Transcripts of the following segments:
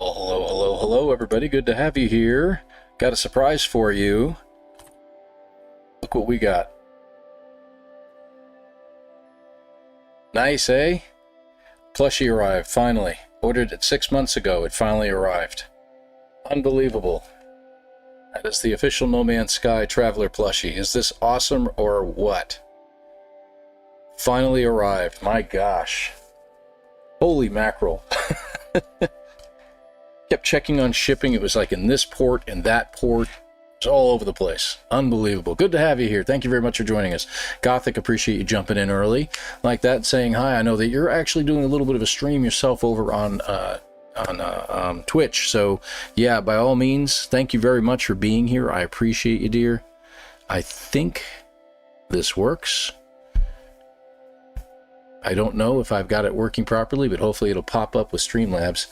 Well, hello, hello, hello, everybody. Good to have you here. Got a surprise for you. Look what we got. Nice, eh? Plushie arrived, finally. Ordered it 6 months ago. It finally arrived. Unbelievable. That is the official No Man's Sky Traveler plushie. Is this awesome or what? Finally arrived. My gosh. Holy mackerel. Kept checking on shipping. It was like in this port and that port. It's all over the place. Unbelievable. Good to have you here. Thank you very much for joining us. Gothic, appreciate you jumping in early like that, saying hi. I know that you're actually doing a little bit of a stream yourself over on Twitch. So yeah, by all means, thank you very much for being here. I appreciate you, dear. I think this works. I don't know if I've got it working properly, but hopefully it'll pop up with Streamlabs.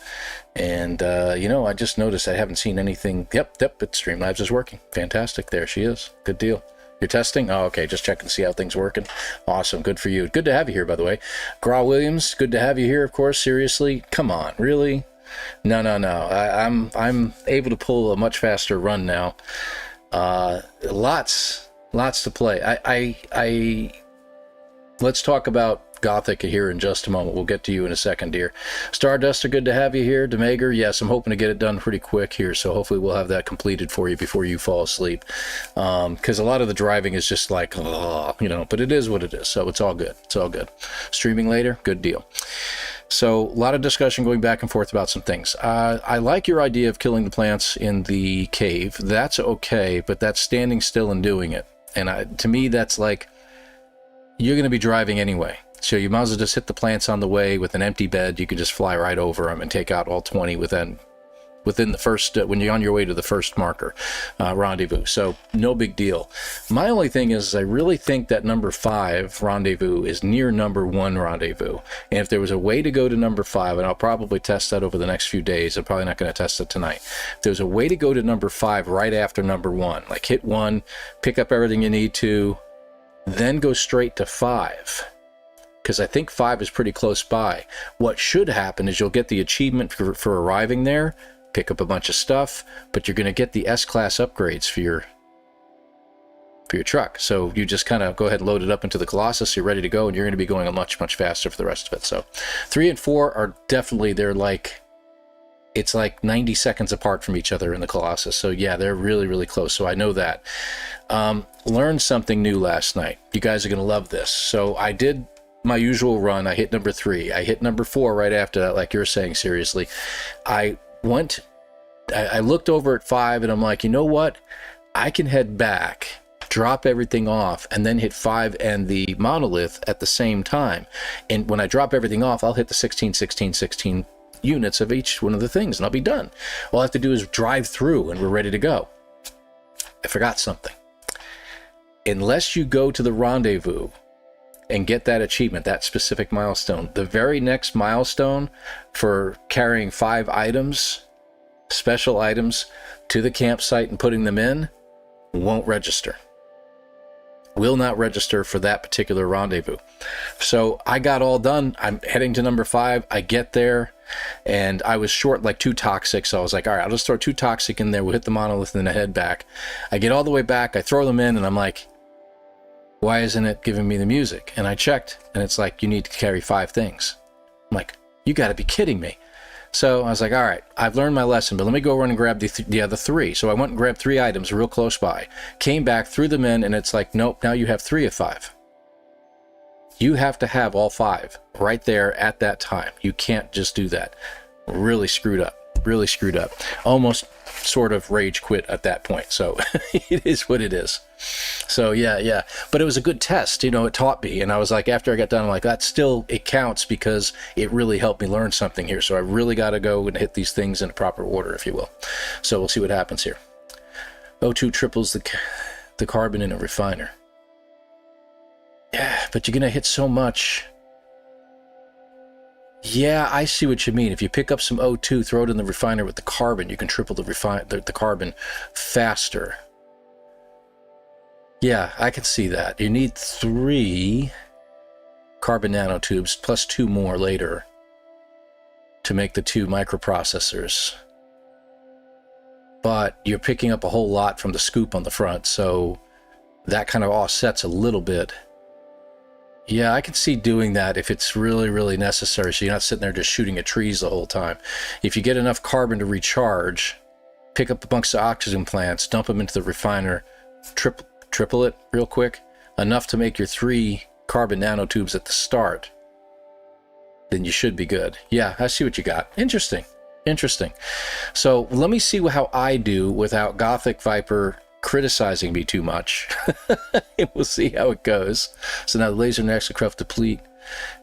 And, you know, I just noticed I haven't seen anything. Yep, it's Streamlabs is working. Fantastic. There she is. Good deal. You're testing? Oh, okay. Just checking to see how things working. Awesome. Good for you. Good to have you here, by the way. Gra Williams, good to have you here, of course. Seriously? Come on. Really? No. I'm able to pull a much faster run now. Lots to play. Let's talk about Gothic here in just a moment. We'll get to you in a second, dear. Starduster, good to have you here. Demager, yes, I'm hoping to get it done pretty quick here, so hopefully we'll have that completed for you before you fall asleep. Because a lot of the driving is just like, oh, you know, but it is what it is, so it's all good. It's all good. Streaming later, good deal. So, a lot of discussion going back and forth about some things. I like your idea of killing the plants in the cave. That's okay, but that's standing still and doing it. And to me, that's like, you're going to be driving anyway. So you might as well just hit the plants on the way with an empty bed. You can just fly right over them and take out all 20 within the first, when you're on your way to the first marker, rendezvous. So no big deal. My only thing is I really think that number 5 rendezvous is near number 1 rendezvous. And if there was a way to go to number 5, and I'll probably test that over the next few days, I'm probably not going to test it tonight. If there's a way to go to number 5 right after number 1, like hit 1, pick up everything you need to, then go straight to 5. Because I think 5 is pretty close by. What should happen is you'll get the achievement for arriving there, pick up a bunch of stuff, but you're going to get the S-Class upgrades for your truck. So you just kind of go ahead and load it up into the Colossus, you're ready to go, and you're going to be going much faster for the rest of it. So 3 and 4 are definitely, it's like 90 seconds apart from each other in the Colossus. So yeah, they're really close. So I know that. Learned something new last night. You guys are going to love this. So I did my usual run. I hit number 3. I hit number 4 right after that, like you're saying, seriously. I looked over at 5 and I'm like, you know what? I can head back, drop everything off, and then hit 5 and the monolith at the same time. And when I drop everything off, I'll hit the 16 units of each one of the things and I'll be done. All I have to do is drive through and we're ready to go. I forgot something. Unless you go to the rendezvous and get that achievement, that specific milestone, the very next milestone for carrying 5 items, special items, to the campsite and putting them in, won't register. Will not register for that particular rendezvous. So I got all done. I'm heading to number 5. I get there and I was short like 2 toxic. So I was like, all right, I'll just throw 2 toxic in there. We'll hit the monolith and then I head back. I get all the way back. I throw them in and I'm like, why isn't it giving me the music? And I checked and it's like, you need to carry 5 things. I'm like, you got to be kidding me. So I was like, all right, I've learned my lesson, but let me go run and grab the other 3. So I went and grabbed 3 items real close by, came back, threw them in, and it's like, nope, now you have 3 of 5. You have to have all 5 right there at that time. You can't just do that. Really screwed up. Almost sort of rage quit at that point. So it is what it is. So yeah. But it was a good test. You know, it taught me. And I was like, after I got done, I'm like, that still, it counts because it really helped me learn something here. So I really got to go and hit these things in proper order, if you will. So we'll see what happens here. O2 triples the carbon in a refiner. Yeah, but you're going to hit so much. Yeah, I see what you mean. If you pick up some O2, throw it in the refiner with the carbon, you can triple the carbon faster. Yeah, I can see that. You need 3 carbon nanotubes plus 2 more later to make the 2 microprocessors. but you're picking up a whole lot from the scoop on the front, so that kind of offsets a little bit. Yeah, I can see doing that if it's really, really necessary, so you're not sitting there just shooting at trees the whole time. If you get enough carbon to recharge, pick up a bunch of oxygen plants, dump them into the refiner, triple it real quick, enough to make your 3 carbon nanotubes at the start, then you should be good. Yeah, I see what you got. Interesting. Interesting. So let me see how I do without Gothic Viper criticizing me too much. We'll see how it goes. So now the laser next to craft deplete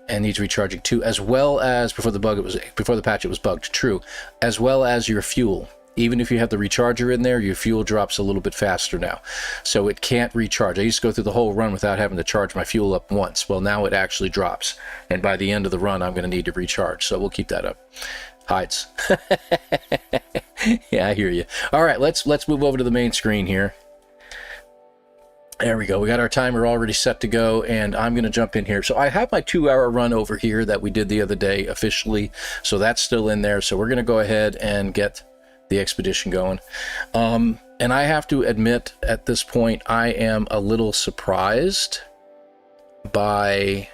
and needs recharging too, as well as before the patch it was bugged. True. As well as your fuel. Even if you have the recharger in there, your fuel drops a little bit faster now. So it can't recharge. I used to go through the whole run without having to charge my fuel up once. Well, now it actually drops. And by the end of the run, I'm going to need to recharge. So we'll keep that up. Hides. Yeah, I hear you. All right, let's move over to the main screen here. There we go. We got our timer already set to go, and I'm going to jump in here. So I have my 2-hour run over here that we did the other day officially. So that's still in there. So we're going to go ahead and get the expedition going. And I have to admit at this point, I am a little surprised by...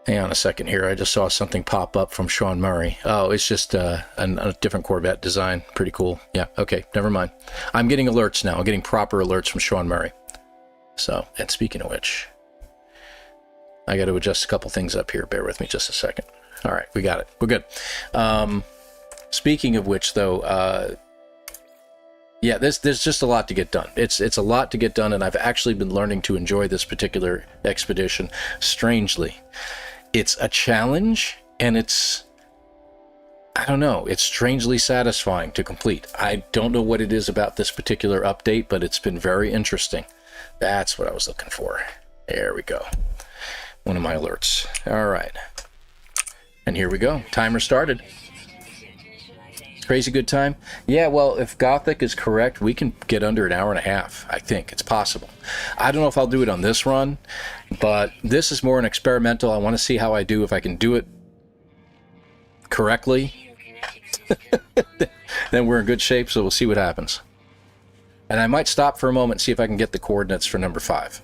Hang on a second here. I just saw something pop up from Sean Murray. Oh, it's just a different Corvette design. Pretty cool. Yeah, okay, never mind. I'm getting alerts now. I'm getting proper alerts from Sean Murray. So, and speaking of which, I got to adjust a couple things up here. Bear with me just a second. All right, we got it. We're good. Speaking of which, though, yeah, there's just a lot to get done. It's a lot to get done, and I've actually been learning to enjoy this particular expedition. Strangely, it's a challenge, and it's, I don't know, it's strangely satisfying to complete. I don't know what it is about this particular update, but it's been very interesting. That's what I was looking for. There we go. One of my alerts. All right. And here we go. Timer started. Crazy good time? Yeah, well, if Gothic is correct, we can get under an hour and a half. I think it's possible. I don't know if I'll do it on this run, but this is more an experimental. I want to see how I do. If I can do it correctly, then we're in good shape, so we'll see what happens. And I might stop for a moment and see if I can get the coordinates for number 5.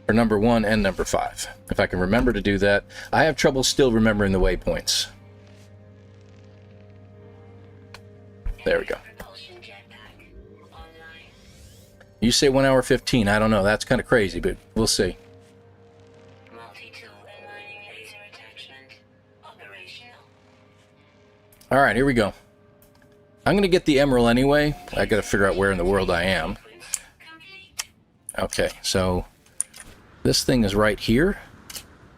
Or number 1 and number 5. If I can remember to do that. I have trouble still remembering the waypoints. There we go. You say 1 hour 15. I don't know. That's kind of crazy, but we'll see. All right, here we go. I'm going to get the emerald anyway. I got to figure out where in the world I am. Okay, so this thing is right here.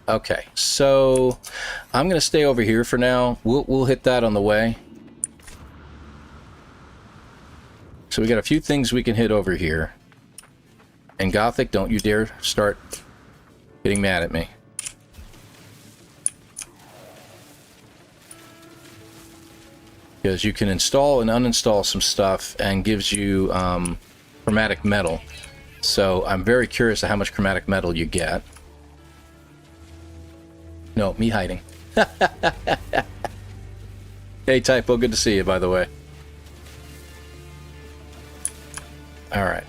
Okay, so I'm going to stay over here for now. We'll hit that on the way. So we got a few things we can hit over here. And Gothic, don't you dare start getting mad at me. Because you can install and uninstall some stuff and gives you chromatic metal. So I'm very curious to how much chromatic metal you get. No, me hiding. Hey Typo, good to see you, by the way. Alright.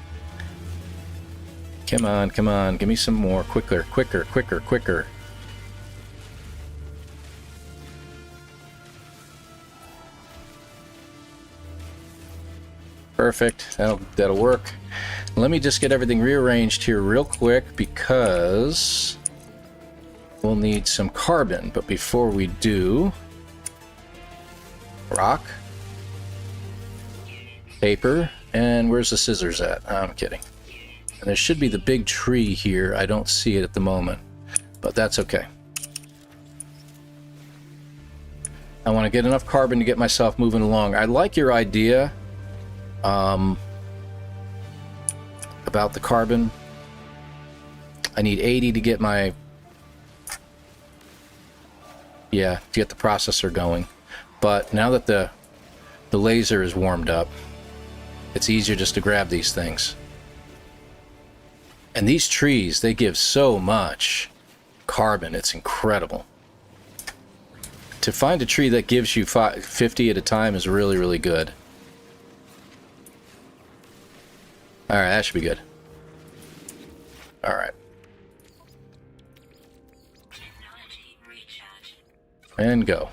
Come on, come on. Give me some more. Quicker, quicker, quicker, quicker. Perfect. That'll work. Let me just get everything rearranged here real quick because we'll need some carbon. But before we do, rock, paper, and where's the scissors at? I'm kidding. And there should be the big tree here. I don't see it at the moment, but that's okay. I want to get enough carbon to get myself moving along. I like your idea about the carbon. I need 80 to get my... Yeah, to get the processor going. But now that the laser is warmed up, it's easier just to grab these things. And these trees, they give so much carbon. It's incredible. To find a tree that gives you 50 at a time is really, really good. Alright, that should be good. Alright. And go.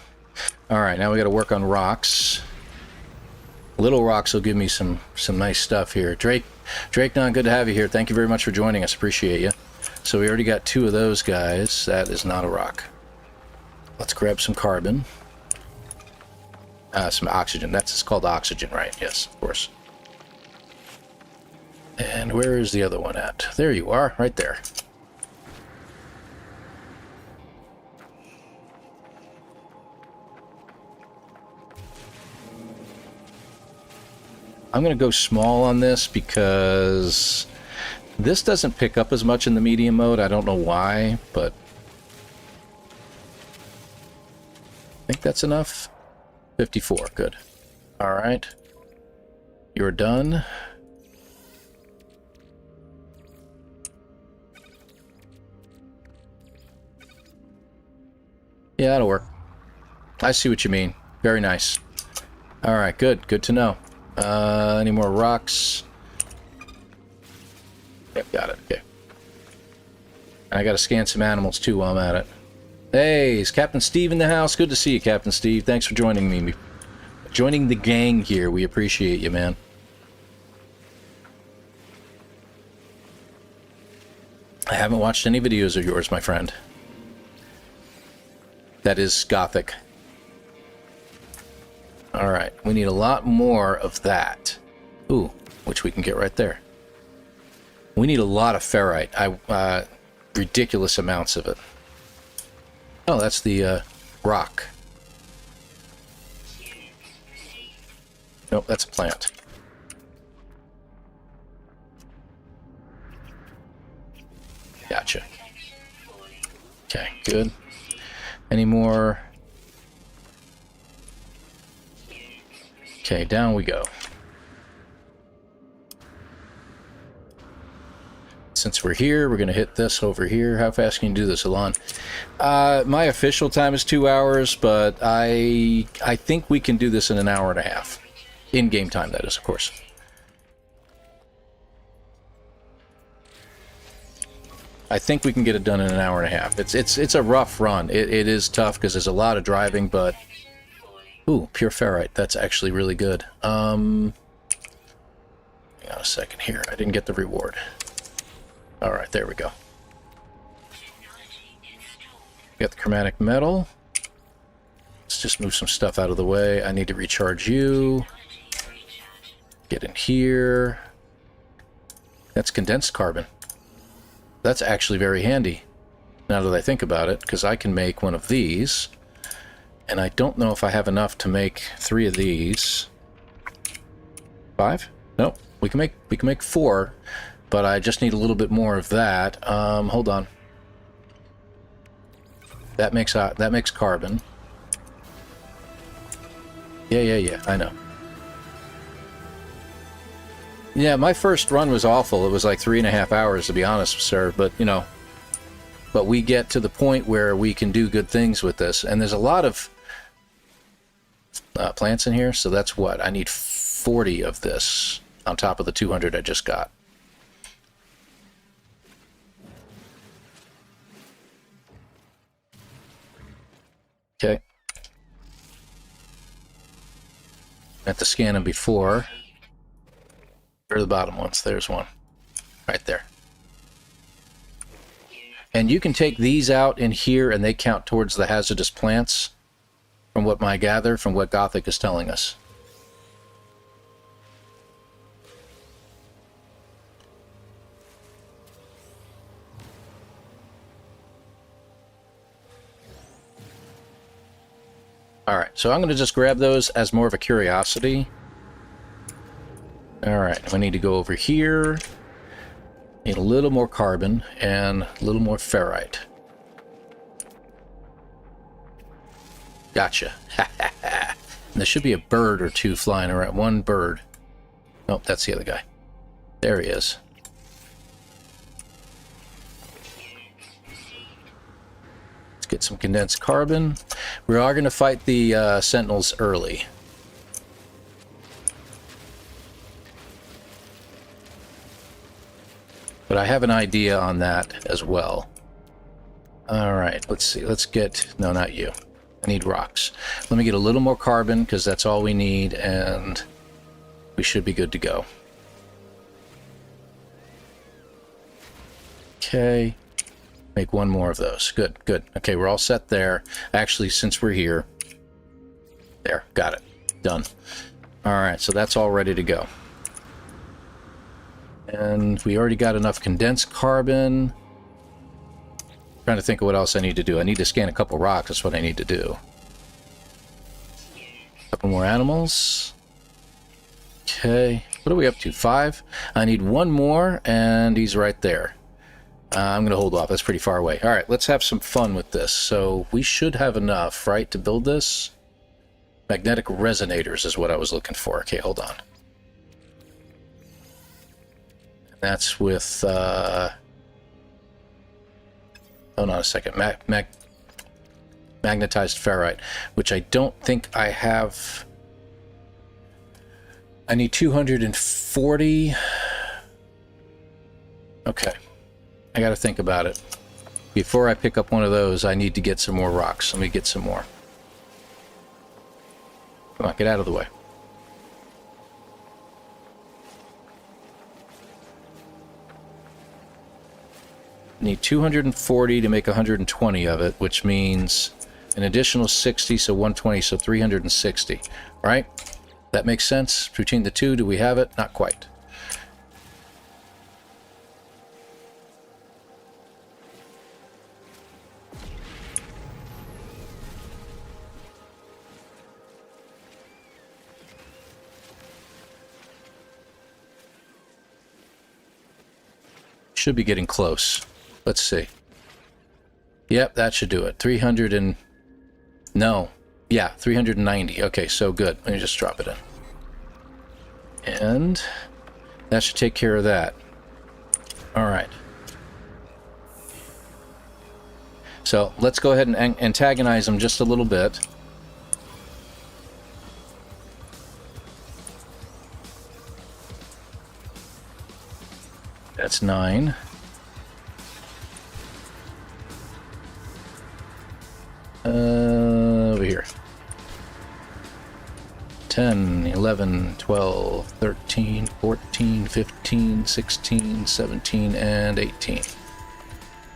Alright, now we gotta work on rocks. Little rocks will give me some nice stuff here. Drake, non, good to have you here. Thank you very much for joining us. Appreciate you. So we already got 2 of those guys. That is not a rock. Let's grab some carbon. Some oxygen. That's called oxygen, right? Yes, of course. And where is the other one at? There you are, right there. I'm going to go small on this because this doesn't pick up as much in the medium mode. I don't know why, but I think that's enough. 54, good. All right. You're done. Yeah, that'll work. I see what you mean. Very nice. All right, good. Good to know. Any more rocks? Yep, got it. Okay. I gotta scan some animals too while I'm at it. Hey, is Captain Steve in the house? Good to see you, Captain Steve. Thanks for joining me. Joining the gang here. We appreciate you, man. I haven't watched any videos of yours, my friend. That is Gothic. Alright, we need a lot more of that. Ooh, which we can get right there. We need a lot of ferrite. Ridiculous amounts of it. Oh, that's the rock. Nope, that's a plant. Gotcha. Okay, good. Any more? Okay, down we go. Since we're here, we're going to hit this over here. How fast can you do this, Elan? My official time is 2 hours, but I think we can do this in an hour and a half. In-game time, that is, of course. I think we can get it done in an hour and a half. It's a rough run. It is tough because there's a lot of driving, but... Ooh, pure ferrite. That's actually really good. Hang on a second here. I didn't get the reward. Alright, there we go. Got the chromatic metal. Let's just move some stuff out of the way. I need to recharge you. Get in here. That's condensed carbon. That's actually very handy, now that I think about it, because I can make one of these, and I don't know if I have enough to make 3 of these. 5? Nope. We can make 4, but I just need a little bit more of that. Hold on. That makes carbon. Yeah. I know. Yeah, my first run was awful. It was like 3.5 hours, to be honest, sir. But, you know, but we get to the point where we can do good things with this. And there's a lot of plants in here, so that's what? I need 40 of this on top of the 200 I just got. Okay. I have to scan them before. Where are the bottom ones? There's one. Right there. And you can take these out in here and they count towards the hazardous plants, from what I gather, from what Gothic is telling us. Alright, so I'm going to just grab those as more of a curiosity. Alright, we need to go over here. Need a little more carbon and a little more ferrite. Gotcha. There should be a bird or 2 flying around. 1 bird. Nope, that's the other guy. There he is. Let's get some condensed carbon. We are going to fight the sentinels early. But I have an idea on that as well. Alright, let's see. Let's get... No, not you. I need rocks. Let me get a little more carbon, because that's all we need, and we should be good to go. Okay. Make one more of those. Good, good. Okay, we're all set there. Actually, since we're here... There, got it. Done. Alright, so that's all ready to go. And we already got enough condensed carbon. Trying to think of what else I need to do. I need to scan a couple rocks. That's what I need to do. A couple more animals. Okay. What are we up to? 5? I need one more, and he's right there. I'm going to hold off. That's pretty far away. All right, let's have some fun with this. So we should have enough, right, to build this? Magnetic resonators is what I was looking for. Okay, hold on. That's with... Hold on a second. Magnetized ferrite, which I don't think I have. I need 240. Okay. I gotta think about it. Before I pick up one of those, I need to get some more rocks. Let me get some more. Come on, get out of the way. Need 240 to make 120 of it, which means an additional 60, so 120, so 360. Right? That makes sense? Between the two, do we have it? Not quite. Should be getting close. Let's see. Yep, that should do it. 300 and... No. Yeah, 390. Okay, so good. Let me just drop it in. And that should take care of that. Alright. So let's go ahead and antagonize them just a little bit. That's 9. Over here. 10, 11, 12, 13, 14, 15, 16, 17, and 18.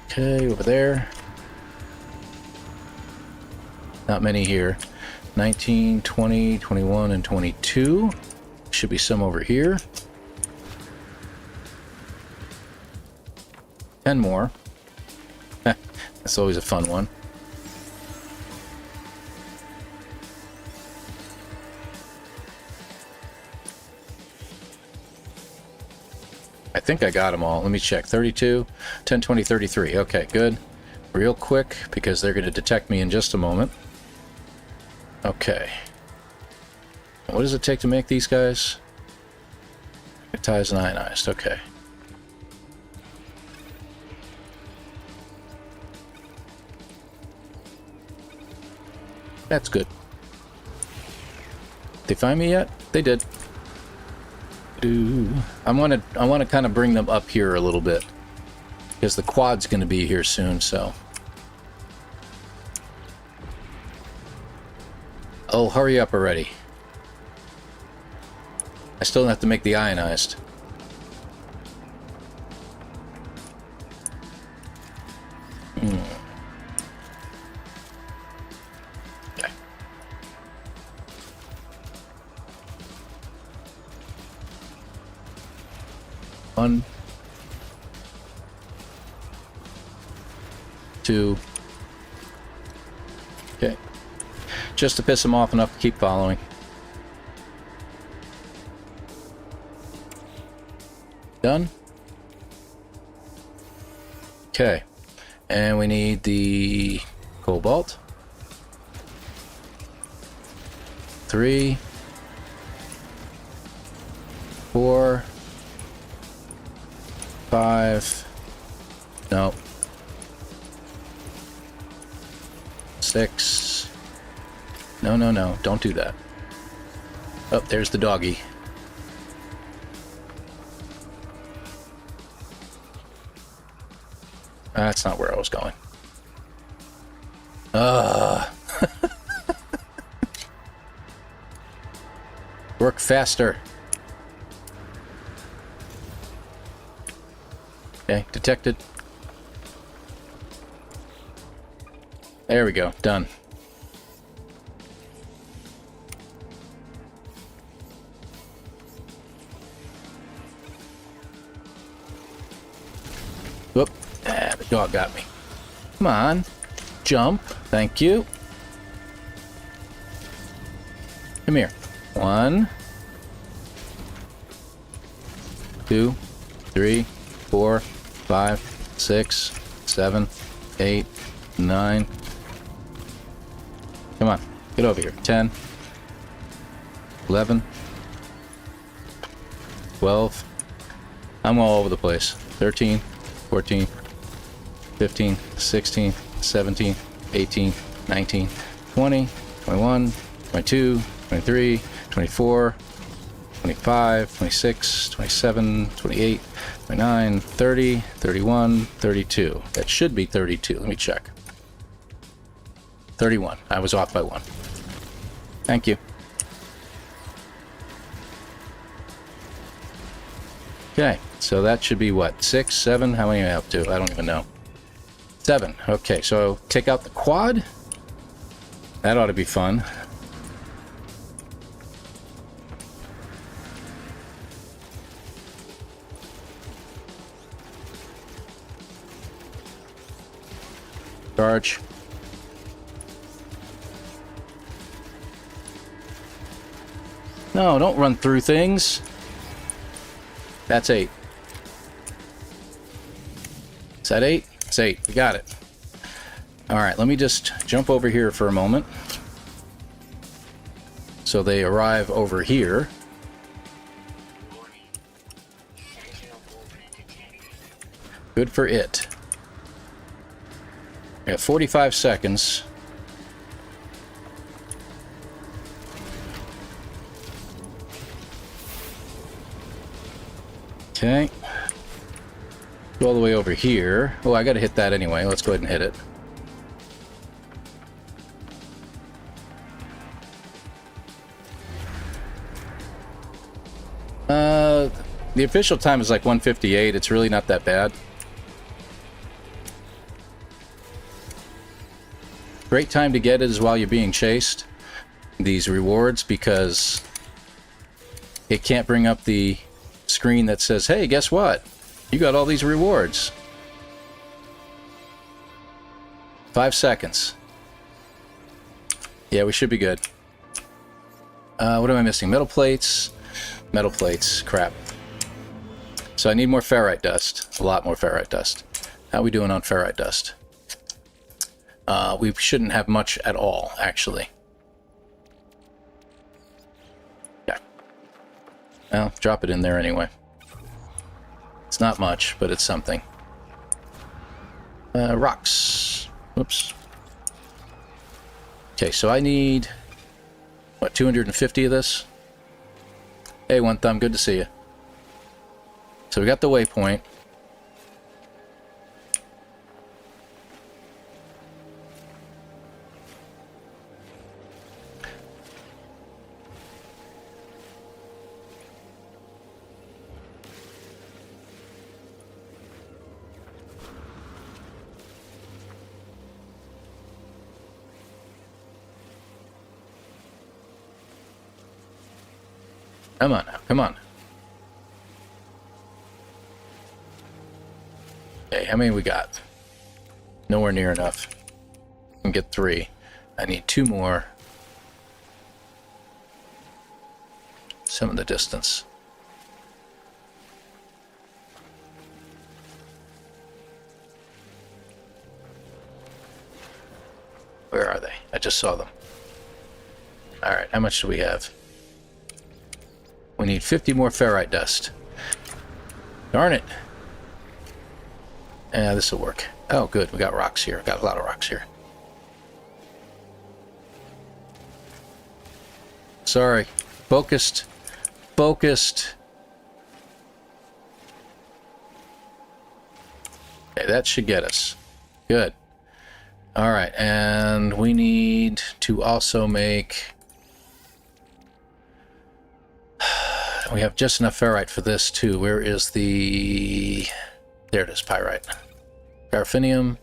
Okay, over there. Not many here. 19, 20, 21, and 22. Should be some over here. 10 more. That's always a fun one. I think I got them all. Let me check. 32, 10, 20, 33. Okay, good. Real quick, because they're going to detect me in just a moment. Okay. What does it take to make these guys? Magnetized and ionized. Okay. That's good. They find me yet? They did. I want to kind of bring them up here a little bit, because the quad's going to be here soon. So, oh, hurry up already! I still have to make the ionized. Okay. 1, 2. Okay. Just to piss them off enough to keep following. Done? Okay. And we need the cobalt. 3, 4, 5, no, 6, No, no, no. Don't do that. Oh, there's the doggy. That's not where I was going. Work faster. Okay, detected. There we go. Done. Whoop. Ah, the dog got me. Come on. Jump. Thank you. Come here. 1, 2, 3, 4, 5, 6, 7, 8, 9. Come on. Get over here. 10, 11, 12. I'm all over the place. 13, 14, 15, 16, 17, 18, 19, 20, 21, 22, 23, 24, 25, 26, 27, 28, 29, 30, 31, 32. That should be 32. Let me check. 31. I was off by 1. Thank you. Okay, so that should be what? 6, 7? How many am I up to? I don't even know. 7. Okay, so take out the quad. That ought to be fun. Charge. No, don't run through things. That's 8. Is that 8? It's 8. We got it. Alright, let me just jump over here for a moment. So they arrive over here. Good for it. We have 45 seconds. Okay. Go all the way over here. Oh, I gotta hit that anyway. Let's go ahead and hit it. The official time is like 1:58. It's really not that bad. Great time to get it is while you're being chased. These rewards, because it can't bring up the screen that says, hey, guess what? You got all these rewards. 5 seconds. Yeah, we should be good. What am I missing? Metal plates. Metal plates. Crap. So I need more ferrite dust. A lot more ferrite dust. How are we doing on ferrite dust? We shouldn't have much at all, actually. Yeah. Well, drop it in there anyway. It's not much, but it's something. Rocks. Whoops. Okay, so I need, what, 250 of this? Hey, One Thumb, good to see you. So we got the waypoint. Come on now, come on. Okay, how many we got? Nowhere near enough. I can get 3. I need 2 more. Some of the distance. Where are they? I just saw them. Alright, how much do we have? We need 50 more ferrite dust. Darn it. Yeah, this will work. Oh, good. We got rocks here. Got a lot of rocks here. Sorry. Focused. Focused. Okay, that should get us. Good. All right, and we need to also make... We have just enough ferrite for this, too. Where is the... There it is, pyrite. Paraffinium.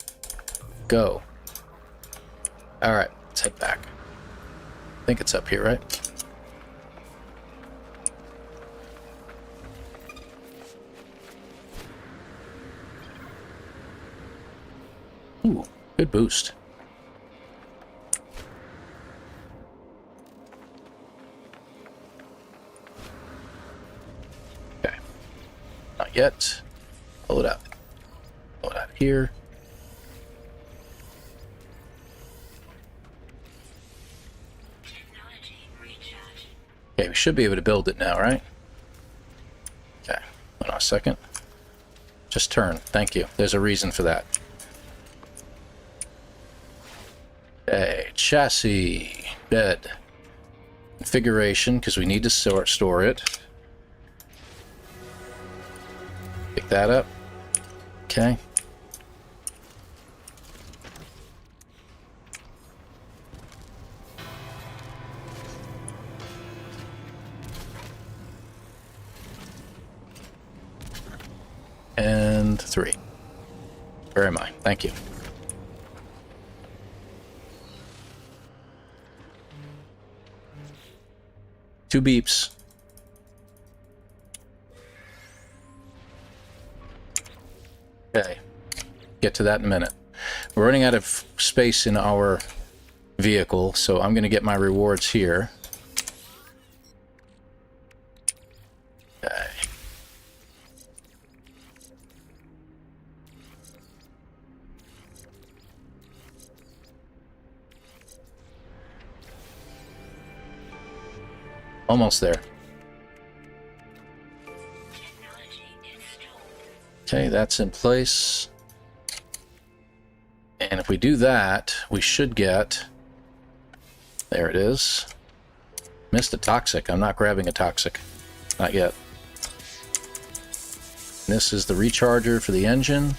Go. All right, let's head back. I think it's up here, right? Ooh, good boost. Okay. Not yet. Pull it up. Pull it out here. Okay, we should be able to build it now, right? Okay, hold on a second. Just turn. Thank you. There's a reason for that. Okay, chassis, bed, configuration, because we need to store it. Pick that up. Okay. And 3. Where am I? Thank you. Two beeps. Okay. Get to that in a minute. We're running out of space in our vehicle, so I'm going to get my rewards here. Okay. Almost there. Okay, that's in place. And if we do that, we should get... There it is. Missed a toxic. I'm not grabbing a toxic. Not yet. This is the recharger for the engine.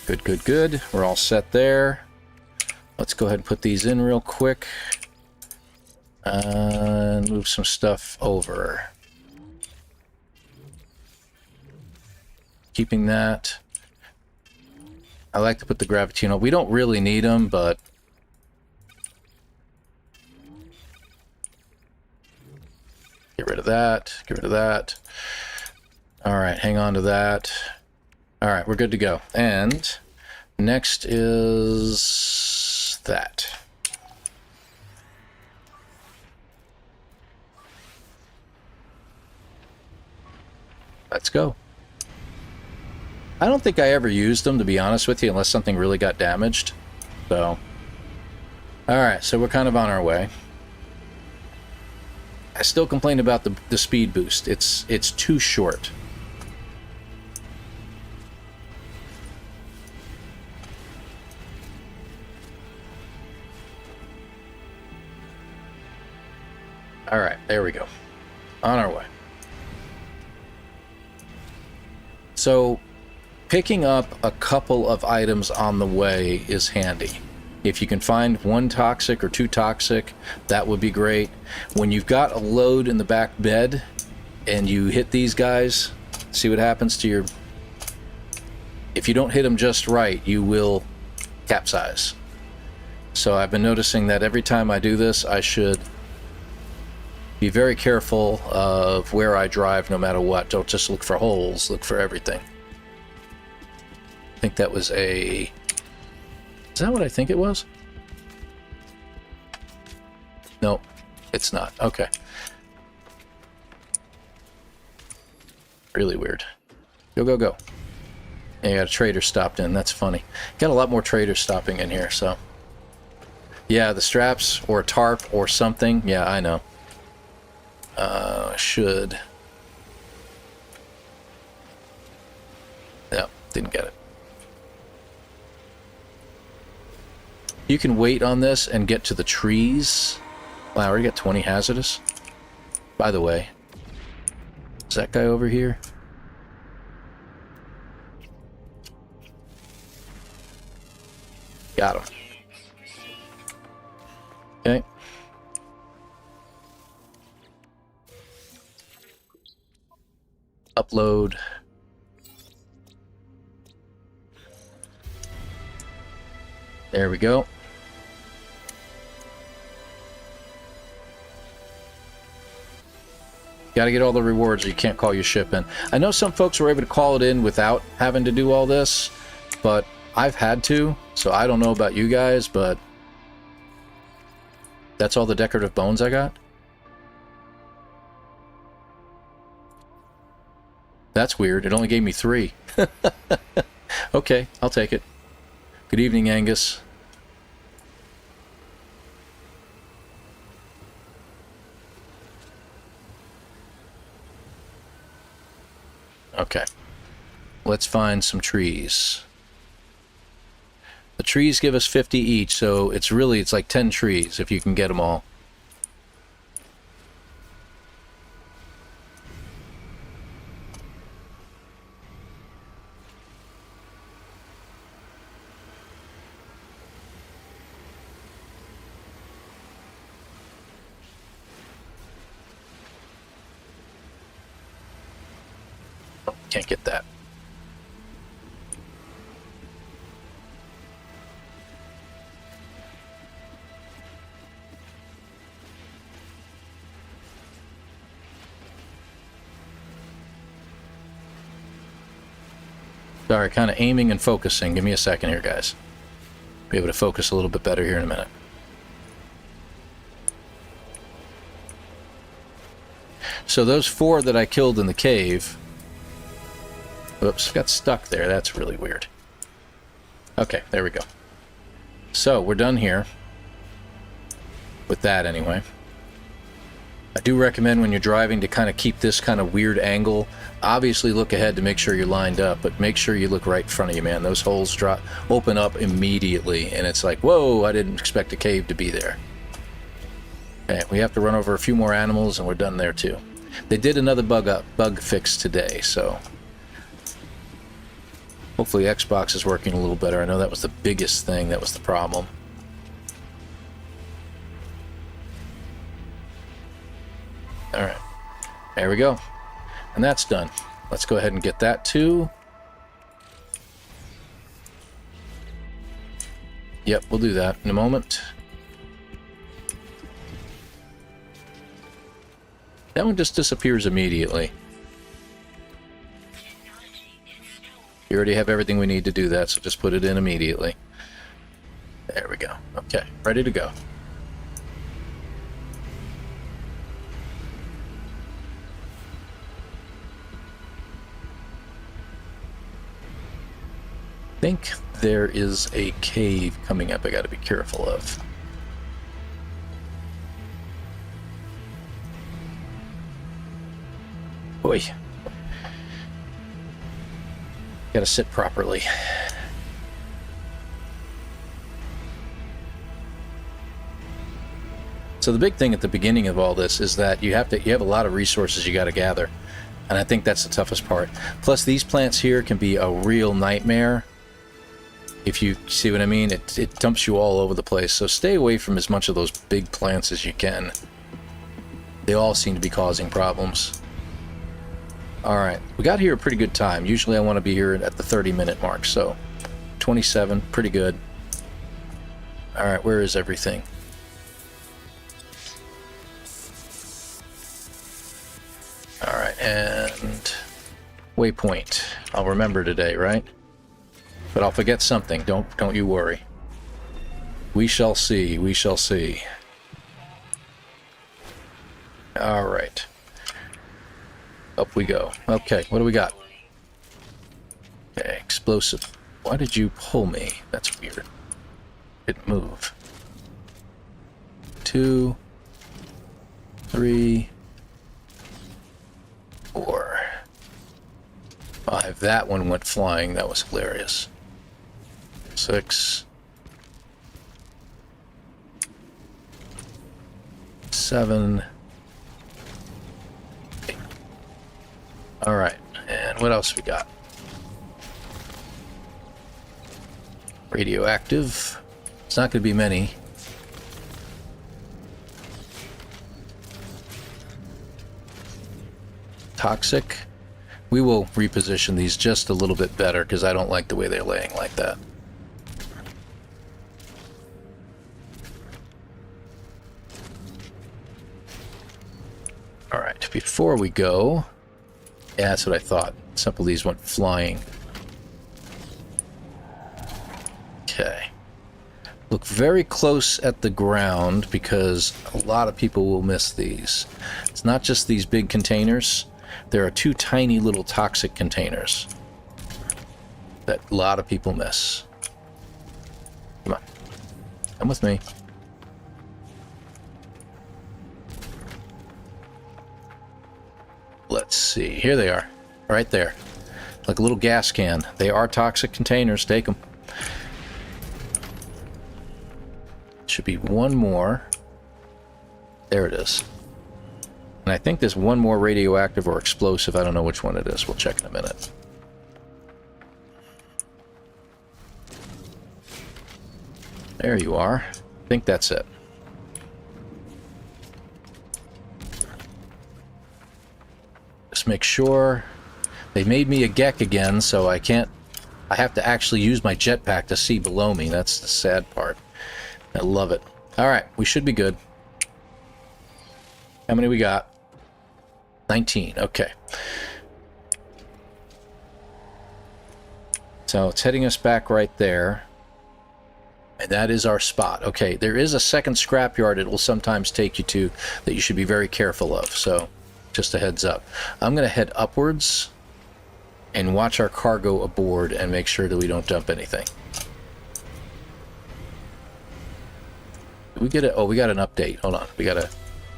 Good, good, good. We're all set there. Let's go ahead and put these in real quick. And move some stuff over. Keeping that. I like to put the Gravitino. We don't really need them, but... Get rid of that. Get rid of that. Alright, hang on to that. Alright, we're good to go. And next is that. Let's go. I don't think I ever used them, to be honest with you, unless something really got damaged. So, alright, so we're kind of on our way. I still complain about the speed boost. It's too short. Alright, there we go. On our way. So, picking up a couple of items on the way is handy. If you can find one toxic or two toxic, that would be great. When you've got a load in the back bed and you hit these guys, see what happens to your... If you don't hit them just right, you will capsize. So I've been noticing that every time I do this, I should be very careful of where I drive no matter what. Don't just look for holes, look for everything. I think that was a... Is that what I think it was? No, it's not. Okay. Really weird. Go, go, go. Yeah, you got a trader stopped in. That's funny. Got a lot more traders stopping in here, so... Yeah, the straps or a tarp or something. Yeah, I know. Should... Yep, didn't get it. You can wait on this and get to the trees. Wow, we got 20 hazardous. By the way, is that guy over here? Got him. Okay. Upload. There we go. Got to get all the rewards or you can't call your ship in. I know some folks were able to call it in without having to do all this, but I've had to, so I don't know about you guys, but that's all the decorative bones I got? That's weird. It only gave me 3. Okay, I'll take it. Good evening, Angus. Okay. Let's find some trees. The trees give us 50 each, so it's like 10 trees if you can get them all. Can't get that. Sorry, kind of aiming and focusing. Give me a second here, guys. Be able to focus a little bit better here in a minute. So those 4 that I killed in the cave... Oops, got stuck there. That's really weird. Okay, there we go. So, we're done here. With that, anyway. I do recommend when you're driving to kind of keep this kind of weird angle. Obviously, look ahead to make sure you're lined up, but make sure you look right in front of you, man. Those holes open up immediately, and it's like, whoa, I didn't expect a cave to be there. Okay, we have to run over a few more animals, and we're done there, too. They did another bug fix today, so... Hopefully Xbox is working a little better. I know that was the biggest thing that was the problem. Alright. There we go. And that's done. Let's go ahead and get that too. Yep, we'll do that in a moment. That one just disappears immediately. You already have everything we need to do that, so just put it in immediately. There we go. Okay, ready to go. I think there is a cave coming up I gotta be careful of. Boy. Gotta sit properly. So the big thing at the beginning of all this is that you have a lot of resources you got to gather, and I think that's the toughest part. Plus, these plants here can be a real nightmare. If you see what I mean, it dumps you all over the place. So stay away from as much of those big plants as you can. They all seem to be causing problems. Alright, we got here a pretty good time. Usually I want to be here at the 30-minute mark, so 27, pretty good. Alright, where is everything? Alright, and waypoint. I'll remember today, right? But I'll forget something. Don't you worry. We shall see, we shall see. Alright. Up we go. Okay, what do we got? Okay, explosive. Why did you pull me? That's weird. Didn't move. 2, 3, 4, 5. That one went flying. That was hilarious. 6, 7, All right, and what else we got? Radioactive. It's not going to be many. Toxic. We will reposition these just a little bit better because I don't like the way they're laying like that. All right, before we go, yeah, that's what I thought. Some of these went flying. Okay. Look very close at the ground because a lot of people will miss these. It's not just these big containers. There are two tiny little toxic containers that a lot of people miss. Come on. Come with me. Let's see. Here they are. Right there. Like a little gas can. They are toxic containers. Take them. Should be one more. There it is. And I think there's one more radioactive or explosive. I don't know which one it is. We'll check in a minute. There you are. I think that's it. Just make sure. They made me a Gek again, so I can't... I have to actually use my jetpack to see below me. That's the sad part. I love it. Alright, we should be good. How many we got? 19, okay. So it's heading us back right there. And that is our spot. Okay, there is a second scrapyard it will sometimes take you to that you should be very careful of. So, just a heads up. I'm going to head upwards and watch our cargo aboard and make sure that we don't dump anything. Did we get it? Oh, we got an update. Hold on. We got an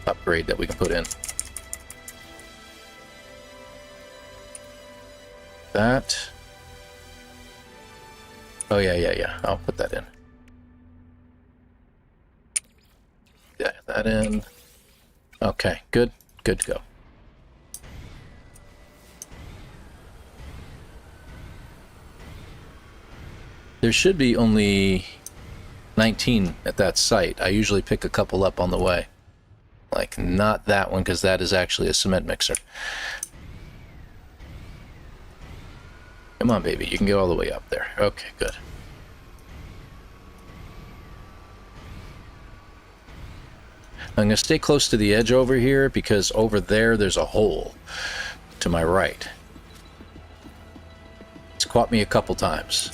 upgrade that we can put in. That. Oh, yeah. I'll put that in. Yeah, that in. Okay, good. Good to go. There should be only 19 at that site. I usually pick a couple up on the way. Like, not that one, because that is actually a cement mixer. Come on, baby. You can go all the way up there. Okay, good. I'm going to stay close to the edge over here, because over there, there's a hole to my right. It's caught me a couple times.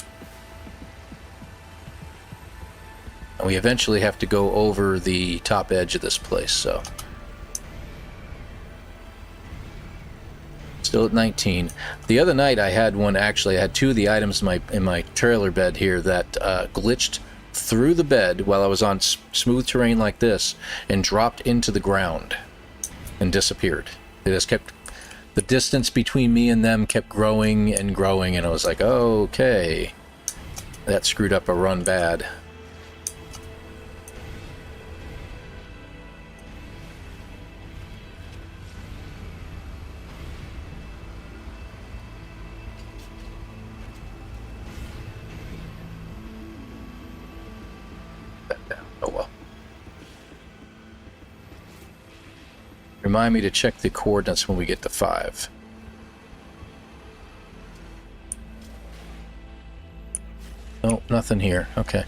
And we eventually have to go over the top edge of this place, so... Still at 19. The other night I had one, actually, I had two of the items in my trailer bed here that glitched through the bed while I was on smooth terrain like this and dropped into the ground and disappeared. It just kept... The distance between me and them kept growing and growing, and I was like, oh, okay. That screwed up a run bad. Oh well. Remind me to check the coordinates when we get to 5. Oh, nothing here. Okay.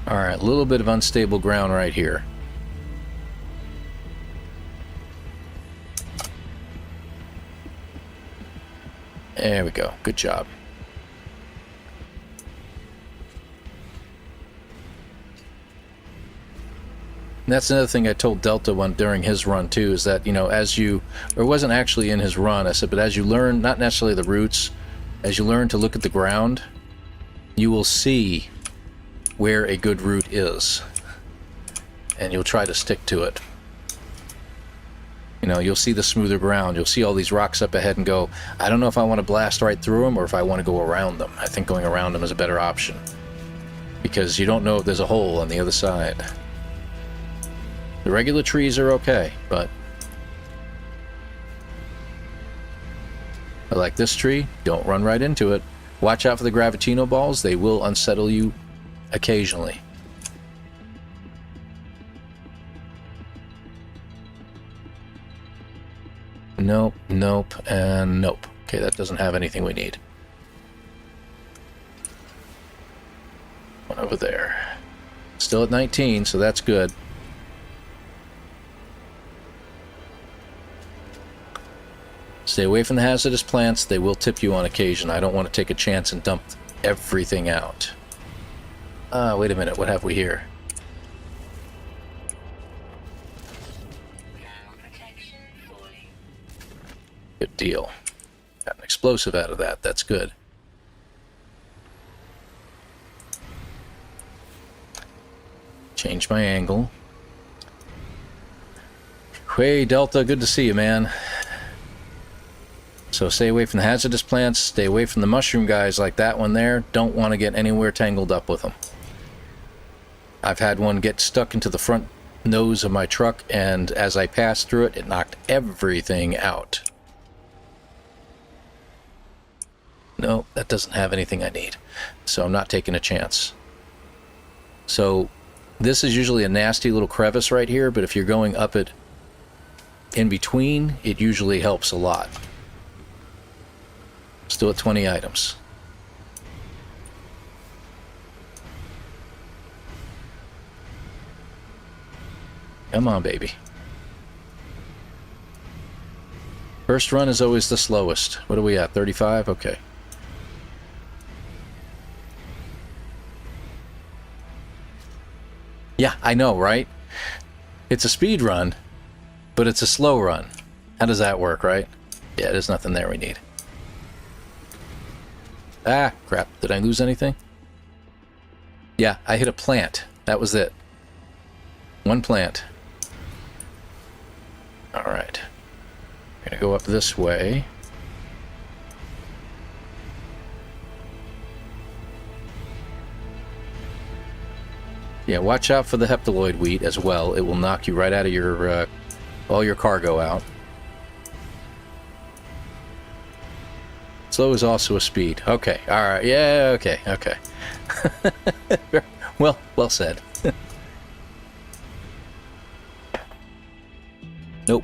Alright, a little bit of unstable ground right here. There we go. Good job. And that's another thing I told Delta one during his run too, is that, you know, as you, or it wasn't actually in his run, I said, but as you learn, not necessarily the routes, as you learn to look at the ground, you will see where a good route is. And you'll try to stick to it. You know, you'll see the smoother ground, you'll see all these rocks up ahead and go, I don't know if I want to blast right through them or if I want to go around them. I think going around them is a better option. Because you don't know if there's a hole on the other side. The regular trees are okay, but But like this tree, don't run right into it. Watch out for the Gravitino balls. They will unsettle you occasionally. Nope, nope, and nope. Okay, that doesn't have anything we need. One over there. Still at 19, so that's good. Stay away from the hazardous plants. They will tip you on occasion. I don't want to take a chance and dump everything out. Wait a minute. What have we here? Good deal. Got an explosive out of that. That's good. Change my angle. Hey, Delta. Good to see you, man. So stay away from the hazardous plants. Stay away from the mushroom guys like that one there. Don't want to get anywhere tangled up with them. I've had one get stuck into the front nose of my truck, and as I passed through it, it knocked everything out. No, that doesn't have anything I need. So I'm not taking a chance. So this is usually a nasty little crevice right here, but if you're going up it in between, it usually helps a lot. Still at 20 items. Come on, baby. First run is always the slowest. What are we at? 35? Okay. Yeah, I know, right? It's a speed run, but it's a slow run. How does that work, right? Yeah, there's nothing there we need. Ah, crap. Did I lose anything? Yeah, I hit a plant. That was it. One plant. Alright. We're going to go up this way. Yeah, watch out for the heptaloid wheat as well. It will knock you right out of your, all your cargo out. Slow is also a speed. Okay, alright, yeah, okay, okay. well said. Nope.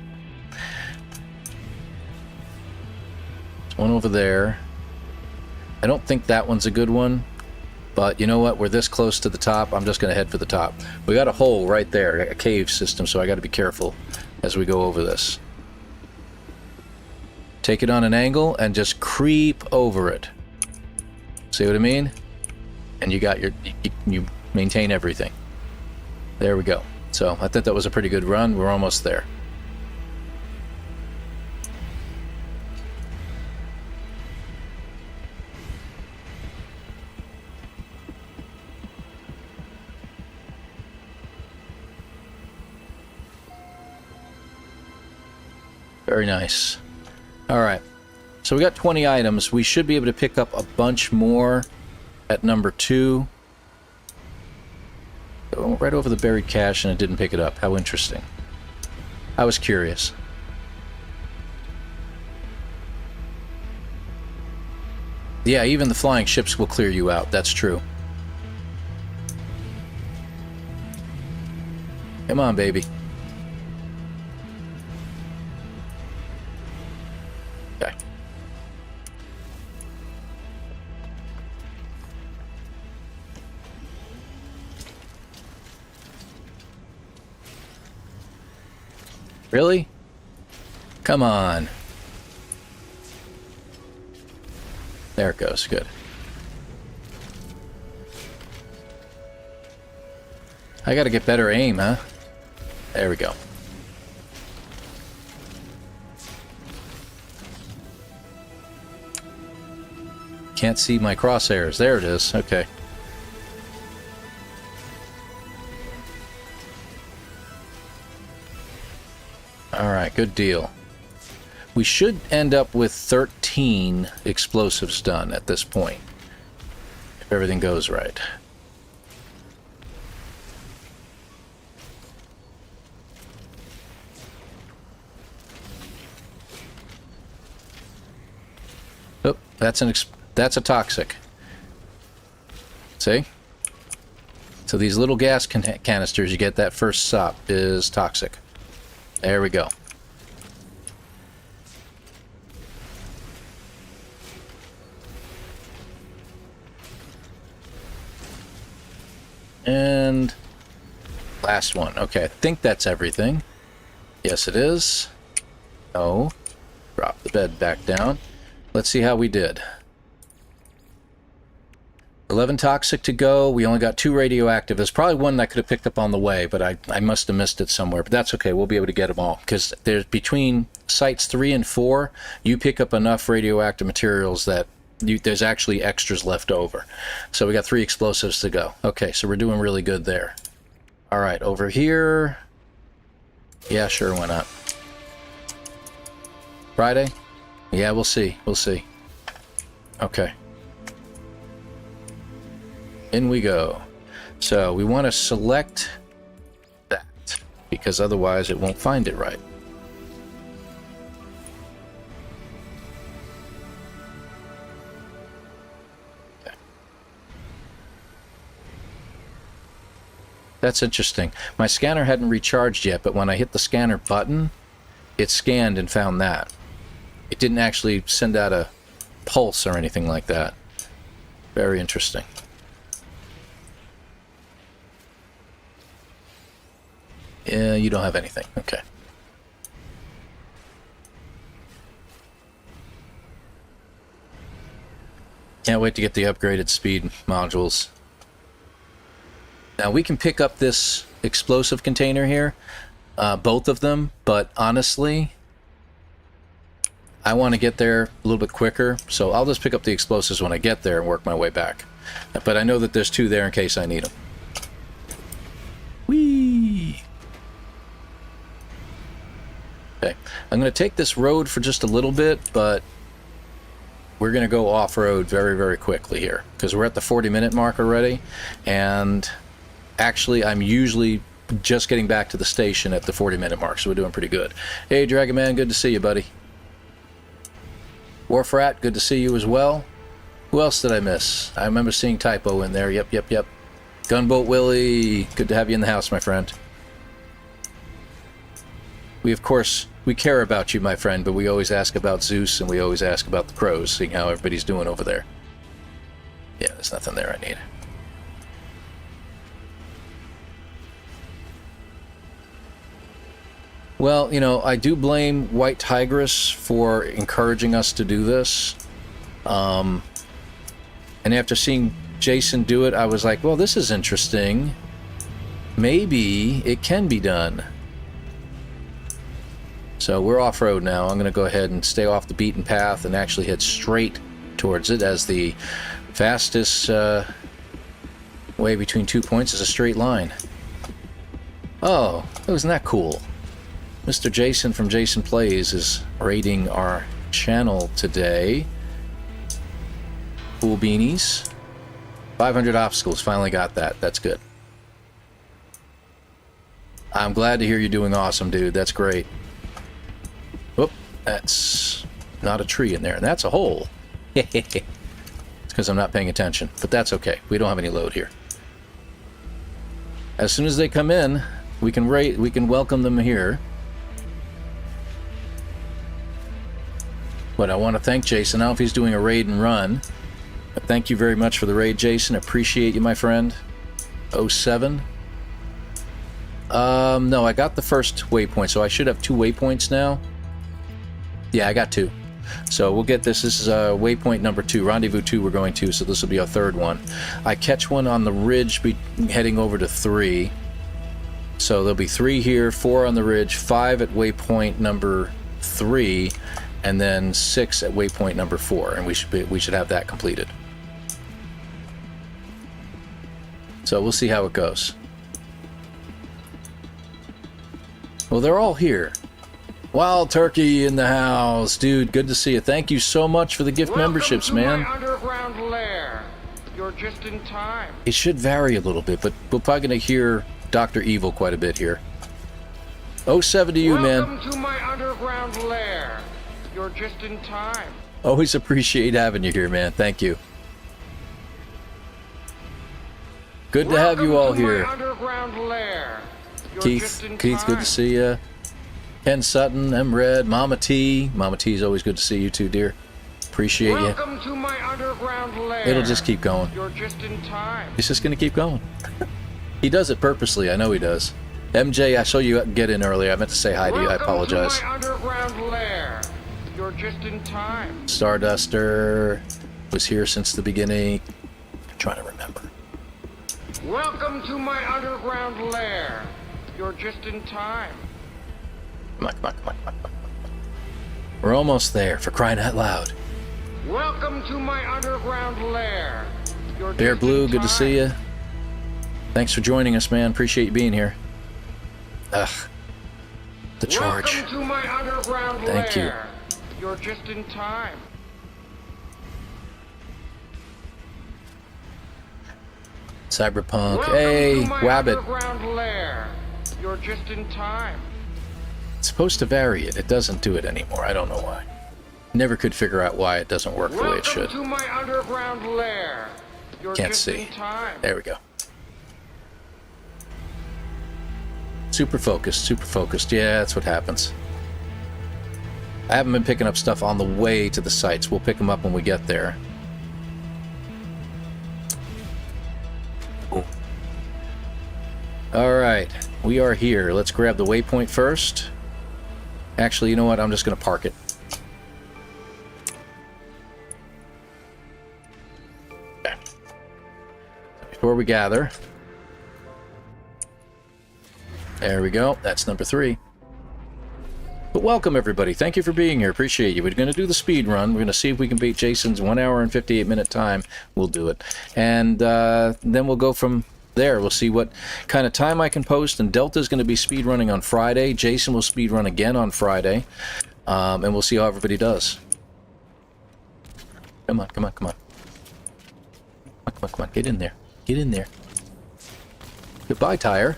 There's one over there. I don't think that one's a good one, but you know what? We're this close to the top. I'm just going to head for the top. We got a hole right there, a cave system, so I got to be careful as we go over this. Take it on an angle and just creep over it. See what I mean? And you got your, you maintain everything. There we go. So I thought that was a pretty good run. We're almost there. Very nice. Alright, so we got 20 items. We should be able to pick up a bunch more at number 2. Oh, right over the buried cache and it didn't pick it up. How interesting. I was curious. Yeah, even the flying ships will clear you out. That's true. Come on, baby. Okay. Really? Come on. There it goes. Good. I gotta get better aim, huh? There we go. Can't see my crosshairs. There it is. Okay. Alright, good deal. We should end up with 13 explosives done at this point, if everything goes right. That's a toxic. See? So these little gas canisters you get that first stop is toxic. There we go. And last one. Okay, I think that's everything. Yes, it is. No. Drop the bed back down. Let's see how we did. 11 toxic to go. We only got 2 radioactive. There's probably one that I could have picked up on the way, but I must have missed it somewhere. But that's okay. We'll be able to get them all. Because there's between sites 3 and 4, you pick up enough radioactive materials that there's actually extras left over. So we got 3 explosives to go. Okay, so we're doing really good there. All right, over here. Yeah, sure, why not? Friday? Yeah, we'll see. We'll see. Okay. In we go. So we want to select that because otherwise it won't find it right. Okay. That's interesting. My scanner hadn't recharged yet, but when I hit the scanner button, it scanned and found that. It didn't actually send out a pulse or anything like that. Very interesting. Yeah, you don't have anything. Okay. Can't wait to get the upgraded speed modules. Now we can pick up this explosive container here, both of them, but honestly, I want to get there a little bit quicker, so I'll just pick up the explosives when I get there and work my way back. But I know that there's 2 there in case I need them. Whee! Okay, I'm going to take this road for just a little bit, but we're going to go off-road very, very quickly here because we're at the 40-minute mark already, and actually I'm usually just getting back to the station at the 40-minute mark, so we're doing pretty good. Hey, Dragon Man, good to see you, buddy. Warfrat, good to see you as well. Who else did I miss? I remember seeing Typo in there. Yep. Gunboat Willie, good to have you in the house, my friend. Of course, we care about you, my friend, but we always ask about Zeus and we always ask about the crows, seeing how everybody's doing over there. Yeah, there's nothing there I need. Well, you know, I do blame White Tigress for encouraging us to do this. And after seeing Jason do it, I was like, well, this is interesting. Maybe it can be done. So we're off-road now. I'm going to go ahead and stay off the beaten path and actually head straight towards it, as the fastest way between 2 points is a straight line. Oh, wasn't that cool? Mr. Jason from Jason Plays is raiding our channel today. Cool beanies. 500 obstacles, finally got that. That's good. I'm glad to hear you're doing awesome, dude. That's great. Whoop, that's not a tree in there, and that's a hole. It's because I'm not paying attention, but that's okay. We don't have any load here. As soon as they come in, we can welcome them here. But I want to thank Jason. I don't know if he's doing a raid and run. But thank you very much for the raid, Jason. Appreciate you, my friend. 07. No, I got the first waypoint, so I should have 2 waypoints now. Yeah, I got 2. So we'll get this. This is waypoint number 2. Rendezvous 2 we're going to, so this will be our 3rd one. I catch one on the ridge heading over to 3. So there'll be 3 here, 4 on the ridge, 5 at waypoint number 3, and then 6 at waypoint number 4, and we should have that completed. So we'll see how it goes. Well, they're all here. Wild Turkey in the house, dude. Good to see you. Thank you so much for the gift memberships, man. My underground lair. You're just in time. It should vary a little bit, but we're probably gonna hear Dr. Evil quite a bit here. 07 to you, man. Welcome to my underground lair. You're just in time. Always appreciate having you here, man. Thank you. Good to have you all here. Underground lair. Keith, good to see you. Ken Sutton, M. Red, Mama T. Mama T is always good to see you too, dear. Appreciate you. Welcome to my underground lair. It'll just keep going. You're just in time. It's just gonna keep going. He does it purposely. I know he does. MJ, I saw you get in earlier. I meant to say hi to you. I apologize. Welcome to my underground lair. You're just in time. Starduster was here since the beginning. I'm trying to remember. Welcome to my underground lair. You're just in time. Come on, come on, come on, come on, come on. We're almost there, for crying out loud. Welcome to my underground lair. You're Bear just Blue, in good to time. see you. Thanks for joining us, man. Appreciate you being here. Ugh. The charge. Welcome to my underground Thank you. lair. You're just in time. Cyberpunk. Welcome Hey, to my Wabbit. underground lair. You're just in time. It's supposed to vary it. It doesn't do it anymore. I don't know why. Never could figure out why it doesn't work the way it should. Welcome to my underground lair. You're Can't just see. in time. There we go. Super focused, super focused. Yeah, that's what happens. I haven't been picking up stuff on the way to the sites. We'll pick them up when we get there. Ooh. All right, we are here. Let's grab the waypoint first. Actually, you know what? I'm just going to park it. Okay. Before we gather. There we go. That's number 3. But welcome, everybody. Thank you for being here. Appreciate you. We're going to do the speed run. We're going to see if we can beat Jason's 1 hour and 58-minute time. We'll do it. And then we'll go from there. We'll see what kind of time I can post. And Delta's going to be speed running on Friday. Jason will speed run again on Friday. And we'll see how everybody does. Come on, come on, come on. Come on, come on. Get in there. Get in there. Goodbye, Tire.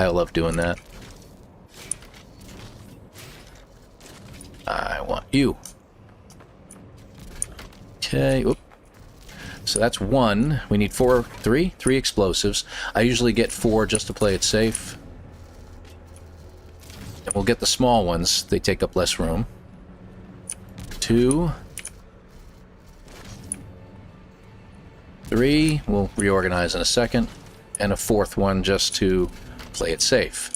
I love doing that. I want you. Okay. Oop. So that's 1. We need 3 explosives. I usually get 4 just to play it safe. And we'll get the small ones. They take up less room. 2. 3. We'll reorganize in a second. And a 4th one just to play it safe.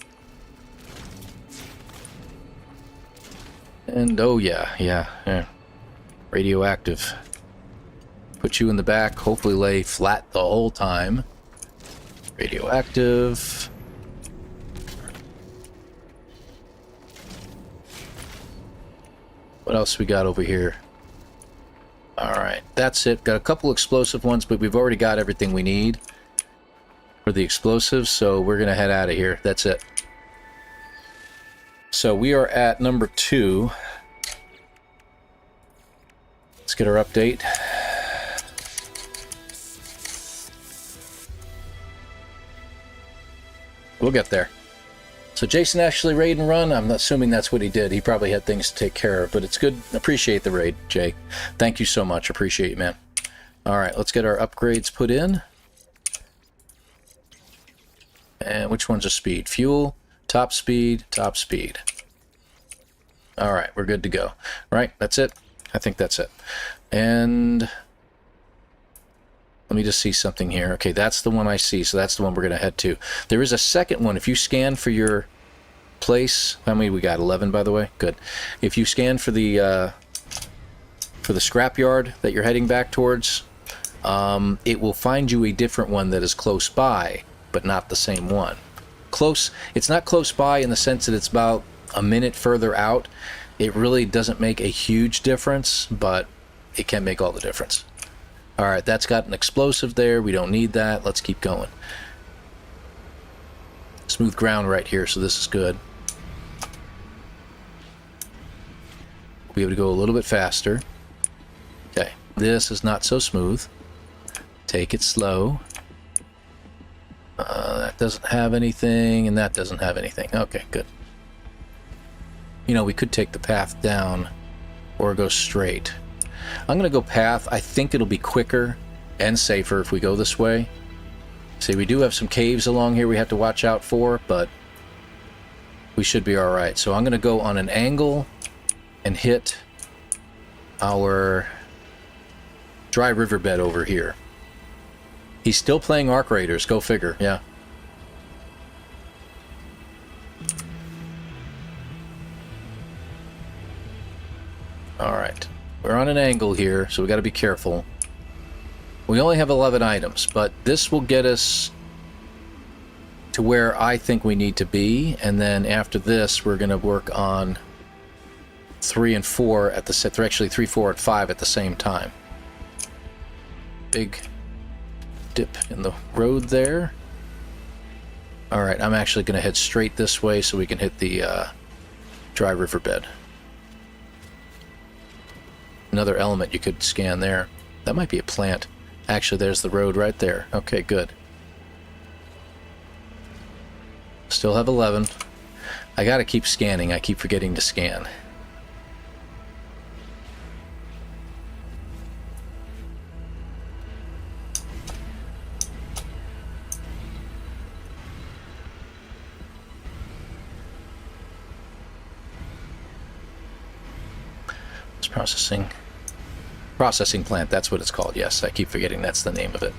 And oh yeah. Radioactive. Put you in the back, hopefully lay flat the whole time. Radioactive. What else we got over here? Alright, that's it. Got a couple explosive ones, but we've already got everything we need for the explosives, so we're gonna head out of here. That's it. So we are at number 2. Let's get our update. We'll get there. So Jason actually raid and run? I'm assuming that's what he did. He probably had things to take care of, but it's good. Appreciate the raid, Jay. Thank you so much. Appreciate you, man. All right, let's get our upgrades put in. And which one's a speed? Fuel, top speed, top speed. All right, we're good to go. Right, that's it? I think that's it. And let me just see something here. Okay, that's the one I see, so that's the one we're going to head to. There is a second one. If you scan for your place, how many we got? 11, by the way? Good. If you scan for the scrapyard that you're heading back towards, it will find you a different one that is close by, but not the same one. Close. It's not close by in the sense that it's about a minute further out. It really doesn't make a huge difference, but it can make all the difference. All right, that's got an explosive there. We don't need that. Let's keep going. Smooth ground right here, so this is good. We'll be able to go a little bit faster. Okay, this is not so smooth. Take it slow. That doesn't have anything, and that doesn't have anything. Okay, good. You know, we could take the path down or go straight. I'm going to go path. I think it'll be quicker and safer if we go this way. See, we do have some caves along here we have to watch out for, but we should be all right. So I'm going to go on an angle and hit our dry riverbed over here. He's still playing Arc Raiders. Go figure. Yeah. All right. We're on an angle here, so we got to be careful. We only have 11 items, but this will get us to where I think we need to be, and then after this, we're going to work on 3 and 4 at the set. Actually, 3, 4, and 5 at the same time. Big dip in the road there. All right, I'm actually going to head straight this way so we can hit the dry riverbed. Another element you could scan there. That might be a plant. Actually, there's the road right there. Okay, good. Still have 11. I gotta keep scanning. I keep forgetting to scan. It's processing. Processing plant, that's what it's called. Yes, I keep forgetting that's the name of it.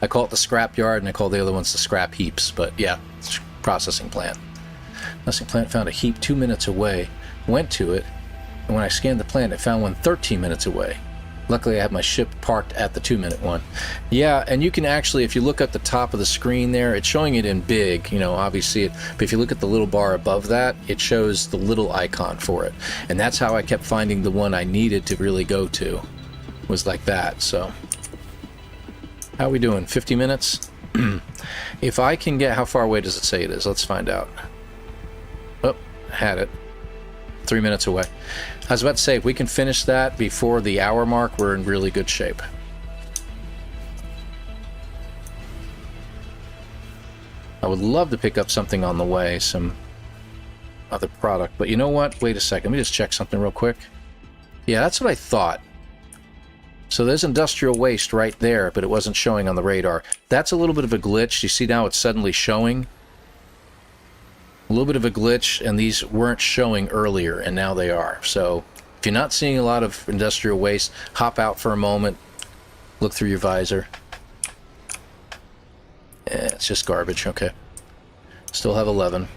I call it the scrap yard, and I call the other ones the scrap heaps, but yeah, it's processing plant. Processing plant found a heap 2 minutes away, went to it, and when I scanned the plant, it found one 13 minutes away. Luckily, I had my ship parked at the 2-minute one. Yeah, and you can actually, if you look at the top of the screen there, it's showing it in big, you know, obviously, but if you look at the little bar above that, it shows the little icon for it. And that's how I kept finding the one I needed to really go to, was like that, so. How are we doing? 50 minutes? If I can get, how far away does it say it is? Let's find out. Oh, had it. 3 minutes away. I was about to say, if we can finish that before the hour mark, we're in really good shape. I would love to pick up something on the way, some other product, but you know what? Wait a second, let me just check something real quick. Yeah, that's what I thought. So there's industrial waste right there, but it wasn't showing on the radar. That's a little bit of a glitch. You see now it's suddenly showing. A little bit of a glitch, and these weren't showing earlier, and now they are. So if you're not seeing a lot of industrial waste, hop out for a moment, look through your visor. It's just garbage. Okay. Still have 11.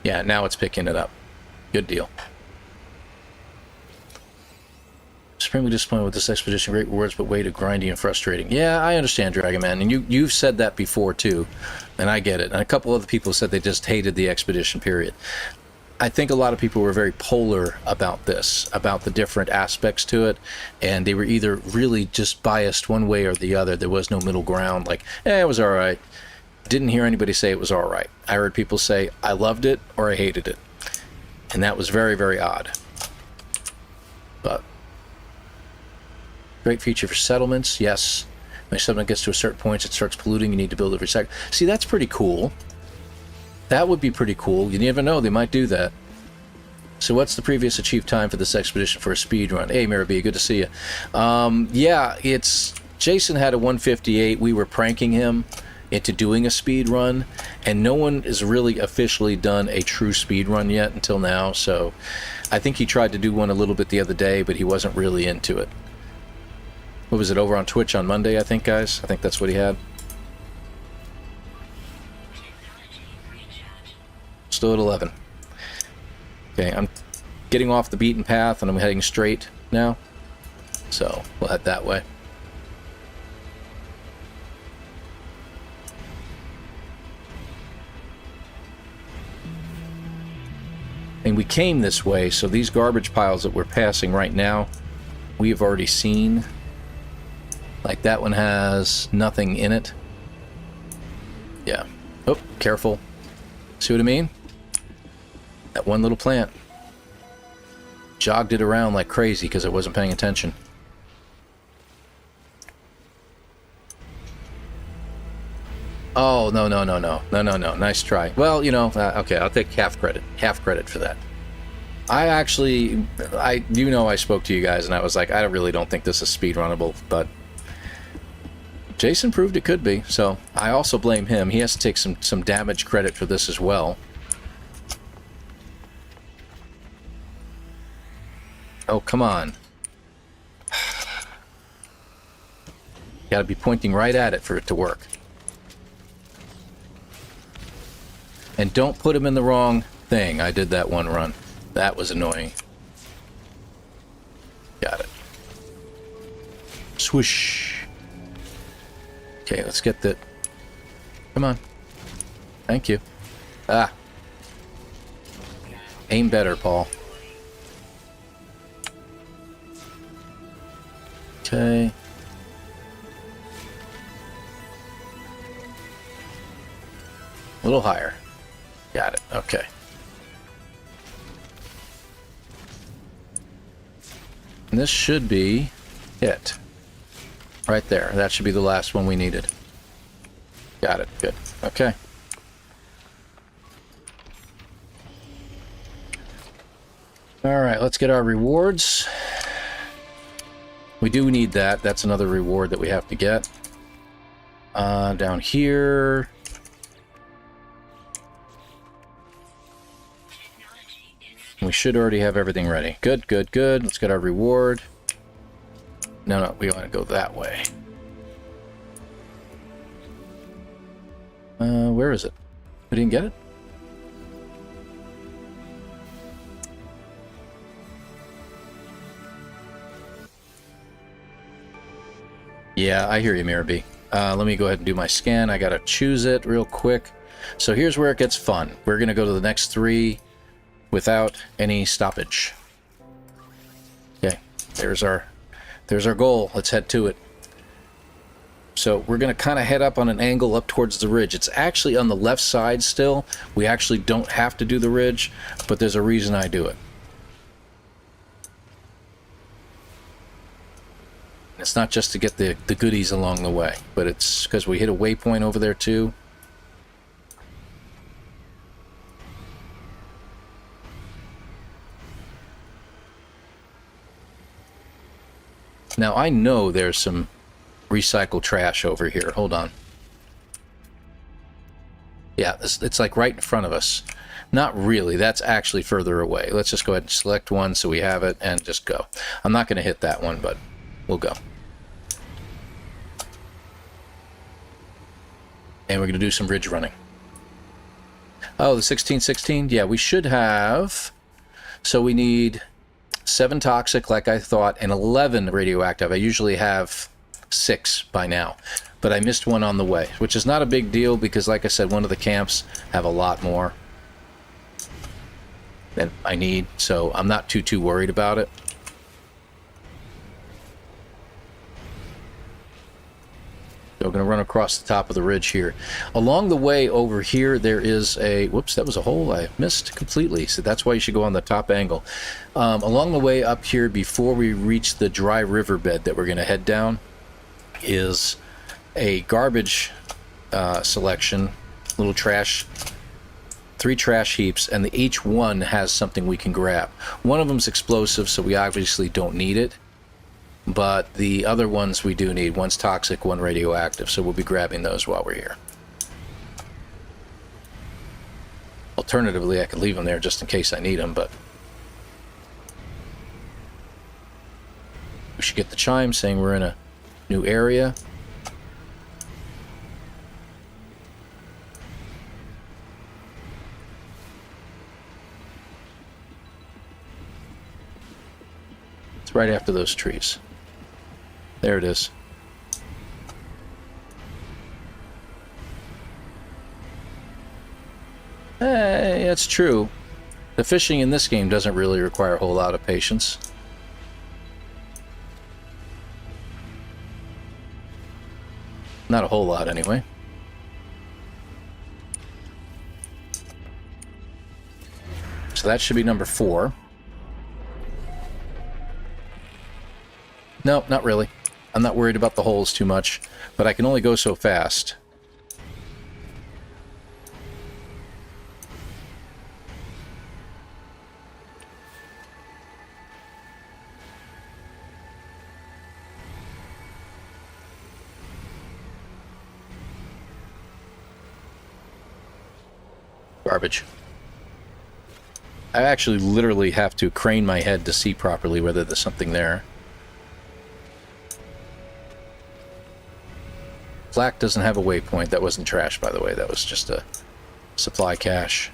Yeah, now it's picking it up. Good deal. Supremely disappointed with this expedition. Great rewards, but way too grindy and frustrating. Yeah, I understand, Dragon Man, and you've said that before too, and I get it. And a couple other people said they just hated the expedition, period. I think a lot of people were very polar about this, about the different aspects to it, and they were either really just biased one way or the other. There was no middle ground, like, it was all right. Didn't hear anybody say it was all right. I heard people say, I loved it or I hated it. And that was very, very odd. But great feature for settlements, yes. When a settlement gets to a certain point, it starts polluting, you need to build a recycle. See, that's pretty cool. That would be pretty cool. You never know, they might do that. So what's the previous achieved time for this expedition for a speed run? Hey, Maribee, good to see you. Yeah, it's... Jason had a 158. We were pranking him into doing a speed run, and no one has really officially done a true speed run yet until now, so I think he tried to do one a little bit the other day, but he wasn't really into it. What was it, over on Twitch on Monday, I think, guys? I think that's what he had. Still at 11. Okay, I'm getting off the beaten path, and I'm heading straight now, so we'll head that way. And we came this way, so these garbage piles that we're passing right now, we have already seen. Like that one has nothing in it. Yeah. Oh, careful. See what I mean? That one little plant. Jogged it around like crazy because I wasn't paying attention. Oh, no, no, no, no. No, no, no. Nice try. Well, you know, okay, I'll take half credit. Half credit for that. I actually, I spoke to you guys and I was like, I really don't think this is speedrunnable, but Jason proved it could be, so I also blame him. He has to take some damage credit for this as well. Oh, come on. Gotta be pointing right at it for it to work. And don't put him in the wrong thing. I did that one run. That was annoying. Got it. Swoosh. Okay, let's get that. Come on. Thank you. Ah. Aim better, Paul. Okay. A little higher. Got it. Okay. And this should be it. Right there. That should be the last one we needed. Got it. Good. Okay. Alright, let's get our rewards. We do need that. That's another reward that we have to get. Down here. We should already have everything ready. Good, good, good. Let's get our reward. No, we want to go that way. Where is it? We didn't get it? Yeah, I hear you, Mirabee. Let me go ahead and do my scan. I gotta choose it real quick. So here's where it gets fun. We're gonna go to the next 3 without any stoppage. Okay, there's our goal. Let's head to it. So we're gonna kind of head up on an angle up towards the ridge. It's actually on the left side still. We actually don't have to do the ridge, but there's a reason I do it. It's not just to get the goodies along the way, but it's because we hit a waypoint over there too. Now I know there's some recycled trash over here. Hold on. Yeah, it's like right in front of us. Not really. That's actually further away. Let's just go ahead and select one so we have it and just go. I'm not going to hit that one, but we'll go. And we're going to do some ridge running. Oh, the 1616? Yeah, we should have. So we need 7 toxic, like I thought, and 11 radioactive. I usually have 6 by now. But I missed one on the way, which is not a big deal because, like I said, one of the camps have a lot more than I need. So I'm not too worried about it. So we're going to run across the top of the ridge here. Along the way over here, there is a... Whoops, that was a hole I missed completely. So that's why you should go on the top angle. Along the way up here, before we reach the dry riverbed that we're going to head down, is a garbage selection, little trash, 3 trash heaps, and each one has something we can grab. One of them's explosive, so we obviously don't need it. But the other ones we do need. One's toxic, one radioactive, so we'll be grabbing those while we're here. Alternatively, I could leave them there just in case I need them, but we should get the chime saying we're in a new area. It's right after those trees. There it is. Hey, that's true. The fishing in this game doesn't really require a whole lot of patience. Not a whole lot, anyway. So that should be number 4. No, not really. I'm not worried about the holes too much, but I can only go so fast. Garbage. I actually literally have to crane my head to see properly whether there's something there. Black doesn't have a waypoint. That wasn't trash, by the way. That was just a supply cache.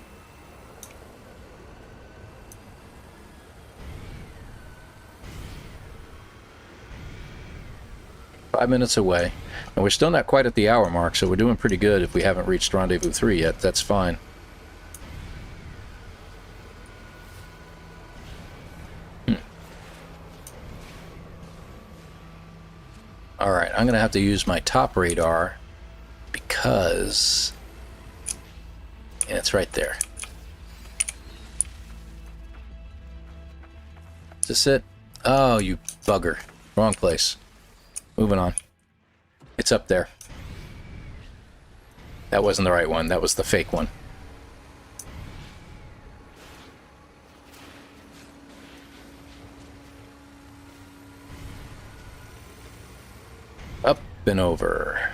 Five minutes away. And we're still not quite at the hour mark, so we're doing pretty good if we haven't reached Rendezvous 3 yet. That's fine. Alright, I'm going to have to use my top radar because... yeah, it's right there. Is this it? Oh, you bugger. Wrong place. Moving on. It's up there. That wasn't the right one. That was the fake one. Up and over.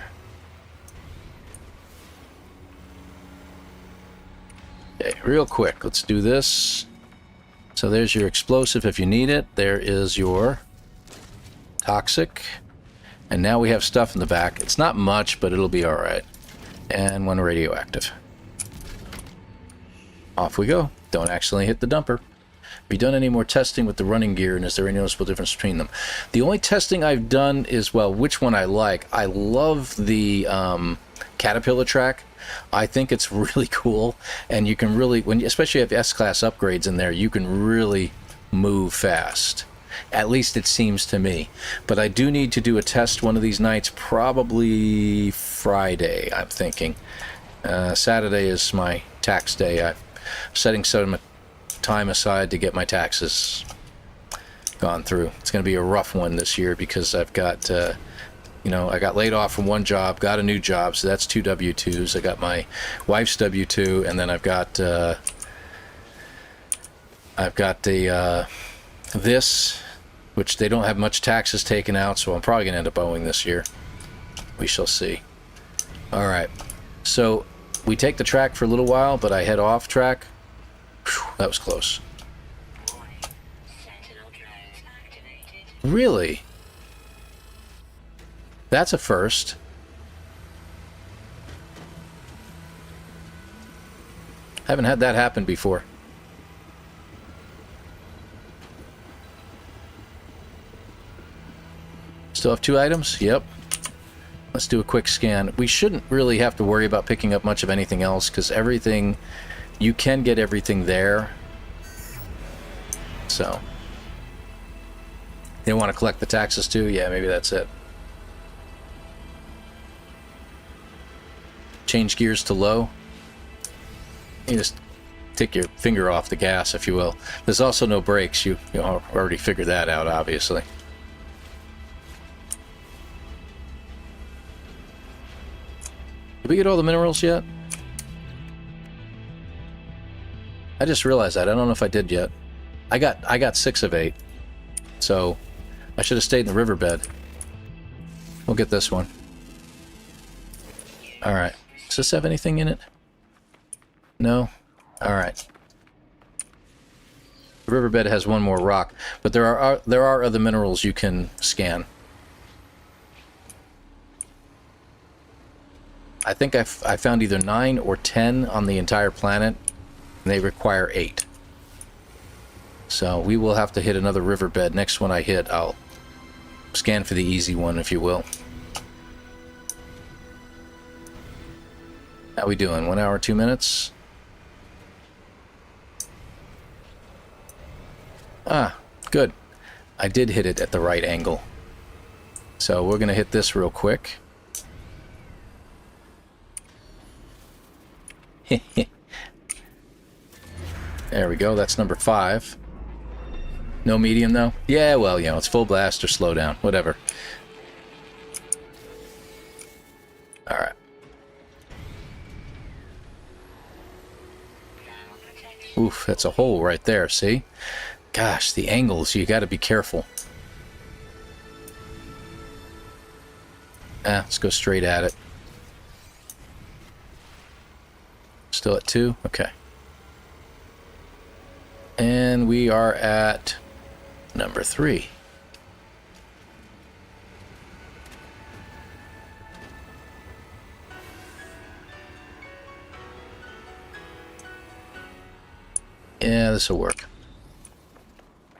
Okay, real quick, let's do this. So there's your explosive if you need it. There is your toxic. And now we have stuff in the back. It's not much, but it'll be alright. And one radioactive. Off we go. Don't accidentally hit the dumper. Have you done any more testing with the running gear, and is there any noticeable difference between them? The only testing I've done is, well, which one I like. I love the Caterpillar track. I think it's really cool, and you can really, when especially if you have S-Class upgrades in there, you can really move fast. At least it seems to me. But I do need to do a test one of these nights, probably Friday, I'm thinking. Saturday is my tax day. I'm setting some time aside to get my taxes gone through. It's going to be a rough one this year because I've got, you know, I got laid off from one job, got a new job, so that's 2 W-2s. I got my wife's W-2, and then I've got the this, which they don't have much taxes taken out, so I'm probably going to end up owing this year. We shall see. All right, so we take the track for a little while, but I head off track. Whew, that was close. Really? That's a first. Haven't had that happen before. Still have 2 items? Yep. Let's do a quick scan. We shouldn't really have to worry about picking up much of anything else because everything, you can get everything there. So. You want to collect the taxes too? Yeah, maybe that's it. Change gears to low. You just take your finger off the gas, if you will. There's also no brakes. You already figured that out, obviously. Did we get all the minerals yet? I just realized that. I don't know if I did yet. I got 6 of 8. So I should have stayed in the riverbed. We'll get this one. Alright. Does this have anything in it? No? Alright. The riverbed has one more rock, but there are other minerals you can scan. I think I found either 9 or 10 on the entire planet, and they require 8. So we will have to hit another riverbed. Next one I hit, I'll scan for the easy one, if you will. How we doing? 1 hour, 2 minutes? Ah, good. I did hit it at the right angle. So we're going to hit this real quick. There we go. That's number 5. No medium, though? Yeah, well, you know, it's full blast or slow down. Whatever. Alright. Oof, that's a hole right there, see? Gosh, the angles, you gotta be careful. Let's go straight at it. Still at 2? Okay. And we are at number 3. Yeah, this will work.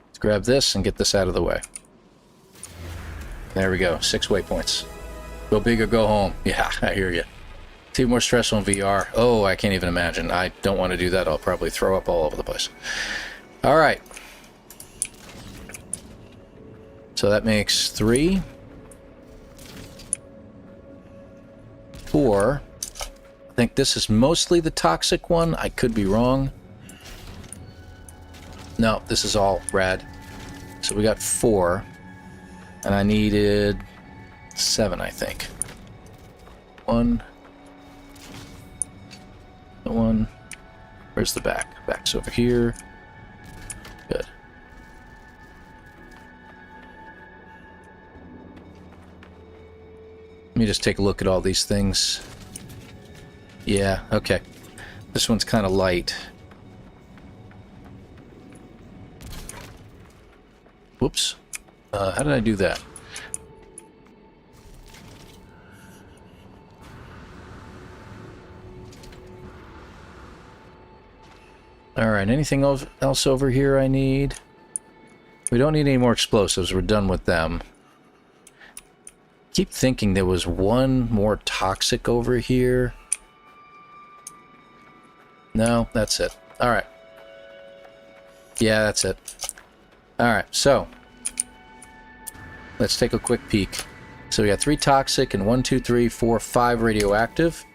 Let's grab this and get this out of the way. There we go. 6 waypoints. Go big or go home. Yeah, I hear you. It's even more stressful in VR. Oh, I can't even imagine. I don't want to do that. I'll probably throw up all over the place. All right. So that makes 3. 4. I think this is mostly the toxic one. I could be wrong. No, this is all rad. So we got 4. And I needed 7, I think. 1. The 1. Where's the back? Back's over here. Good. Let me just take a look at all these things. Yeah, okay. This one's kind of light. Whoops. How did I do that? Alright, anything else over here I need? We don't need any more explosives. We're done with them. Keep thinking there was one more toxic over here. No, that's it. Alright. Yeah, that's it. Alright, so let's take a quick peek. So we got 3 toxic and 1, 2, 3, 4, 5 radioactive.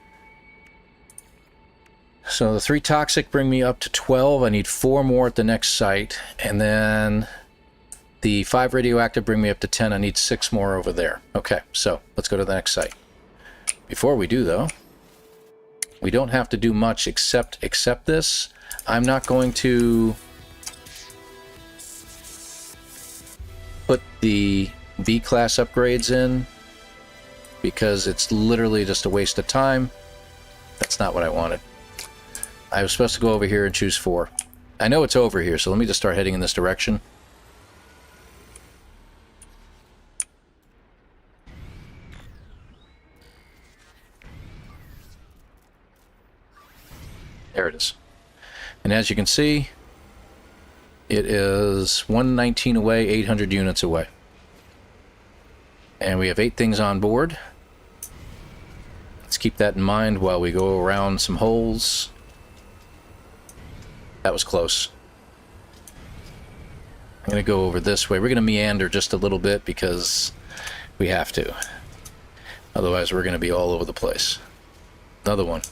So the 3 toxic bring me up to 12. I need 4 more at the next site. And then the 5 radioactive bring me up to 10. I need 6 more over there. Okay, so let's go to the next site. Before we do, though, we don't have to do much except this. I'm not going to put the B-class upgrades in because it's literally just a waste of time. That's not what I wanted. I was supposed to go over here and choose 4. I know it's over here, so let me just start heading in this direction. There it is. And as you can see, it is 119 away, 800 units away. And we have 8 things on board. Let's keep that in mind while we go around some holes. That was close. I'm going to go over this way. We're going to meander just a little bit because we have to. Otherwise, we're going to be all over the place. Another one.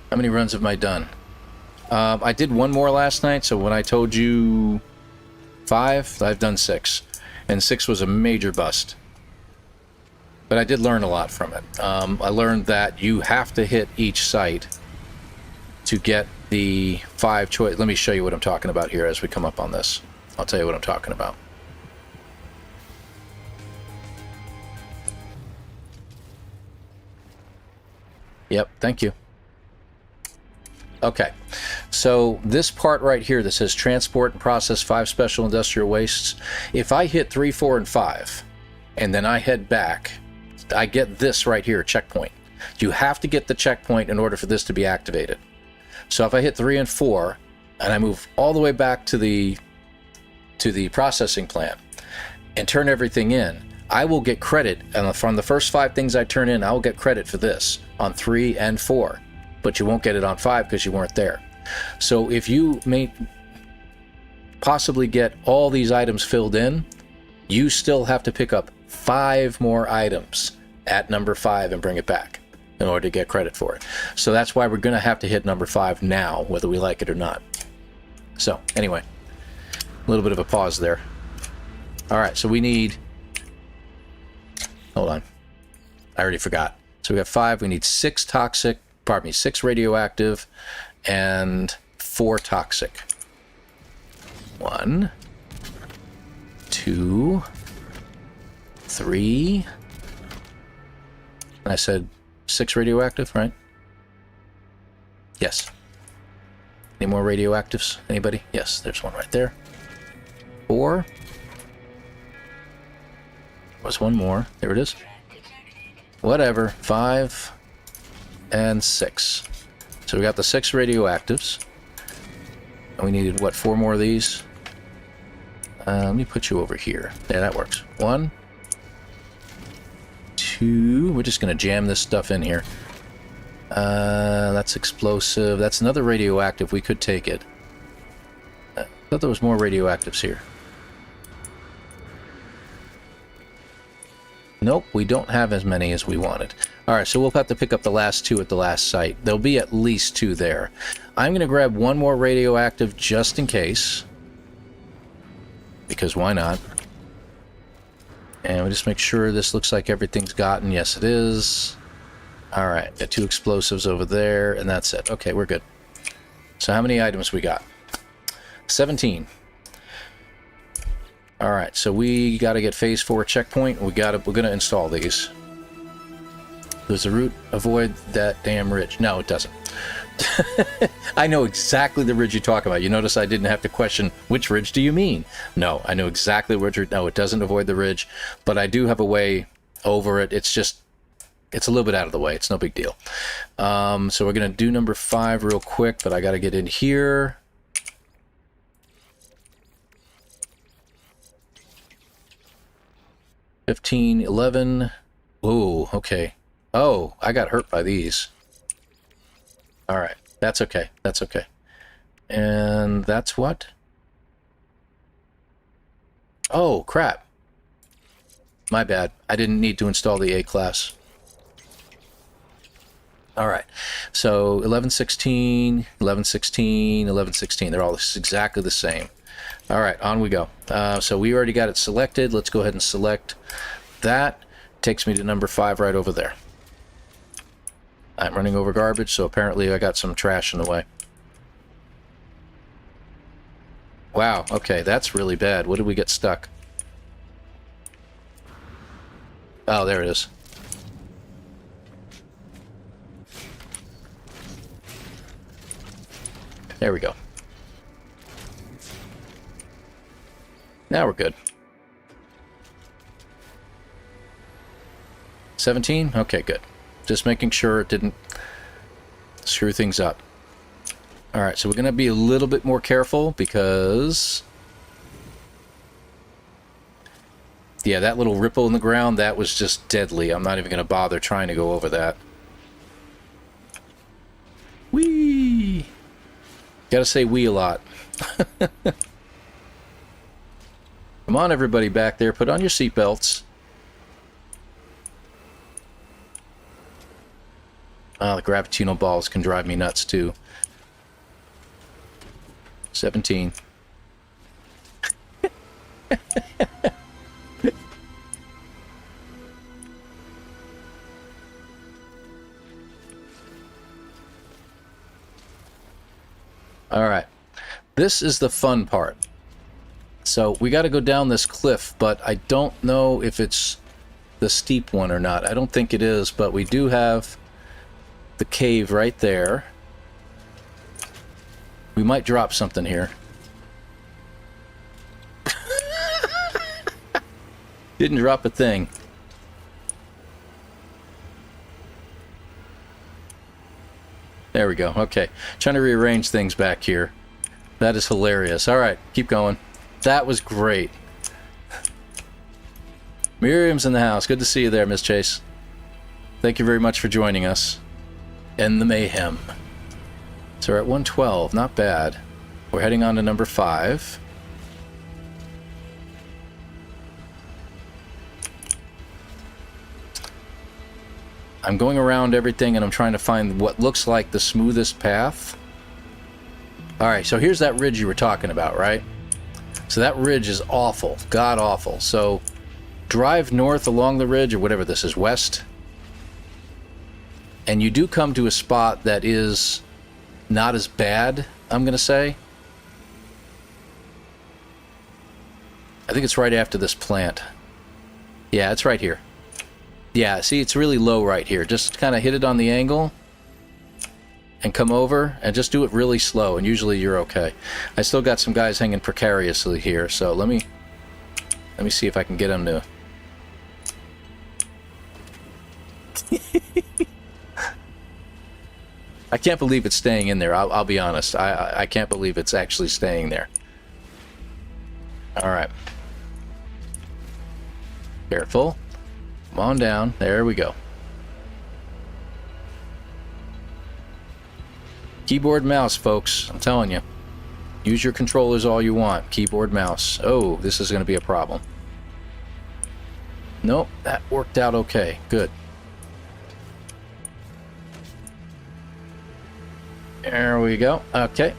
How many runs have I done? I did 1 more last night, so when I told you 5, I've done 6. And 6 was a major bust. But I did learn a lot from it. I learned that you have to hit each site to get the 5 choice. Let me show you what I'm talking about here as we come up on this. I'll tell you what I'm talking about. Yep, thank you. Okay, so this part right here that says transport and process 5 special industrial wastes, if I hit 3, 4, and 5, and then I head back, I get this right here, checkpoint. You have to get the checkpoint in order for this to be activated. So if I hit 3 and 4, and I move all the way back to the processing plant and turn everything in, I will get credit, and from the first 5 things I turn in, I will get credit for this on 3 and 4. But you won't get it on 5 because you weren't there. So if you may possibly get all these items filled in, you still have to pick up 5 more items at number 5 and bring it back in order to get credit for it. So that's why we're going to have to hit number 5 now, whether we like it or not. So anyway, a little bit of a pause there. All right, so we need... Hold on. I already forgot. So we have 5. We need 6 toxic... Pardon me, 6 radioactive and 4 toxic. 1, 2, 3. I said 6 radioactive, right? Yes. Any more radioactives? Anybody? Yes, there's one right there. 4. Was one more. There it is. Whatever. 5 and 6. So we got the 6 radioactives. And we needed, what, 4 more of these? Let me put you over here. Yeah, that works. 1, 2. We're just going to jam this stuff in here. That's explosive. That's another radioactive. We could take it. I thought there was more radioactives here. Nope, we don't have as many as we wanted. Alright, so we'll have to pick up the last 2 at the last site. There'll be at least 2 there. I'm going to grab 1 more radioactive just in case. Because why not? And we'll just make sure this looks like everything's gotten. Yes, it is. Alright, got 2 explosives over there, and that's it. Okay, we're good. So how many items we got? 17. Alright, so we got to get phase 4 checkpoint. We're gonna install these. Does the route avoid that damn ridge? No, it doesn't. I know exactly the ridge you talk about. You notice I didn't have to question, which ridge do you mean? No, I know exactly which ridge. No, it doesn't avoid the ridge, but I do have a way over it. It's just, it's a little bit out of the way. It's no big deal. So we're going to do number 5 real quick, but I got to get in here. $15, $11. Ooh, okay. Oh, I got hurt by these. All right, that's okay. That's okay. And that's what? Oh, crap. My bad. I didn't need to install the A class. All right. So 1116, 1116, 1116. They're all exactly the same. All right, on we go. So we already got it selected. Let's go ahead and select that. Takes me to number 5 right over there. I'm running over garbage, so apparently I got some trash in the way. Wow, okay, that's really bad. What did we get stuck? Oh, there it is. There we go. Now we're good. 17? Okay, good. Just making sure it didn't screw things up. Alright, so we're going to be a little bit more careful because... yeah, that little ripple in the ground, that was just deadly. I'm not even going to bother trying to go over that. Whee! Gotta say wee a lot. Come on, everybody back there. Put on your seatbelts. The gravitational balls can drive me nuts, too. 17. Alright. This is the fun part. So, we got to go down this cliff, but I don't know if it's the steep one or not. I don't think it is, but we do have the cave right there. We might drop something here. Didn't drop a thing. There we go. Okay. Trying to rearrange things back here. That is hilarious. Alright, keep going. That was great. Miriam's in the house. Good to see you there, Miss Chase. Thank you very much for joining us. End the mayhem. So we're at 112. Not bad. We're heading on to number 5. I'm going around everything and I'm trying to find what looks like the smoothest path. Alright, so here's that ridge you were talking about, right? So that ridge is awful. God awful. So drive north along the ridge, or whatever this is, west. And you do come to a spot that is not as bad, I'm going to say. I think it's right after this plant. Yeah, it's right here. Yeah, see, it's really low right here. Just kind of hit it on the angle and come over and just do it really slow, and usually you're okay. I still got some guys hanging precariously here, so let me see if I can get them to... I can't believe it's staying in there. I'll be honest. I can't believe it's actually staying there. All right. Careful. Come on down. There we go. Keyboard, mouse, folks. I'm telling you. Use your controllers all you want. Keyboard, mouse. Oh, this is going to be a problem. Nope, that worked out okay. Good. There we go. Okay.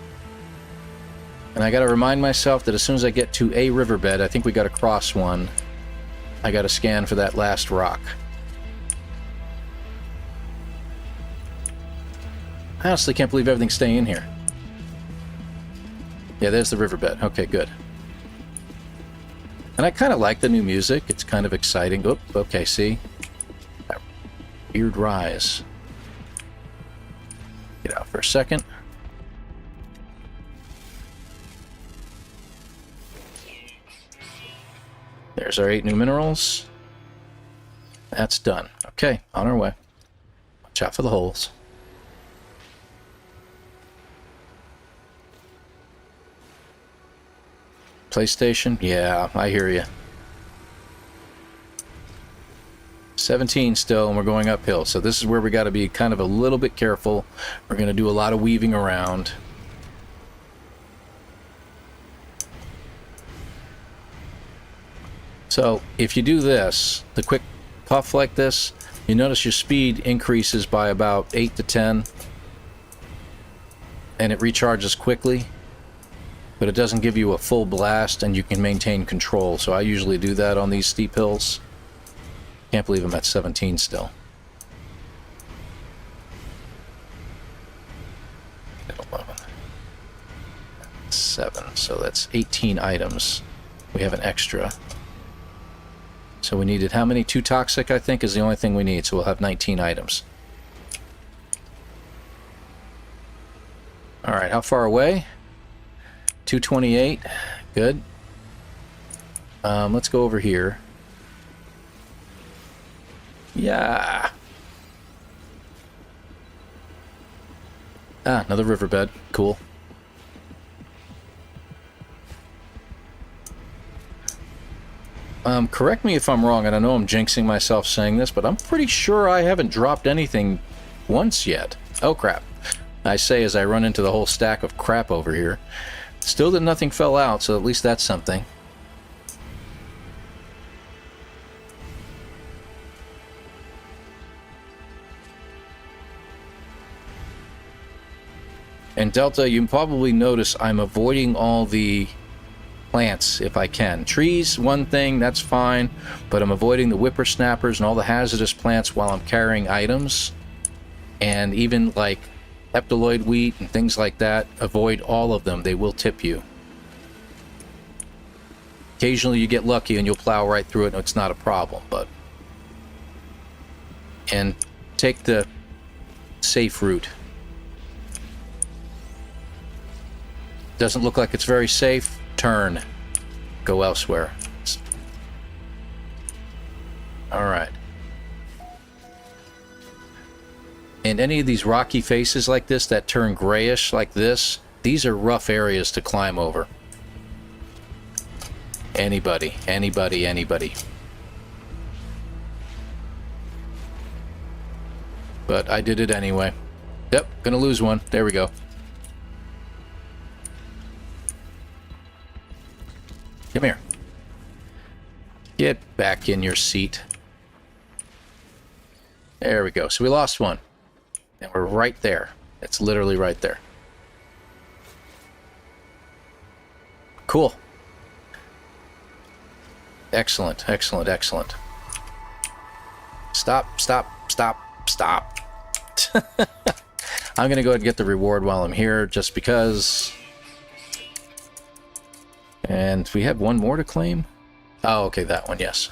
And I got to remind myself that as soon as I get to a riverbed, I think we got to cross one. I got to scan for that last rock. I honestly can't believe everything's staying in here. Yeah, there's the riverbed. Okay, good. And I kind of like the new music. It's kind of exciting. Oop, okay, see? That weird rise. Get out for a second. There's our 8 new minerals. That's done. Okay, on our way. Watch out for the holes. PlayStation? Yeah, I hear you. 17 still, and we're going uphill. So this is where we got to be kind of a little bit careful. We're going to do a lot of weaving around. So if you do this, the quick puff like this, you notice your speed increases by about 8 to 10. And it recharges quickly. But it doesn't give you a full blast, and you can maintain control. So I usually do that on these steep hills. Can't believe I'm at 17 still. 11. 7. So that's 18 items. We have an extra. So we needed how many? 2 toxic, I think, is the only thing we need. So we'll have 19 items. Alright, how far away? 228. Good. Let's go over here. Yeah. Ah, another riverbed. Cool. Correct me if I'm wrong, and I know I'm jinxing myself saying this, but I'm pretty sure I haven't dropped anything once yet. Oh, crap. I say as I run into the whole stack of crap over here. Still that nothing fell out, so at least that's something. And Delta, you probably notice I'm avoiding all the plants if I can. Trees, one thing, that's fine, but I'm avoiding the whippersnappers and all the hazardous plants while I'm carrying items. And even like heptaloid wheat and things like that, avoid all of them. They will tip you. Occasionally you get lucky and you'll plow right through it and it's not a problem, but... And take the safe route. Doesn't look like it's very safe. Turn. Go elsewhere. Alright. And any of these rocky faces like this that turn grayish like this, these are rough areas to climb over. Anybody, anybody, anybody. But I did it anyway. Yep, gonna lose one. There we go. Come here. Get back in your seat. There we go. So we lost one. And we're right there. It's literally right there. Cool. Excellent, excellent, excellent. Stop, stop, stop, stop. I'm going to go ahead and get the reward while I'm here, just because... And we have one more to claim? Oh, okay, that one, yes.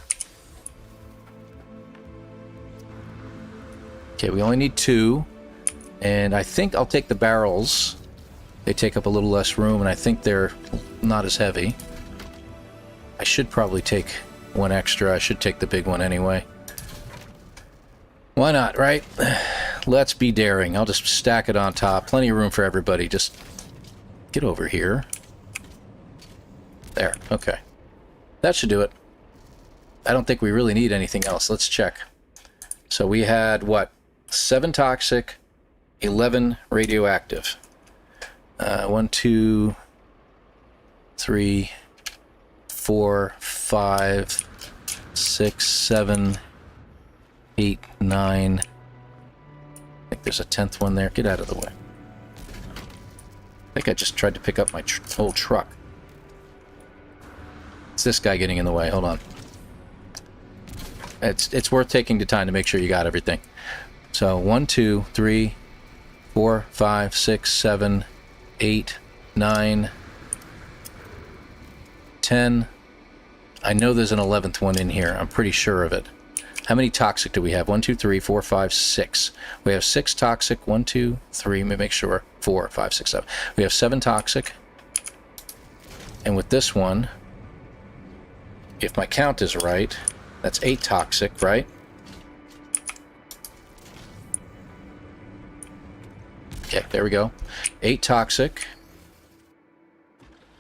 Okay, we only need 2. And I think I'll take the barrels. They take up a little less room, and I think they're not as heavy. I should probably take 1 extra. I should take the big one anyway. Why not, right? Let's be daring. I'll just stack it on top. Plenty of room for everybody. Just get over here. There. Okay. That should do it. I don't think we really need anything else. Let's check. So we had, what? 7 toxic, 11 radioactive. 1, 2, 3, 4, 5, 6, 7, 8, 9. I think there's a 10th one there. Get out of the way. I think I just tried to pick up my old truck. It's this guy getting in the way. Hold on. It's worth taking the time to make sure you got everything. So 1, 2, 3, 4, 5, 6, 7, 8, 9, 10. I know there's an 11th one in here. I'm pretty sure of it. How many toxic do we have? 1, 2, 3, 4, 5, 6. We have 6 toxic. 1, 2, 3. Let me make sure. 4, 5, 6, 7. We have 7 toxic. And with this one, if my count is right, that's 8 toxic, right? Okay, there we go. 8 toxic.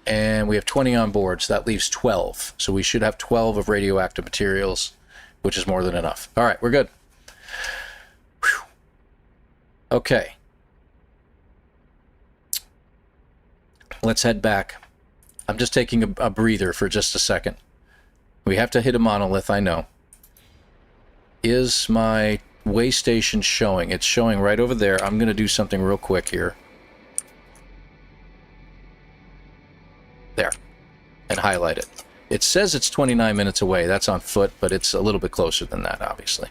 And we have 20 on board, so that leaves 12. So we should have 12 of radioactive materials, which is more than enough. All right, we're good. Whew. Okay. Let's head back. I'm just taking a breather for just a second. We have to hit a monolith, I know. Is my way station showing? It's showing right over there. I'm going to do something real quick here. There. And highlight it. It says it's 29 minutes away. That's on foot, but it's a little bit closer than that, obviously.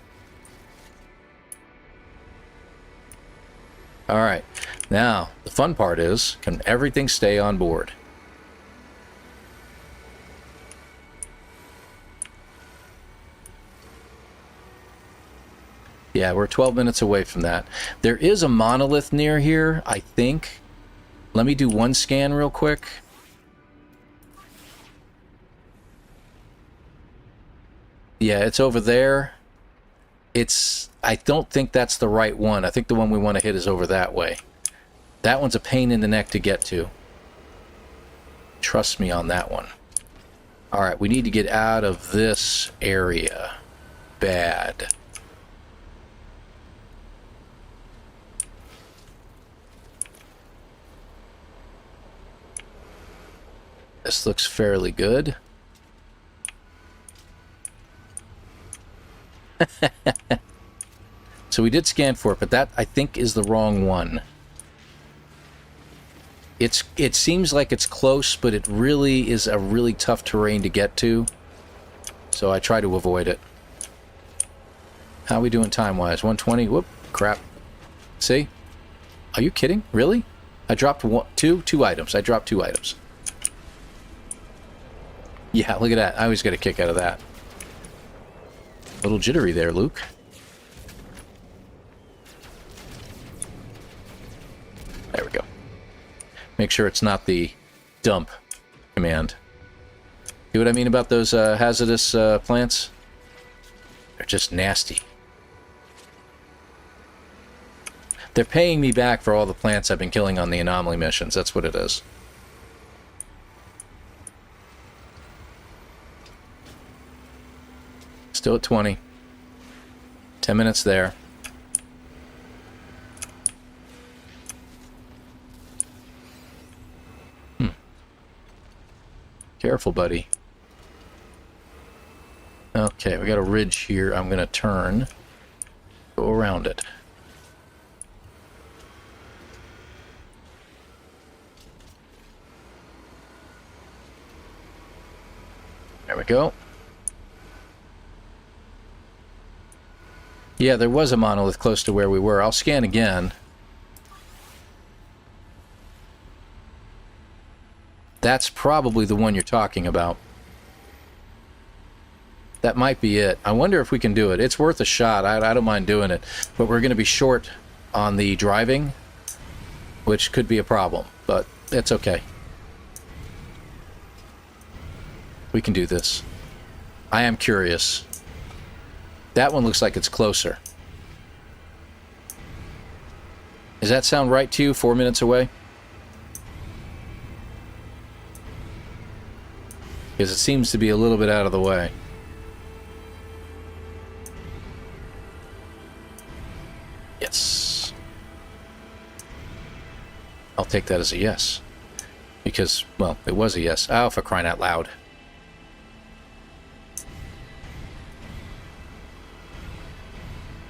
All right. Now, the fun part is, can everything stay on board? Yeah, we're 12 minutes away from that. There is a monolith near here, I think. Let me do one scan real quick. Yeah, it's over there. I don't think that's the right one. I think the one we want to hit is over that way. That one's a pain in the neck to get to. Trust me on that one. All right, we need to get out of this area. Bad. This looks fairly good. So we did scan for it, but that, I think, is the wrong one. It seems like it's close, but it really is a really tough terrain to get to. So I try to avoid it. How are we doing time-wise? 120? Whoop, crap. See? Are you kidding? Really? I dropped two items. I dropped 2 items. Yeah, look at that. I always get a kick out of that. A little jittery there, Luke. There we go. Make sure it's not the dump command. See what I mean about those hazardous plants? They're just nasty. They're paying me back for all the plants I've been killing on the anomaly missions. That's what it is. Still at 20. 10 minutes there. Careful, buddy. Okay, we got a ridge here. I'm going to turn. Go around it. There we go. Yeah, there was a monolith close to where we were. I'll scan again. That's probably the one you're talking about. That might be it. I wonder if we can do it. It's worth a shot. I don't mind doing it. But we're going to be short on the driving, which could be a problem. But it's okay. We can do this. I am curious. That one looks like it's closer. Does that sound right to you? 4 minutes away? Because it seems to be a little bit out of the way. Yes. I'll take that as a yes. Because, well, it was a yes. Oh, for crying out loud.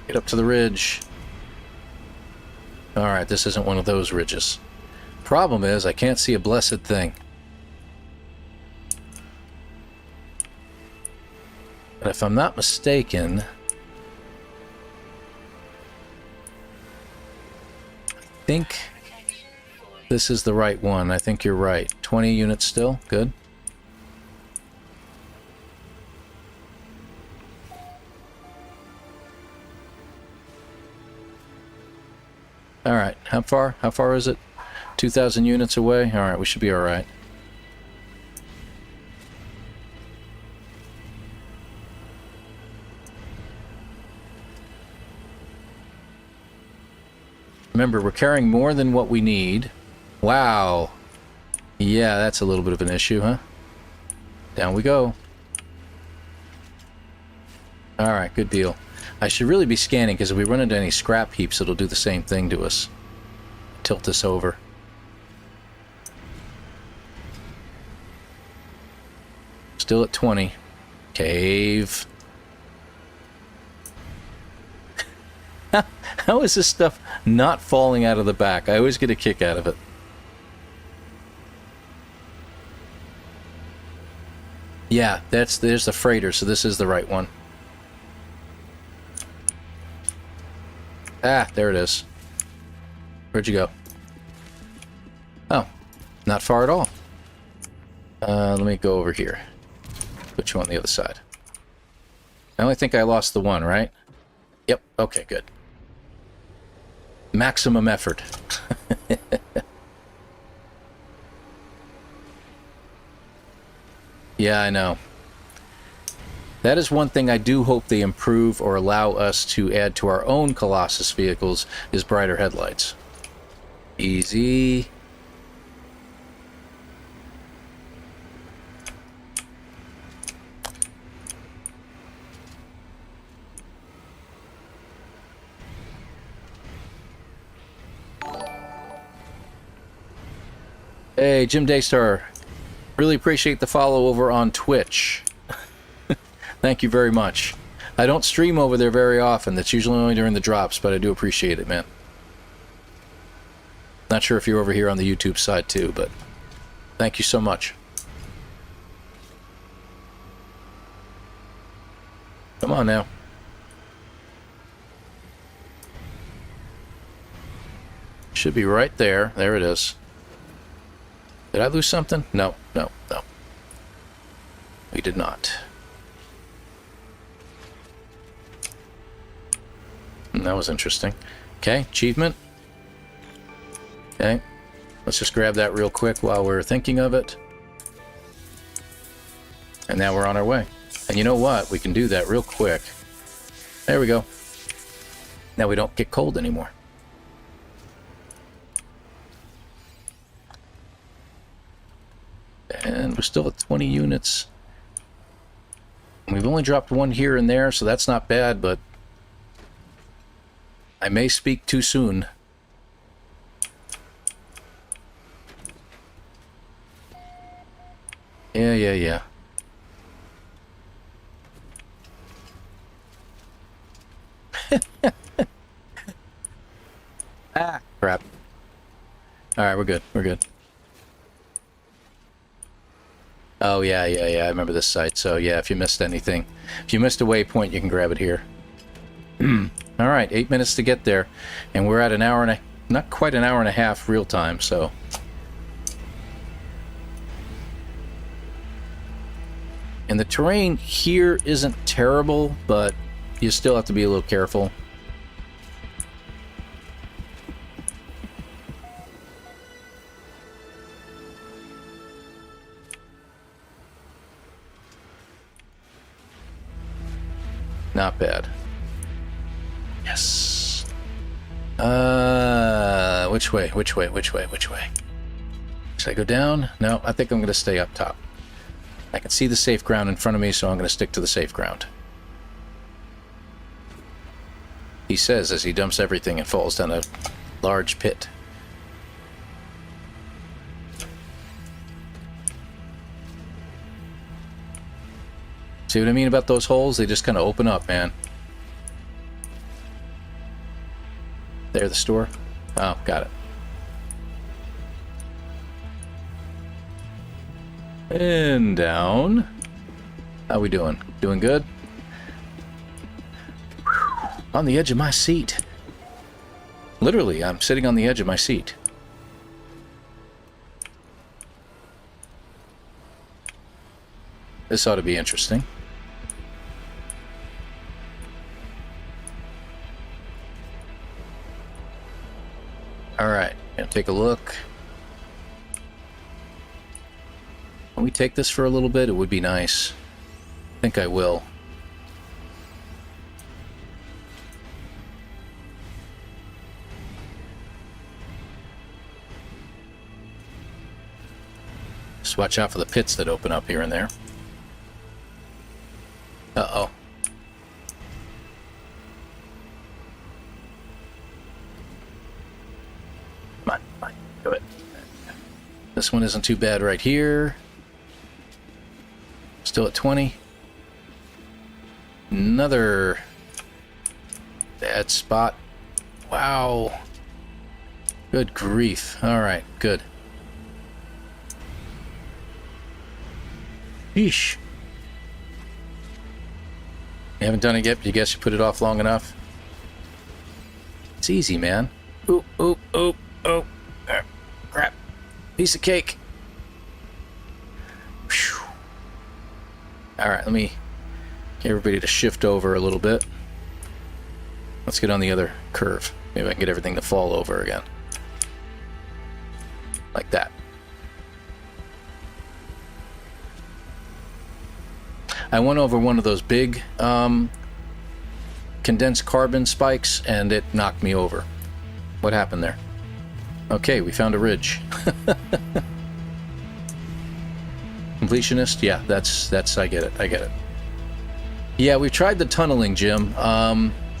Get up to the ridge. Alright, this isn't one of those ridges. Problem is, I can't see a blessed thing. And if I'm not mistaken, I think this is the right one. I think you're right. 20 units still? Good. Alright, how far? How far is it? 2,000 units away? Alright, we should be alright. Remember, we're carrying more than what we need. Wow. Yeah, that's a little bit of an issue, huh? Down we go. Alright, good deal. I should really be scanning, because if we run into any scrap heaps, it'll do the same thing to us. Tilt this over. Still at 20. Cave. How is this stuff not falling out of the back? I always get a kick out of it. Yeah, there's the freighter, so this is the right one. Ah, there it is. Where'd you go? Oh, not far at all. Let me go over here. Put you on the other side. I only think I lost the one, right? Yep, okay, good. Maximum effort. Yeah, I know. That is one thing I do hope they improve or allow us to add to our own Colossus vehicles, is brighter headlights. Easy. Hey, Jim Daystar. Really appreciate the follow over on Twitch. Thank you very much. I don't stream over there very often. That's usually only during the drops, but I do appreciate it, man. Not sure if you're over here on the YouTube side too, but thank you so much. Come on now. Should be right there. There it is. Did I lose something? No, no, no. We did not. That was interesting. Okay, achievement. Okay, let's just grab that real quick while we're thinking of it. And now we're on our way. And you know what? We can do that real quick. There we go. Now we don't get cold anymore. And we're still at 20 units. We've only dropped one here and there, so that's not bad, but I may speak too soon. Yeah. Ah, crap. Alright, we're good. We're good. Oh, yeah. I remember this site. So, yeah, if you missed anything. If you missed a waypoint, you can grab it here. Alright, 8 minutes to get there. And we're at an hour and a... not quite an hour and a half real time, so... And the terrain here isn't terrible, but you still have to be a little careful. Not bad. Yes. Which way? Which way? Which way? Which way? Should I go down? No, I think I'm going to stay up top. I can see the safe ground in front of me, so I'm going to stick to the safe ground. He says as he dumps everything and falls down a large pit. See what I mean about those holes? They just kind of open up, man. There, the store. Oh, got it. And down. How we doing? Doing good? Whew. On the edge of my seat. Literally, I'm sitting on the edge of my seat. This ought to be interesting. Alright, gonna take a look. Can we take this for a little bit? It would be nice. I think I will. Just watch out for the pits that open up here and there. Uh-oh. Come on, come on, do it. This one isn't too bad right here. Still at 20. Another bad spot. Wow. Good grief. Alright, good. Yeesh. You haven't done it yet, but you guess you put it off long enough? It's easy, man. Oop, oop, oop, oop. Crap. Piece of cake. Whew. Alright, let me get everybody to shift over a little bit. Let's get on the other curve. Maybe I can get everything to fall over again. Like that. I went over one of those big condensed carbon spikes and it knocked me over. What happened there? Okay, we found a ridge. Completionist? Yeah, that's I get it. Yeah, we tried the tunneling, Jim.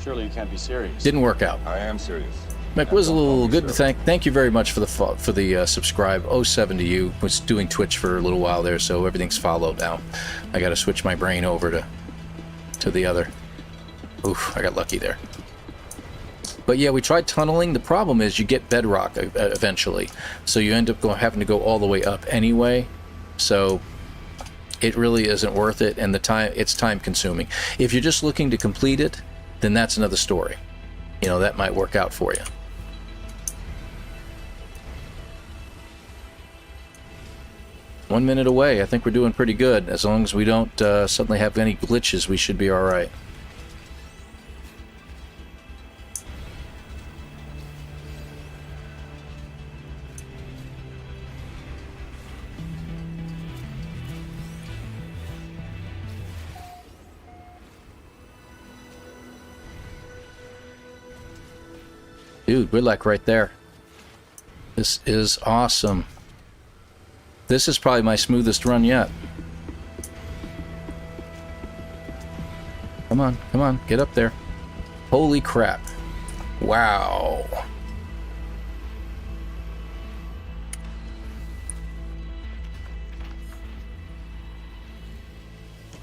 Surely you can't be serious. Didn't work out. I am serious. McWizzle, good to thank you very much for the subscribe. 07 to you. Was doing Twitch for a little while there, so everything's followed now. I got to switch my brain over to the other. Oof, I got lucky there. But yeah, we tried tunneling. The problem is you get bedrock eventually, so you end up having to go all the way up anyway. So it really isn't worth it, and it's time consuming. If you're just looking to complete it, then that's another story. You know, that might work out for you. One minute away. I think we're doing pretty good. As long as we don't suddenly have any glitches, we should be all right. Dude, we're like right there. This is awesome. This is probably my smoothest run yet. Come on, get up there. Holy crap. Wow.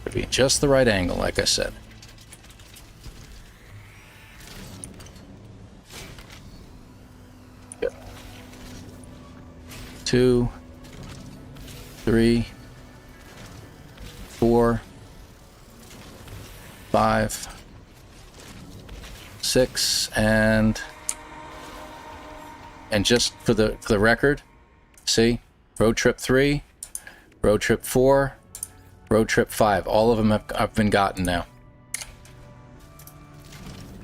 It'll be just the right angle, like I said. Good. 2, 3, 4, 5, 6, and just for the record, see, road trip 3, road trip 4, Road trip 5. All of them have been gotten now.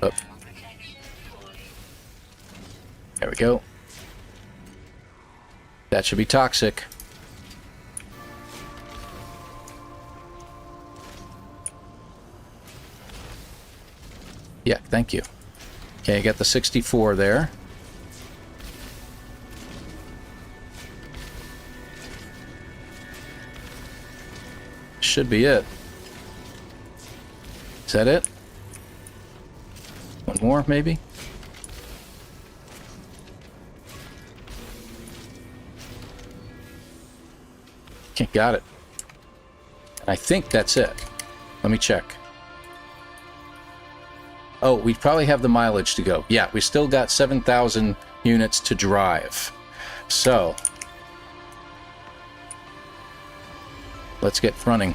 Oh. There we go. That should be toxic. Yeah, thank you. Okay, I got the 64 there. Should be it. Is that it? One more, maybe? Okay, got it. I think that's it. Let me check. Oh, we probably have the mileage to go. Yeah, we still got 7,000 units to drive. So, let's get running.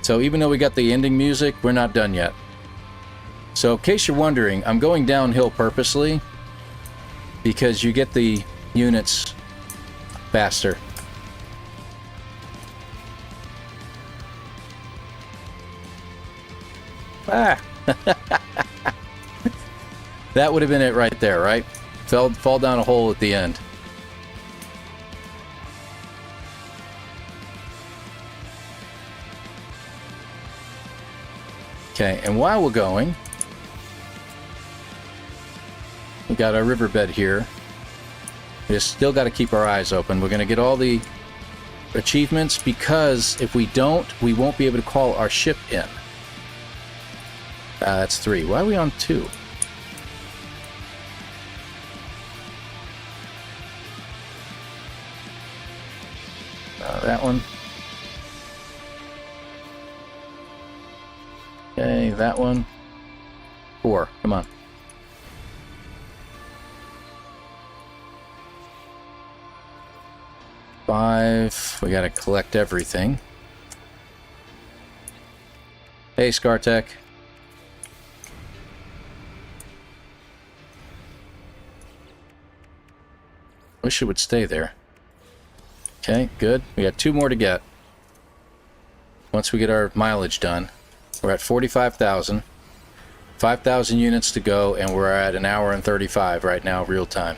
So even though we got the ending music, we're not done yet. So in case you're wondering, I'm going downhill purposely because you get the units faster. Ah! That would have been it right there, right? Fall down a hole at the end. Okay, and while we're going, we got our riverbed here. We just still got to keep our eyes open. We're going to get all the achievements because if we don't, we won't be able to call our ship in. That's 3. Why are we on 2? That one. Okay, that one. 4. Come on. Five. We gotta collect everything. Hey, Scartech. Wish it would stay there. Okay, good. We got 2 more to get. Once we get our mileage done. We're at 45,000. 5,000 units to go, and we're at an hour and 35 right now, real time.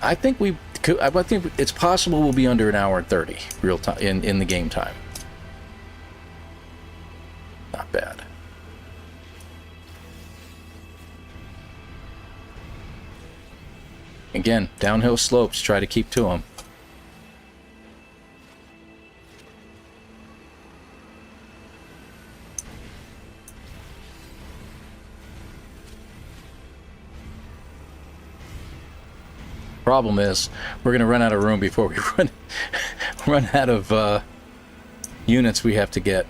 I think we could. I think it's possible we'll be under an hour and 30 real time in the game time. Not bad. Again, downhill slopes. Try to keep to them. Problem is, we're going to run out of room before we run out of units we have to get.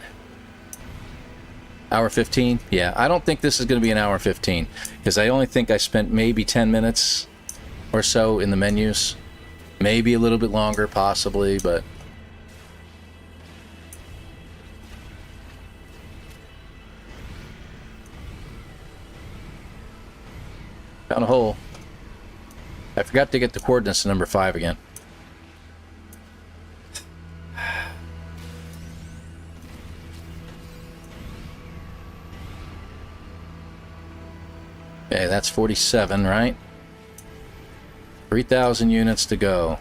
Hour 15? Yeah, I don't think this is going to be an hour 15 because I only think I spent maybe 10 minutes or so in the menus. Maybe a little bit longer, possibly, but found a hole. I forgot to get the coordinates to number 5 again. Okay, that's 47, right? 3,000 units to go.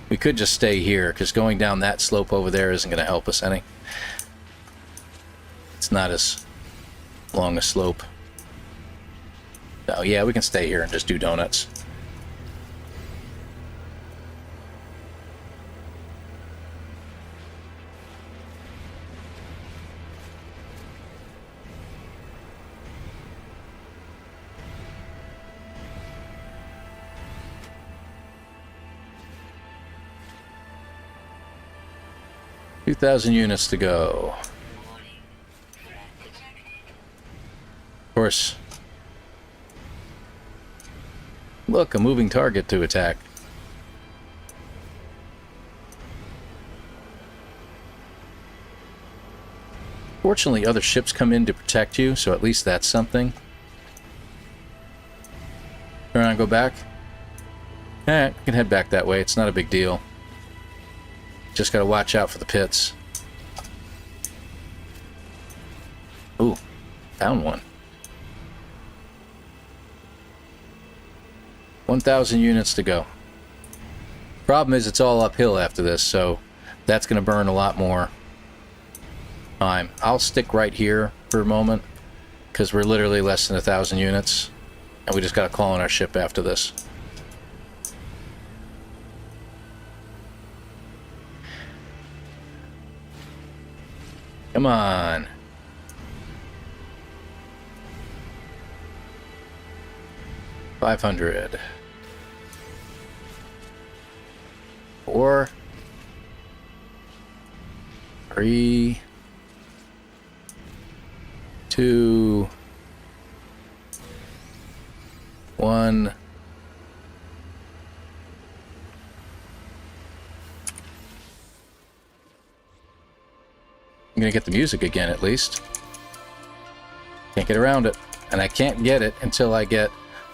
We could just stay here, because going down that slope over there isn't going to help us any. It's not as long a slope. Oh yeah, we can stay here and just do donuts. $2,000 units to go. Of course. Look, a moving target to attack. Fortunately, other ships come in to protect you, so at least that's something. and go back? Alright, we can head back that way. It's not a big deal. Just gotta watch out for the pits. Ooh, found one. 1,000 units to go. Problem is, it's all uphill after this, so that's going to burn a lot more time. I'll stick right here for a moment, because we're literally less than 1,000 units, and we just got to call on our ship after this. Come on. $500. 4, 3, 2, 1. I'm gonna get the music again, at least. Can't get around it, and I can't get it until I get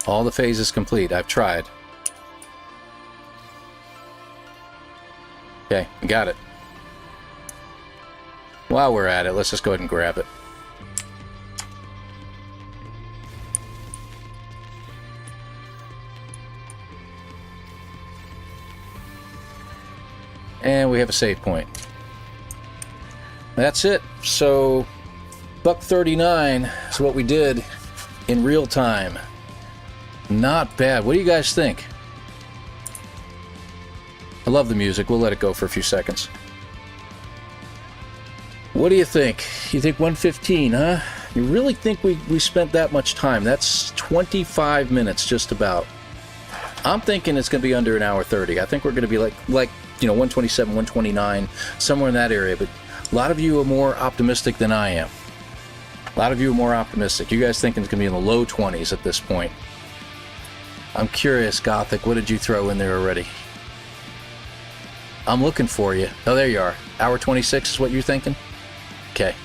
all the phases complete. I've tried. Okay, got it. While we're at it, let's just go ahead and grab it. And we have a save point. That's it. So, $1.39 is what we did in real time. Not bad. What do you guys think? I love the music. We'll let it go for a few seconds. What do you think? You think 115, huh? You really think we spent that much time? That's 25 minutes, just about. I'm thinking it's going to be under an hour 30. I think we're going to be like 127, 129, somewhere in that area. But a lot of you are more optimistic than I am. A lot of you are more optimistic. You guys thinking it's going to be in the low 20s at this point. I'm curious, Gothic, what did you throw in there already? I'm looking for you. Oh, there you are. Hour 26 is what you're thinking? Okay.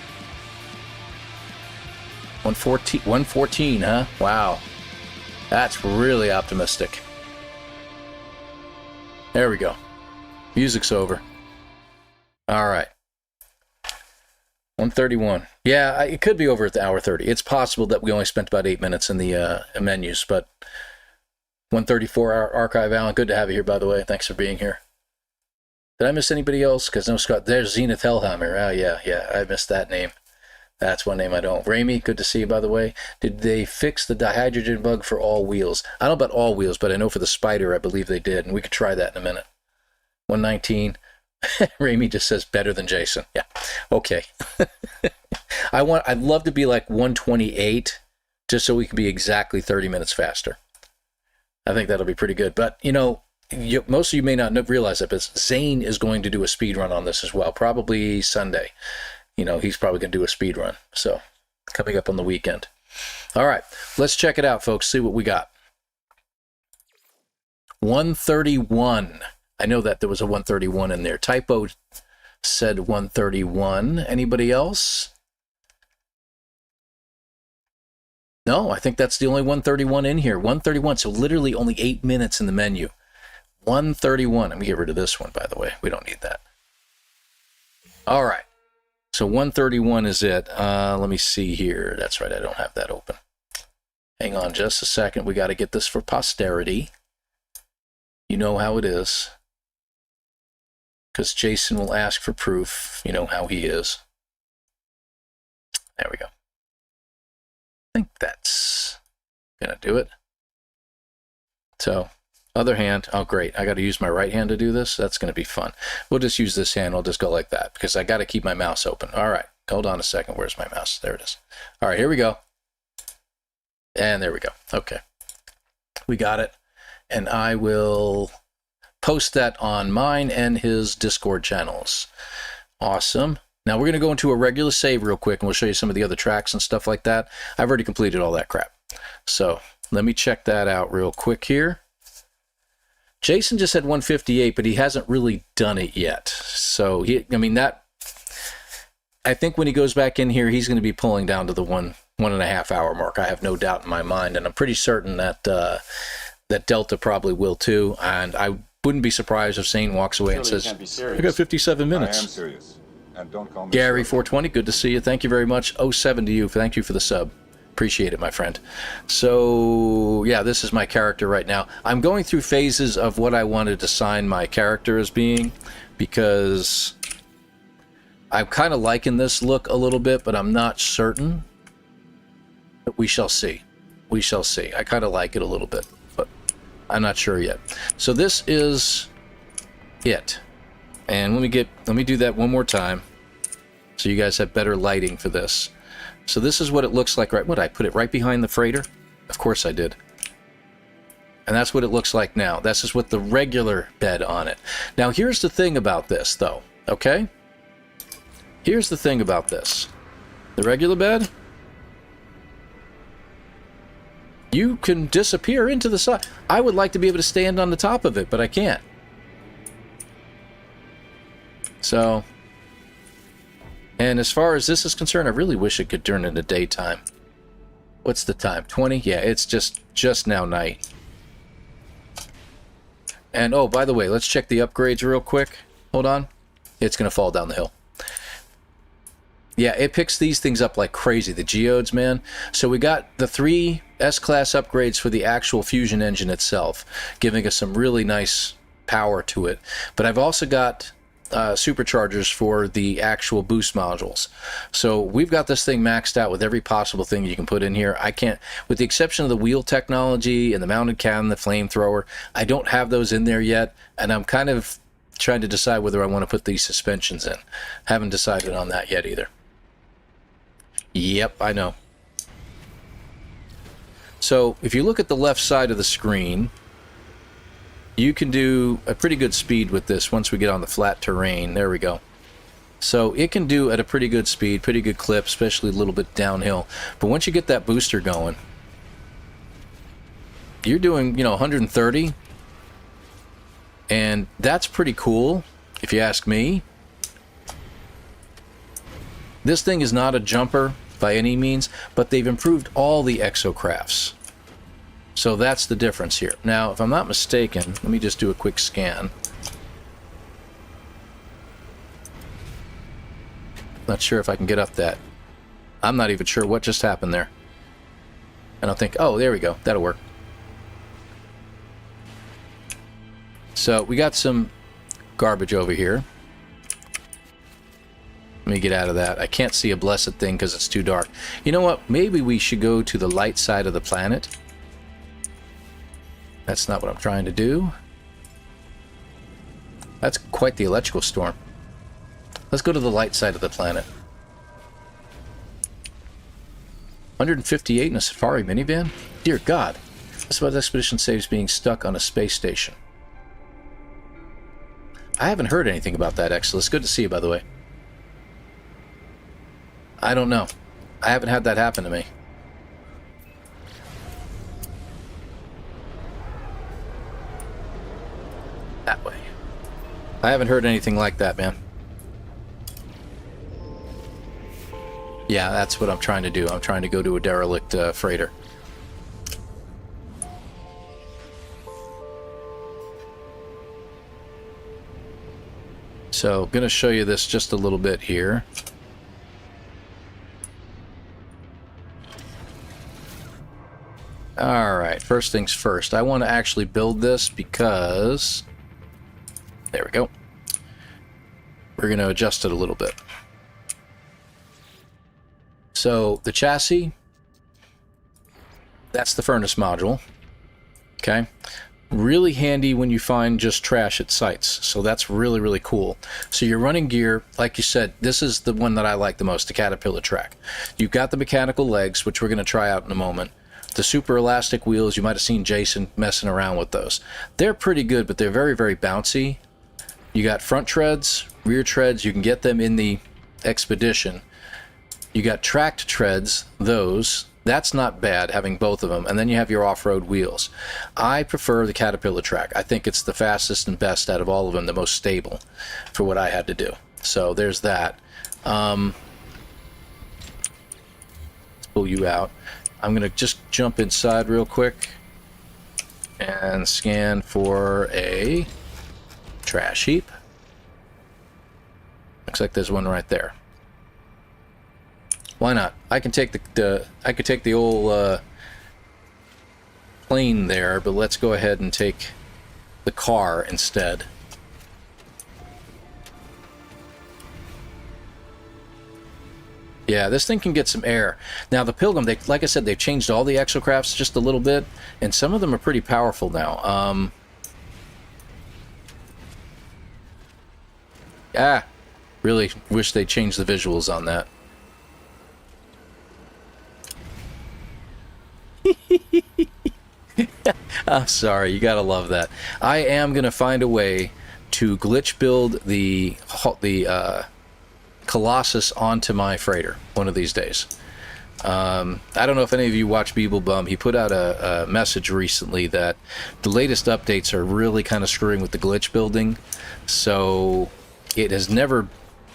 114, huh? Wow. That's really optimistic. There we go. Music's over. All right. 131. Yeah, it could be over at the hour 30. It's possible that we only spent about 8 minutes in the menus, but 134 hour archive. Alan, good to have you here, by the way. Thanks for being here. Did I miss anybody else? Because no, Scott. There's Zenith Hellhammer. Oh, yeah. I missed that name. That's one name I don't. Raimi, good to see you, by the way. Did they fix the dihydrogen bug for all wheels? I don't know about all wheels, but I know for the Spider, I believe they did. And we could try that in a minute. 119. Raimi just says better than Jason. Yeah. Okay. I'd love to be like 128, just so we can be exactly 30 minutes faster. I think that'll be pretty good. But, most of you may not realize that, but Zane is going to do a speed run on this as well, probably Sunday. He's probably going to do a speed run. So, coming up on the weekend. All right, let's check it out, folks. See what we got. 131. I know that there was a 131 in there. Typo said 131. Anybody else? No, I think that's the only 131 in here. 131, so literally only 8 minutes in the menu. 131. Let me get rid of this one, by the way. We don't need that. All right. So 131 is it. Let me see here. That's right. I don't have that open. Hang on just a second. We got to get this for posterity. You know how it is. Because Jason will ask for proof. You know how he is. There we go. I think that's going to do it. So, other hand. Oh, great. I got to use my right hand to do this. That's going to be fun. We'll just use this hand. I'll just go like that because I got to keep my mouse open. All right. Hold on a second. Where's my mouse? There it is. All right. Here we go. And there we go. Okay. We got it. And I will post that on mine and his Discord channels. Awesome. Now we're going to go into a regular save real quick, and we'll show you some of the other tracks and stuff like that. I've already completed all that crap. So let me check that out real quick here. Jason just said 158, but he hasn't really done it yet. So, I think when he goes back in here, he's going to be pulling down to the one and a half hour mark. I have no doubt in my mind, and I'm pretty certain that that Delta probably will too, and I wouldn't be surprised if Zane walks away and Surely you says, can't be serious. I got 57 I am minutes. serious. And don't call me Gary Shirley. 420, good to see you. Thank you very much. 07 to you. Thank you for the sub. Appreciate it, my friend. So, yeah, this is my character right now. I'm going through phases of what I wanted to sign my character as being, because I'm kind of liking this look a little bit, but I'm not certain. But we shall see. We shall see. I kind of like it a little bit, but I'm not sure yet. So this is it. And let me do that one more time so you guys have better lighting for this. So this is what it looks like, right? What, I put it right behind the freighter? Of course I did. And that's what it looks like now. This is with the regular bed on it. Now here's the thing about this, though, okay? Here's the thing about this. The regular bed, you can disappear into the side. I would like to be able to stand on the top of it, but I can't. So, and as far as this is concerned, I really wish it could turn into daytime. What's the time? 20? Yeah, it's just now night. And, oh, by the way, let's check the upgrades real quick. Hold on. It's going to fall down the hill. Yeah, it picks these things up like crazy, the geodes, man. So we got the 3 S-Class upgrades for the actual fusion engine itself, giving us some really nice power to it. But I've also got superchargers for the actual boost modules. So we've got this thing maxed out with every possible thing you can put in here. I can't, with the exception of the wheel technology and the mounted cannon, the flamethrower, I don't have those in there yet, and I'm kind of trying to decide whether I want to put these suspensions in. Haven't decided on that yet either. Yep, I know. So if you look at the left side of the screen, you can do a pretty good speed with this once we get on the flat terrain. There we go. So it can do at a pretty good speed, pretty good clip, especially a little bit downhill. But once you get that booster going, you're doing, 130. And that's pretty cool, if you ask me. This thing is not a jumper by any means, but they've improved all the exocrafts. So that's the difference here. Now, if I'm not mistaken, let me just do a quick scan. Not sure if I can get up that. I'm not even sure what just happened there. I don't think, oh, there we go. That'll work. So we got some garbage over here. Let me get out of that. I can't see a blessed thing because it's too dark. You know what? Maybe we should go to the light side of the planet. That's not what I'm trying to do. That's quite the electrical storm. Let's go to the light side of the planet. 158 in a Safari minivan? Dear God. That's what Expedition saves being stuck on a space station. I haven't heard anything about that, Exodus. Good to see you, by the way. I don't know. I haven't had that happen to me. That way. I haven't heard anything like that, man. Yeah, that's what I'm trying to do. I'm trying to go to a derelict freighter. So, going to show you this just a little bit here. Alright, first things first. I want to actually build this because... There we go. We're going to adjust it a little bit. So, the chassis, that's the furnace module. Okay? Really handy when you find just trash at sites. So that's really, really cool. So your running gear, like you said, this is the one that I like the most, the Caterpillar track. You've got the mechanical legs, which we're going to try out in a moment. The super elastic wheels, you might have seen Jason messing around with those. They're pretty good, but they're very, very bouncy. You got front treads, rear treads. You can get them in the Expedition. You got tracked treads, those. That's not bad, having both of them. And then you have your off-road wheels. I prefer the Caterpillar track. I think it's the fastest and best out of all of them, the most stable for what I had to do. So there's that. Let's pull you out. I'm going to just jump inside real quick. And scan for a trash heap. Looks like there's one right there. Why not? I can take the old plane there, but let's go ahead and take the car instead. Yeah, this thing can get some air. Now, the Pilgrim, like I said, they've changed all the exocrafts just a little bit, and some of them are pretty powerful now. Really wish they changed the visuals on that. I'm sorry, you gotta love that. I am gonna find a way to glitch build the Colossus onto my freighter one of these days. I don't know if any of you watch Beeblebum. He put out a message recently that the latest updates are really kind of screwing with the glitch building. So it has never...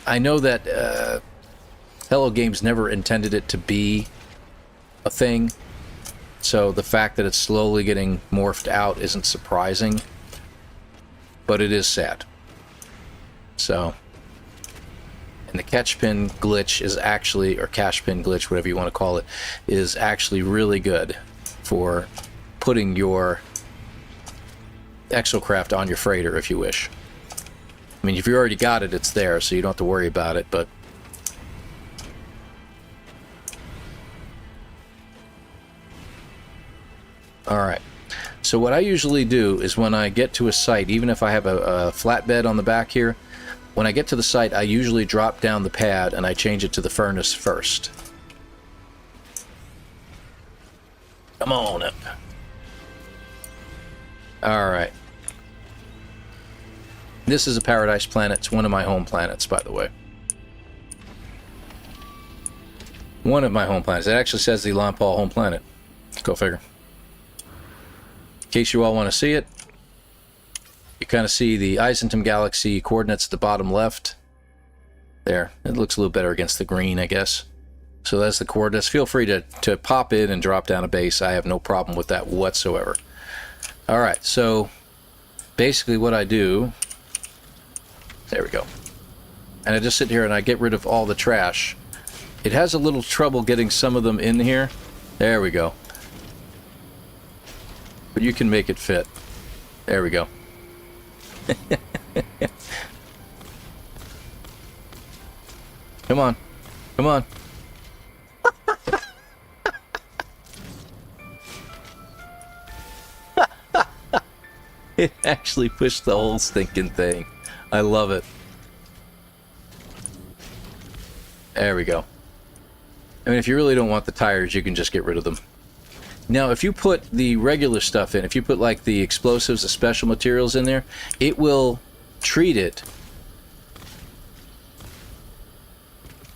I know that Hello Games never intended it to be a thing. So the fact that it's slowly getting morphed out isn't surprising. But it is sad. So... And the catch pin glitch is actually, or cache pin glitch, whatever you want to call it, is actually really good for putting your exocraft on your freighter if you wish. I mean, if you already got it, it's there, so you don't have to worry about it, but... Alright. So what I usually do is when I get to a site, even if I have a flatbed on the back here, when I get to the site, I usually drop down the pad and I change it to the furnace first. Come on up. Alright. This is a paradise planet. It's one of my home planets, by the way. One of my home planets. It actually says the ElanPaul home planet. Go figure. In case you all want to see it, you kind of see the Eisentum Galaxy coordinates at the bottom left. There. It looks a little better against the green, I guess. So that's the coordinates. Feel free to pop in and drop down a base. I have no problem with that whatsoever. Alright, so basically what I do... There we go. And I just sit here and I get rid of all the trash. It has a little trouble getting some of them in here. There we go. But you can make it fit. There we go. Come on. Come on. It actually pushed the whole stinking thing. I love it. There we go. I mean, if you really don't want the tires, you can just get rid of them. Now, if you put the regular stuff in, if you put like the explosives, the special materials in there, it will treat it.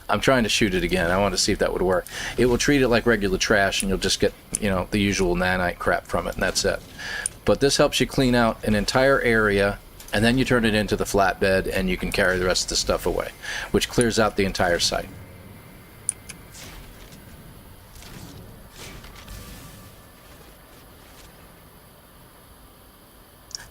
I'm trying to shoot it again. I want to see if that would work. It will treat it like regular trash, and you'll just get, you know, the usual nanite crap from it, and that's it. But this helps you clean out an entire area, and then you turn it into the flatbed, and you can carry the rest of the stuff away, which clears out the entire site.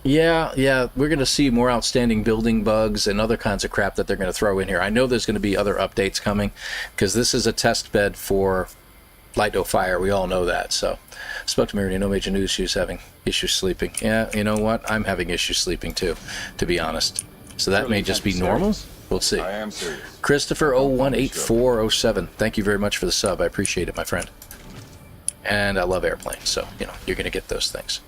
Yeah, we're going to see more outstanding building bugs and other kinds of crap that they're going to throw in here. I know there's going to be other updates coming, because this is a test bed for Light No Fire. We all know that. So, spoke to Mary, no major news. She was having issues sleeping. Yeah, you know what? I'm having issues sleeping too, to be honest. So that may just be normal. We'll see. I am serious. Christopher 018407. Thank you very much for the sub. I appreciate it, my friend. And I love airplanes, so, you know, you're going to get those things.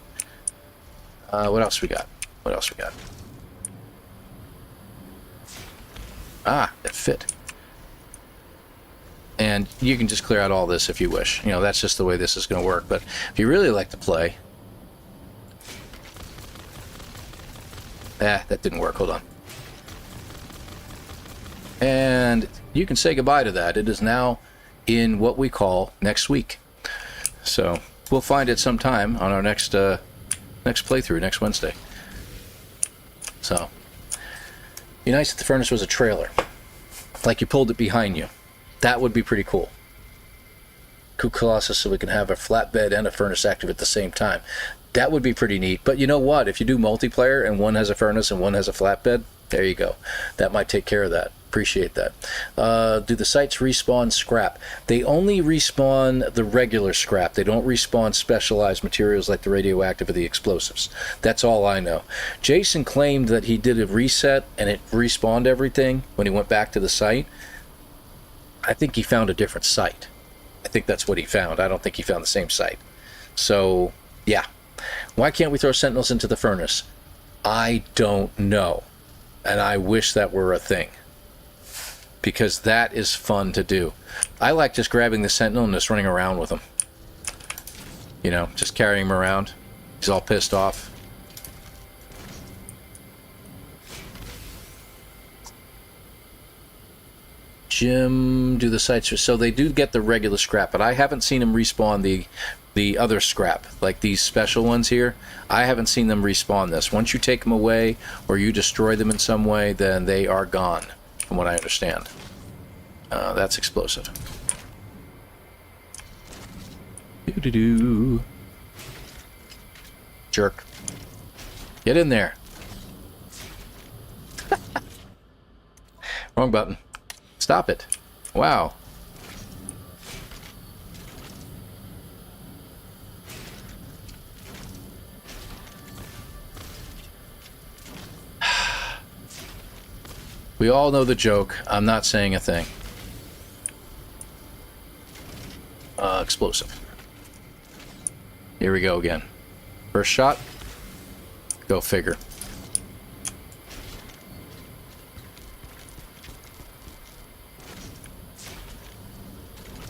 What else we got? What else we got? Ah, that fit. And you can just clear out all this if you wish. You know, that's just the way this is going to work. But if you really like to play... that didn't work. Hold on. And you can say goodbye to that. It is now in what we call next week. So we'll find it sometime on our next playthrough, next Wednesday. So, be nice if the furnace was a trailer. Like you pulled it behind you. That would be pretty cool. Cool Colossus, so we can have a flatbed and a furnace active at the same time. That would be pretty neat. But you know what? If you do multiplayer and one has a furnace and one has a flatbed, there you go. That might take care of that. Appreciate that. Do the sites respawn scrap? They only respawn the regular scrap. They don't respawn specialized materials like the radioactive or the explosives. That's all I know. Jason claimed that he did a reset and it respawned everything when he went back to the site. I think he found a different site. I think that's what he found. I don't think he found the same site. So, yeah. Why can't we throw sentinels into the furnace? I don't know. And I wish that were a thing. Because that is fun to do. I like just grabbing the sentinel and just running around with him. You know, just carrying him around. He's all pissed off. Jim, do the sites... So they do get the regular scrap, but I haven't seen them respawn the other scrap. Like these special ones here. I haven't seen them respawn this. Once you take them away or you destroy them in some way, then they are gone. From what I understand. That's explosive. Doo-doo-doo. Jerk. Get in there. Wrong button. Stop it. Wow. We all know the joke. I'm not saying a thing. Explosive. Here we go again. First shot. Go figure.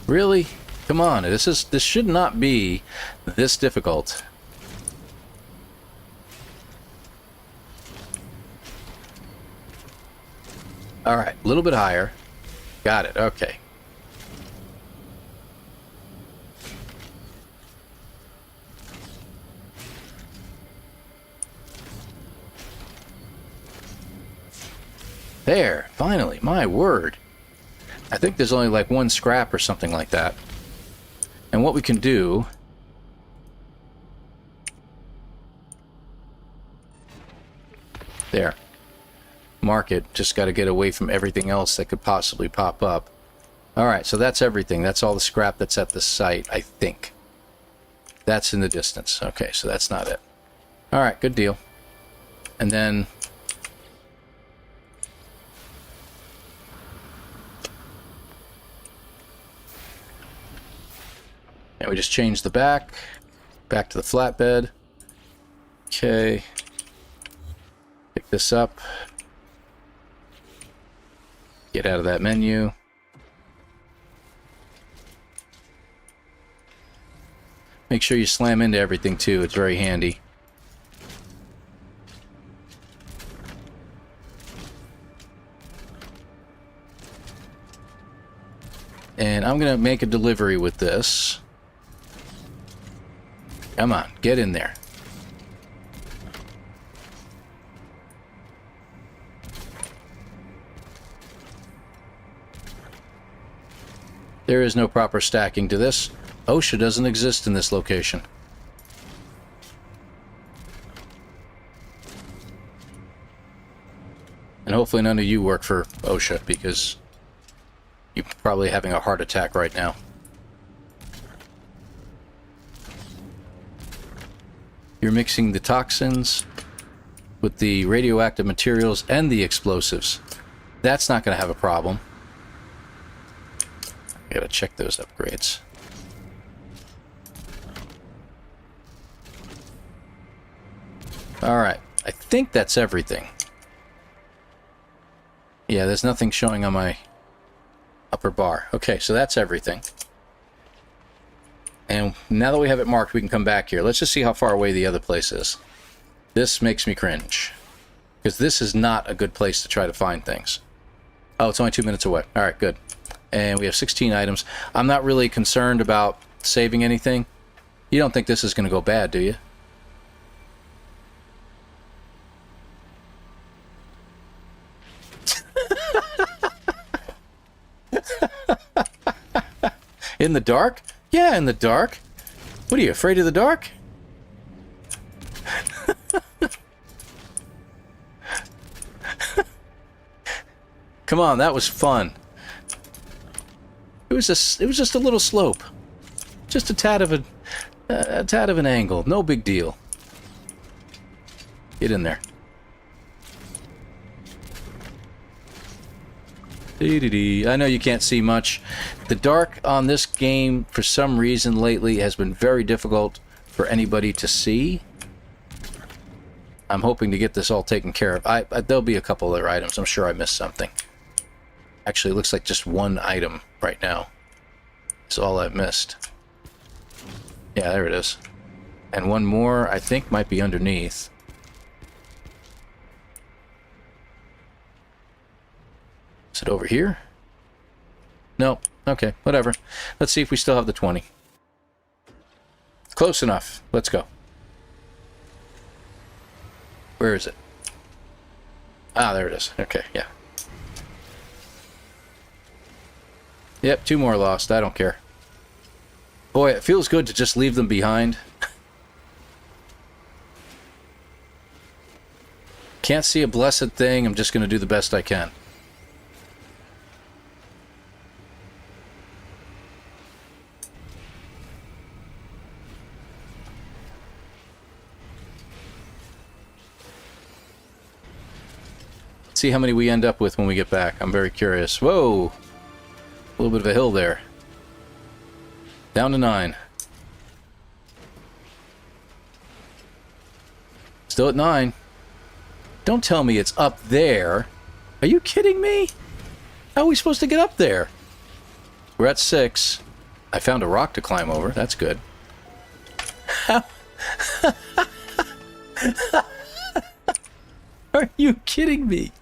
Really? Come on. This should not be this difficult. Alright, a little bit higher. Got it, okay. There, finally, my word. I think there's only like one scrap or something like that. And what we can do... There. Mark it. Just got to get away from everything else that could possibly pop up. Alright, so that's everything. That's all the scrap that's at the site, I think. That's in the distance. Okay, so that's not it. Alright, good deal. And then... and we just change the back to the flatbed. Okay. Pick this up. Get out of that menu. Make sure you slam into everything too, it's very handy. And I'm gonna make a delivery with this. Come on, get in there. There is no proper stacking to this. OSHA doesn't exist in this location. And hopefully none of you work for OSHA, because you're probably having a heart attack right now. You're mixing the toxins with the radioactive materials and the explosives. That's not going to have a problem. I gotta check those upgrades. Alright, I think that's everything. Yeah, there's nothing showing on my upper bar. Okay, so that's everything. And now that we have it marked, we can come back here. Let's just see how far away the other place is. This makes me cringe. Because this is not a good place to try to find things. Oh, it's only 2 minutes away. Alright, good. And we have 16 items. I'm not really concerned about saving anything. You don't think this is going to go bad, do you? In the dark? Yeah, in the dark. What are you, afraid of the dark? come on, that was fun. It was just a little slope. Just a tad of an angle. No big deal. Get in there. I know you can't see much. The dark on this game, for some reason lately, has been very difficult for anybody to see. I'm hoping to get this all taken care of. There'll be a couple other items. I'm sure I missed something. Actually, it looks like just one item right now. That's all I've missed. Yeah, there it is. And one more, I think, might be underneath. Is it over here? No. Okay, whatever. Let's see if we still have the 20. Close enough. Let's go. Where is it? Ah, there it is. Okay, yeah. Yep, 2 more lost. I don't care. Boy, it feels good to just leave them behind. Can't see a blessed thing. I'm just going to do the best I can. See how many we end up with when we get back. I'm very curious. Whoa! A little bit of a hill there. Down to 9. Still at 9. Don't tell me it's up there. Are you kidding me? How are we supposed to get up there? We're at 6. I found a rock to climb over. That's good. Are you kidding me?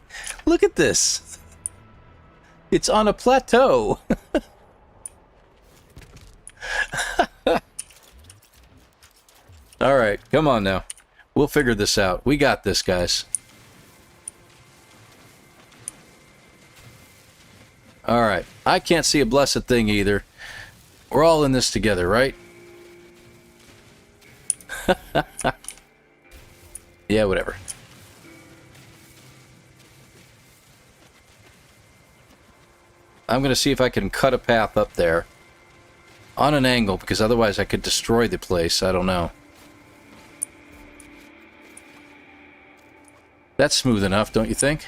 Look at this. It's on a plateau. All right, come on now. We'll figure this out. We got this, guys. All right. I can't see a blessed thing either. We're all in this together, right? Yeah, whatever. I'm going to see if I can cut a path up there on an angle, because otherwise I could destroy the place. I don't know. That's smooth enough, don't you think?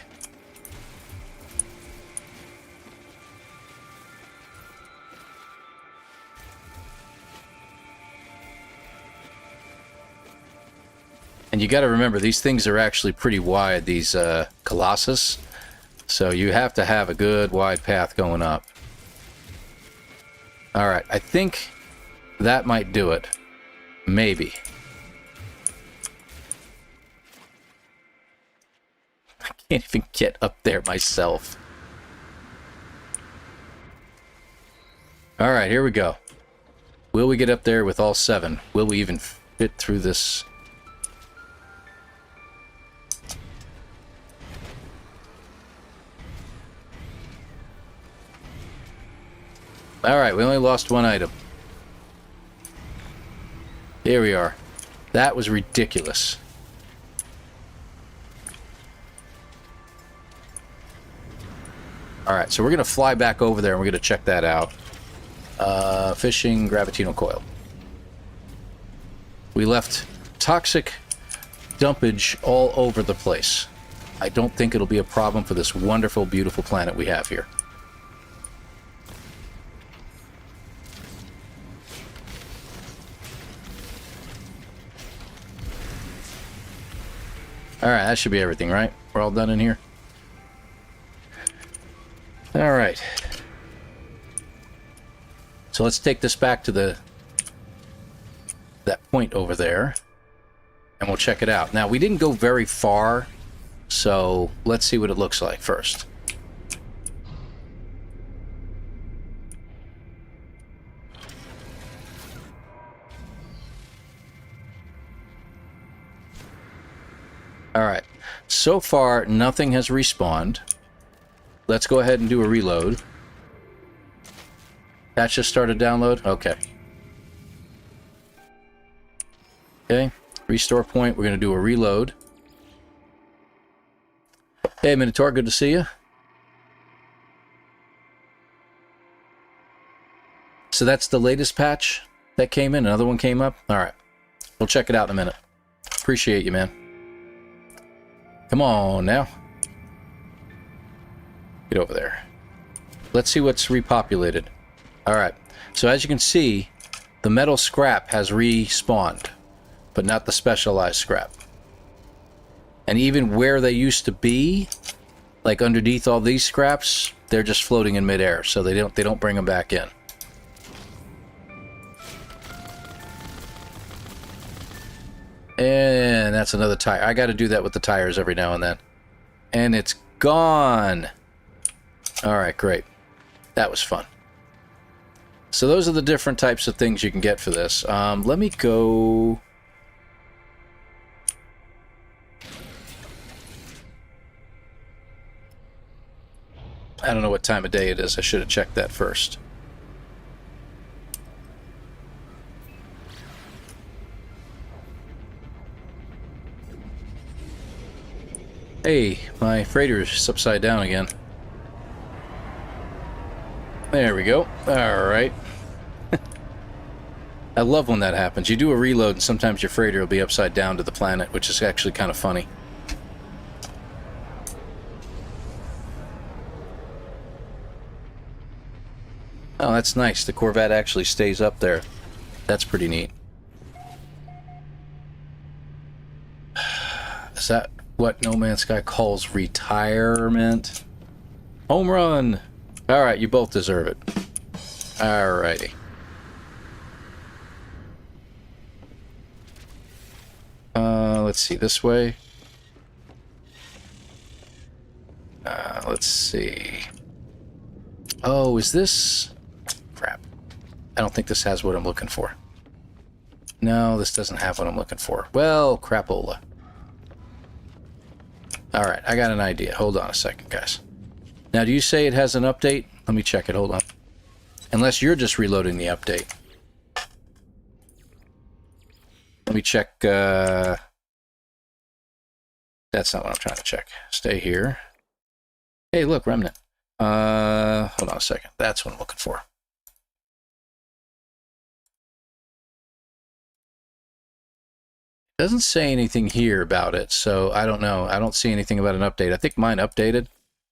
And you got to remember, these things are actually pretty wide, these Colossus. So you have to have a good wide path going up. Alright, I think that might do it. Maybe. I can't even get up there myself. Alright, here we go. Will we get up there with all 7? Will we even fit through this? Alright, we only lost 1 item. Here we are. That was ridiculous. Alright, so we're going to fly back over there and we're going to check that out. Fishing Gravitino coil. We left toxic dumpage all over the place. I don't think it'll be a problem for this wonderful, beautiful planet we have here. Alright, that should be everything, right? We're all done in here? Alright. So let's take this back to that point over there. And we'll check it out. Now, we didn't go very far, so let's see what it looks like first. Alright, so far nothing has respawned. Let's go ahead and do a reload. That just started download? Okay. Okay, restore point, we're going to do a reload. Hey Minotaur, good to see you. So that's the latest patch that came in. Another one came up. All right. We'll check it out in a minute. Appreciate you, man. Come on now. Get over there. Let's see what's repopulated. All right. So as you can see, the metal scrap has respawned, but not the specialized scrap. And even where they used to be, like underneath all these scraps, they're just floating in midair, so they don't bring them back in. And that's another tire. I got to do that with the tires every now and then. And it's gone. All right, great. That was fun. So those are the different types of things you can get for this. Let me go... I don't know what time of day it is. I should have checked that first. Hey, my freighter's upside down again. There we go. Alright. I love when that happens. You do a reload and sometimes your freighter will be upside down to the planet, which is actually kind of funny. Oh, that's nice. The Corvette actually stays up there. That's pretty neat. Is that what No Man's Sky calls retirement? Home run! Alright, you both deserve it. Alrighty. Let's see, this way. Let's see. Oh, is this... Crap. I don't think this has what I'm looking for. No, this doesn't have what I'm looking for. Well, crapola. Alright, I got an idea. Hold on a second, guys. Now, do you say it has an update? Let me check it. Hold on. Unless you're just reloading the update. Let me check. That's not what I'm trying to check. Stay here. Hey, look, Remnant. Hold on a second. That's what I'm looking for. Doesn't say anything here about it, so I don't know. I don't see anything about an update. I think mine updated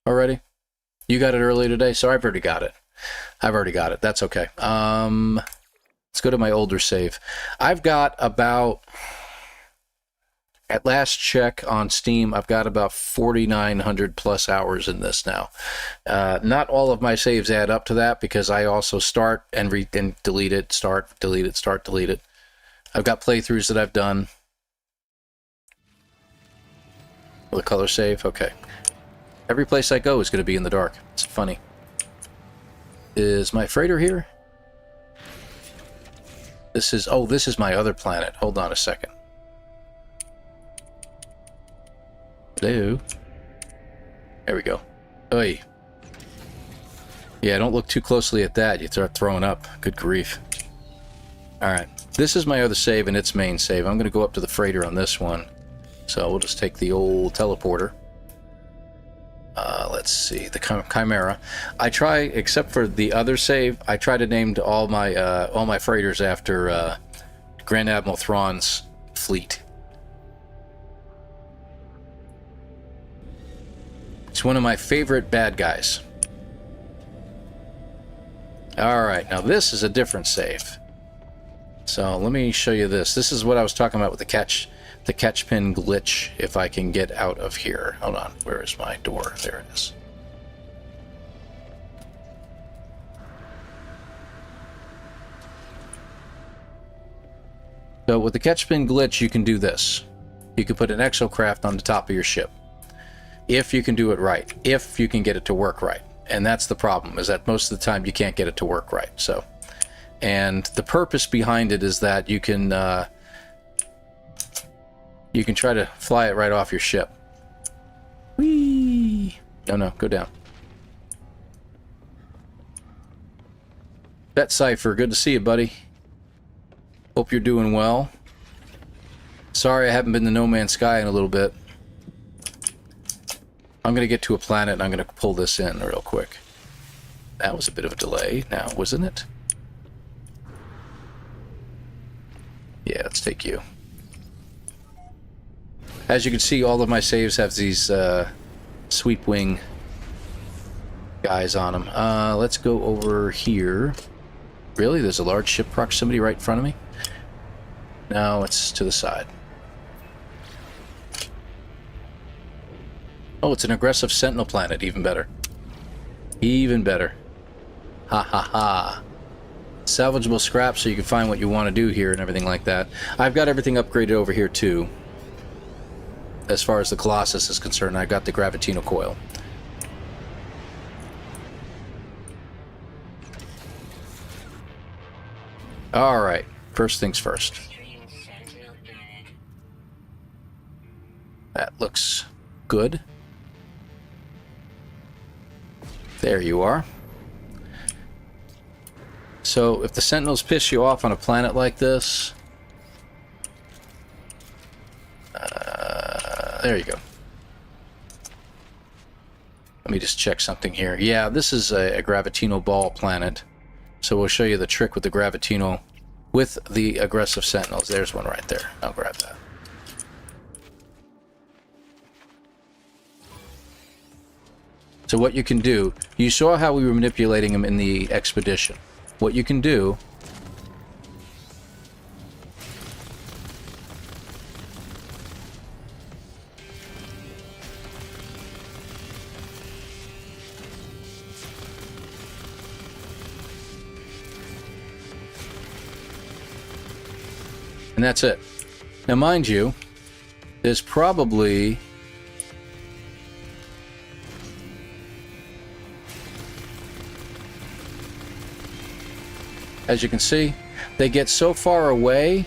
already. You got it early today, so I've already got it. I've already got it. That's okay. Let's go to my older save. I've got about, at last check on Steam, I've got about 4,900 plus hours in this now. Not all of my saves add up to that because I also start and delete it, start, delete it, start, delete it. I've got playthroughs that I've done. Will the color save? Okay. Every place I go is going to be in the dark. It's funny. Is my freighter here? This is... Oh, this is my other planet. Hold on a second. Hello? There we go. Oy. Yeah, don't look too closely at that. You start throwing up. Good grief. Alright. This is my other save and its main save. I'm going to go up to the freighter on this one. So we'll just take the old teleporter. Let's see, the Chimera. I try, except for the other save, I try to name all my freighters after Grand Admiral Thrawn's fleet. It's one of my favorite bad guys. Alright, now this is a different save. So let me show you this. This is what I was talking about with the catch pin glitch, if I can get out of here. Hold on, where is my door? There it is. So with the catch pin glitch, you can do this. You can put an exocraft on the top of your ship. If you can do it right. If you can get it to work right. And that's the problem, is that most of the time you can't get it to work right. So, and the purpose behind it is that you can try to fly it right off your ship. Whee! No, go down. Bet Cypher, good to see you, buddy. Hope you're doing well. Sorry I haven't been to No Man's Sky in a little bit. I'm going to get to a planet and I'm going to pull this in real quick. That was a bit of a delay now, wasn't it? Yeah, let's take you. As you can see, all of my saves have these sweep wing guys on them. Let's go over here. Really? There's a large ship proximity right in front of me? No, it's to the side. Oh, it's an aggressive sentinel planet. Even better. Even better. Ha ha ha. Salvageable scrap so you can find what you want to do here and everything like that. I've got everything upgraded over here too. As far as the Colossus is concerned, I got the Gravitino coil. Alright, first things first. That looks good. There you are. So, if the Sentinels piss you off on a planet like this... there you go. Let me just check something here. Yeah, this is a Gravitino ball planet. So we'll show you the trick with the Gravitino with the aggressive Sentinels. There's one right there. I'll grab that. So what you can do, you saw how we were manipulating them in the expedition. What you can do... and that's it. Now, mind you, there's probably... as you can see, they get so far away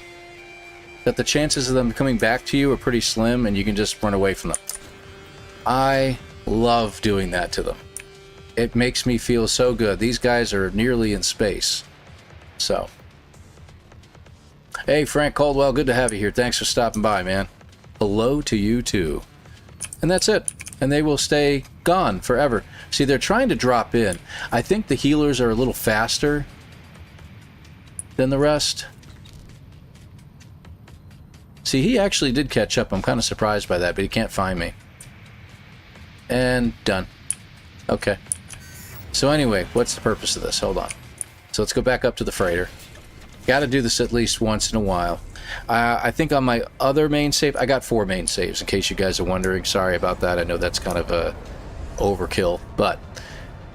that the chances of them coming back to you are pretty slim, and you can just run away from them. I love doing that to them. It makes me feel so good. These guys are nearly in space. So... hey, Frank Caldwell, good to have you here. Thanks for stopping by, man. Hello to you, too. And that's it. And they will stay gone forever. See, they're trying to drop in. I think the healers are a little faster than the rest. See, he actually did catch up. I'm kind of surprised by that, but he can't find me. And done. Okay. So anyway, what's the purpose of this? Hold on. So let's go back up to the freighter. Got to do this at least once in a while. I think on my other main save, I got 4 main saves, in case you guys are wondering. Sorry about that. I know that's kind of a overkill, but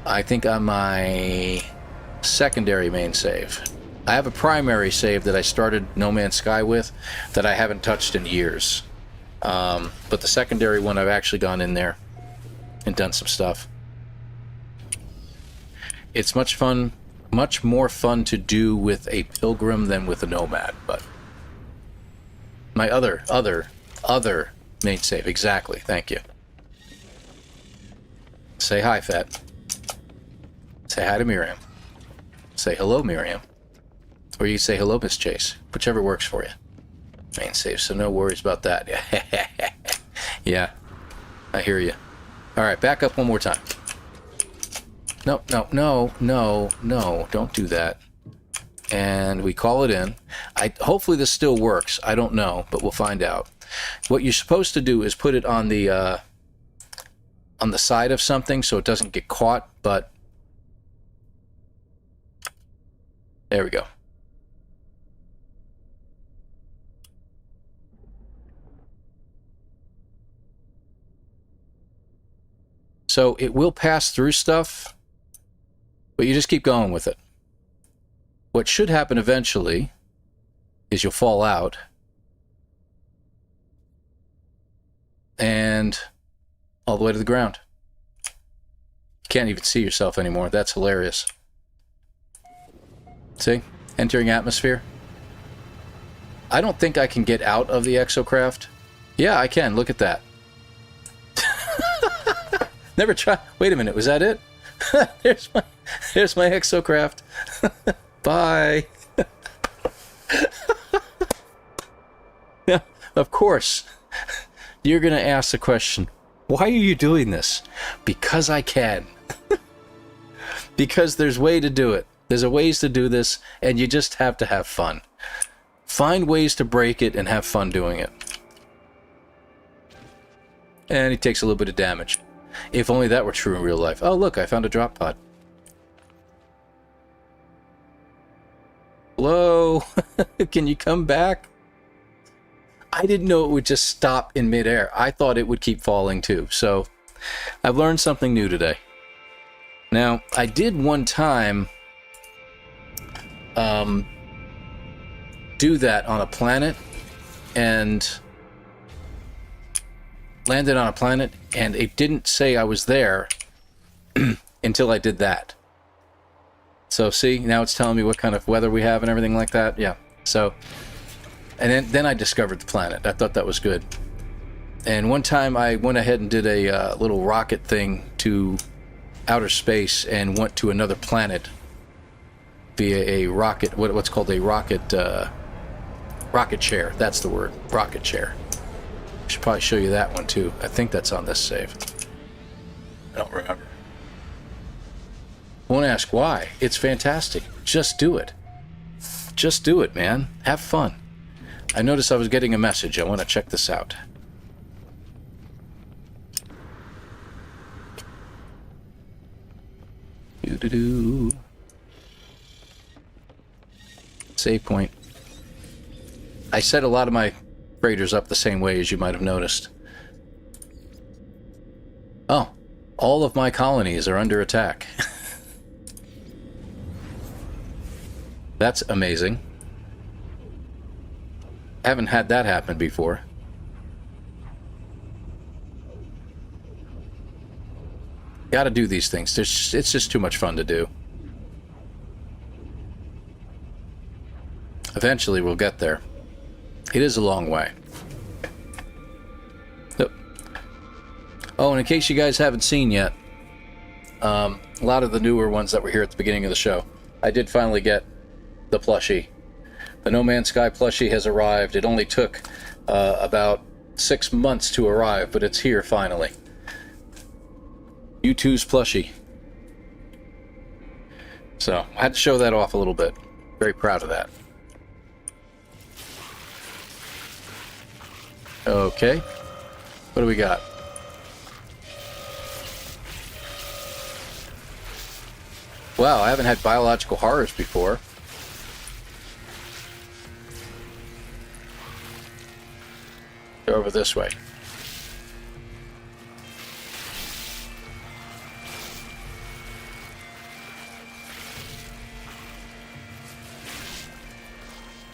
I think on my secondary main save, I have a primary save that I started No Man's Sky with that I haven't touched in years. But the secondary one, I've actually gone in there and done some stuff. It's much more fun to do with a pilgrim than with a nomad, but my other main save, exactly. Thank you. Say hi, Fett. Say hi to Miriam. Say hello, Miriam. Or you say hello, Miss Chase. Whichever works for you. Main save, so no worries about that. Yeah, I hear you. All right, back up one more time. No, don't do that. And we call it in. Hopefully this still works. I don't know, but we'll find out. What you're supposed to do is put it on the side of something so it doesn't get caught, but there we go. So it will pass through stuff, but you just keep going with it. What should happen eventually is you'll fall out and all the way to the ground. You can't even see yourself anymore. That's hilarious. See? Entering atmosphere. I don't think I can get out of the exocraft. Yeah, I can. Look at that. Never try. Wait a minute. Was that it? There's my exocraft. Bye. Now, of course, you're going to ask the question, why are you doing this? Because I can. Because there's a way to do it. There's a ways to do this, and you just have to have fun. Find ways to break it and have fun doing it. And he takes a little bit of damage. If only that were true in real life. Oh, look, I found a drop pod. Hello? Can you come back? I didn't know it would just stop in midair. I thought it would keep falling too. So I've learned something new today. Now, I did one time do that on a planet and landed on a planet, and it didn't say I was there until I did that. So see, now it's telling me what kind of weather we have and everything like that. Yeah. So, and then I discovered the planet. I thought that was good. And one time I went ahead and did a little rocket thing to outer space and went to another planet via a rocket, what's called a rocket chair. That's the word, rocket chair. I should probably show you that one too. I think that's on this save. I don't remember. Won't ask why. It's fantastic. Just do it. Just do it, man. Have fun. I noticed I was getting a message. I want to check this out. Doo-doo-doo. Save point. I set a lot of my freighters up the same way, as you might have noticed. Oh, all of my colonies are under attack. That's amazing. Haven't had that happen before. Gotta do these things. It's just too much fun to do. Eventually we'll get there. It is a long way. Oh, and in case you guys haven't seen yet, a lot of the newer ones that were here at the beginning of the show, I did finally get the plushie. The No Man's Sky plushie has arrived. It only took about 6 months to arrive, but it's here finally. U2's plushie. So, I had to show that off a little bit. Very proud of that. Okay. What do we got? Wow, I haven't had biological horrors before. Go over this way.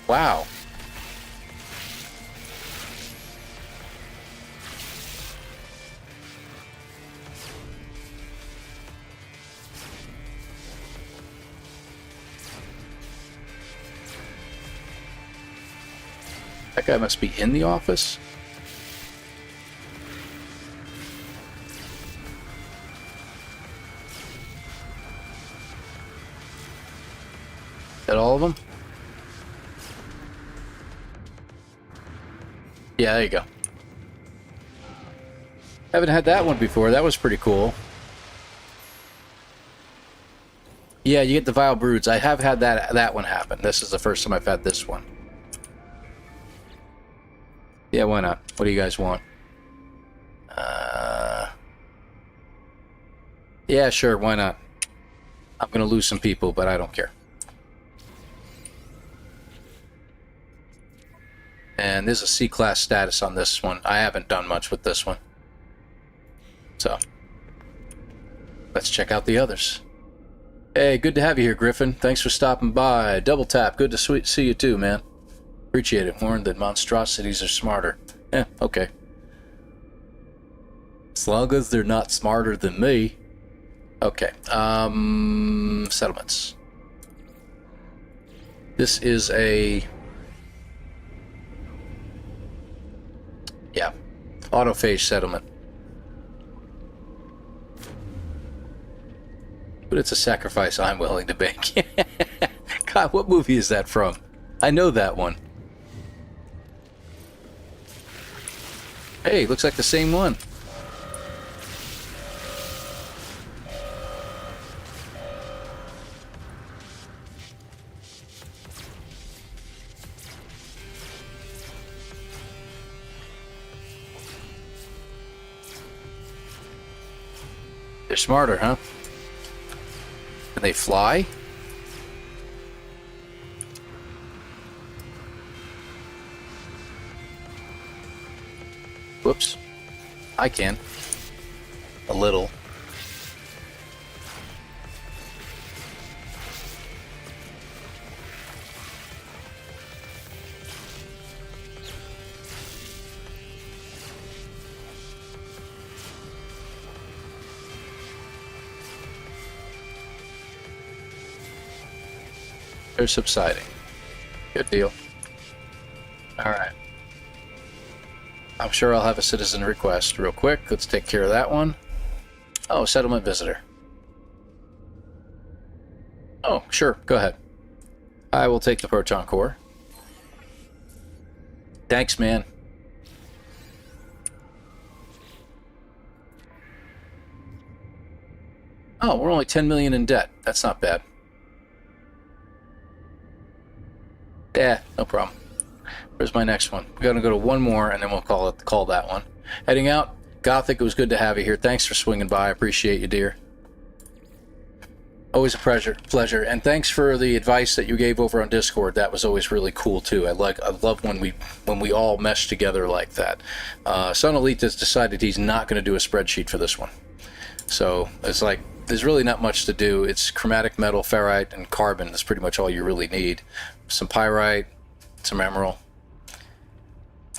Wow. That guy must be in the office. Is that all of them? Yeah, there you go. Haven't had that one before. That was pretty cool. Yeah, you get the vile broods. I have had that one happen. This is the first time I've had this one. Yeah, why not? What do you guys want? Yeah, sure, why not? I'm gonna lose some people, but I don't care. And there's a C-class status on this one. I haven't done much with this one. So, let's check out the others. Hey, good to have you here, Griffin. Thanks for stopping by. Double tap. Good to see you too, man. Appreciate it. Warned that monstrosities are smarter. Eh, okay. As long as they're not smarter than me. Okay. Settlements. This is a... yeah. Autophage settlement. But it's a sacrifice I'm willing to make. God, what movie is that from? I know that one. Hey, looks like the same one. They're smarter, huh? Can they fly? Whoops. I can. A little. They're subsiding. Good deal. Alright. I'm sure I'll have a citizen request real quick. Let's take care of that one. Oh, settlement visitor. Oh, sure. Go ahead. I will take the proton core. Thanks, man. Oh, we're only 10 million in debt. That's not bad. Yeah, no problem. Where's my next one? We're gonna go to one more, and then we'll call that one. Heading out. Gothic, it was good to have you here. Thanks for swinging by. I appreciate you, dear. Always a pleasure. And thanks for the advice that you gave over on Discord. That was always really cool too. I love when we all mesh together like that. Son Elite has decided he's not going to do a spreadsheet for this one. So it's like there's really not much to do. It's chromatic metal, ferrite, and carbon. That's pretty much all you really need. Some pyrite, some emerald,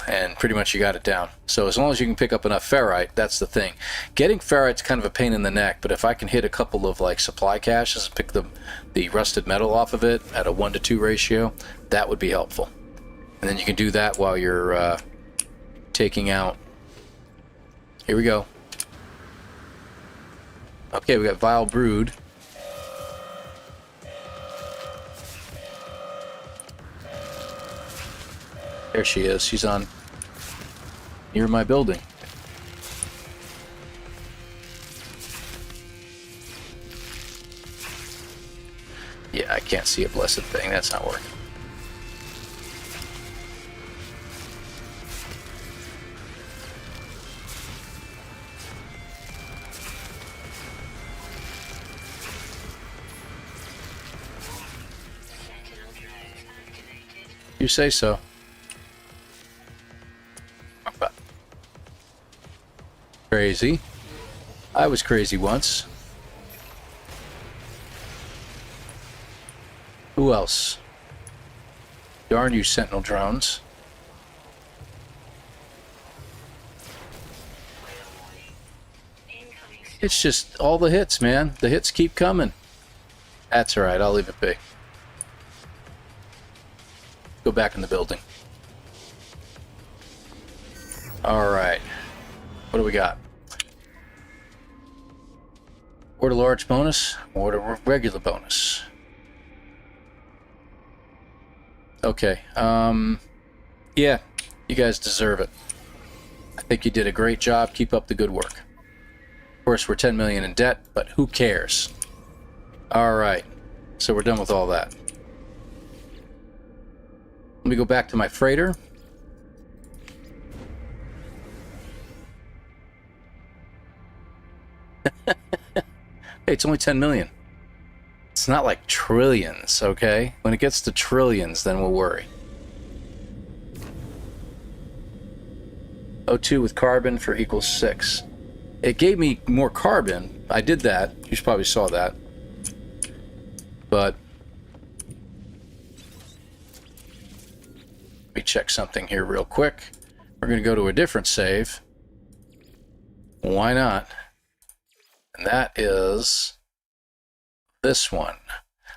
and pretty much you got it down. So as long as you can pick up enough ferrite, that's the thing. Getting ferrite's kind of a pain in the neck, but if I can hit a couple of like supply caches and pick the rusted metal off of it at a 1-to-2 ratio, that would be helpful. And then you can do that while you're taking out. Here we go. Okay, we got Vile Brood. There she is. She's on near my building. Yeah, I can't see a blessed thing. That's not working. You say so. Crazy. I was crazy once. Who else? Darn you, Sentinel drones. It's just all the hits, man. The hits keep coming. That's alright, I'll leave it be. Go back in the building. Alright. What do we got? Order large bonus, order regular bonus. Okay, yeah, you guys deserve it. I think you did a great job. Keep up the good work. Of course, we're 10 million in debt, but who cares? Alright, so we're done with all that. Let me go back to my freighter. Hey, it's only 10 million. It's not like trillions, okay? When it gets to trillions, then we'll worry. O2 with carbon for equals 6. It gave me more carbon. I did that. You probably saw that. But let me check something here real quick. We're going to go to a different save. Why not? And that is this one.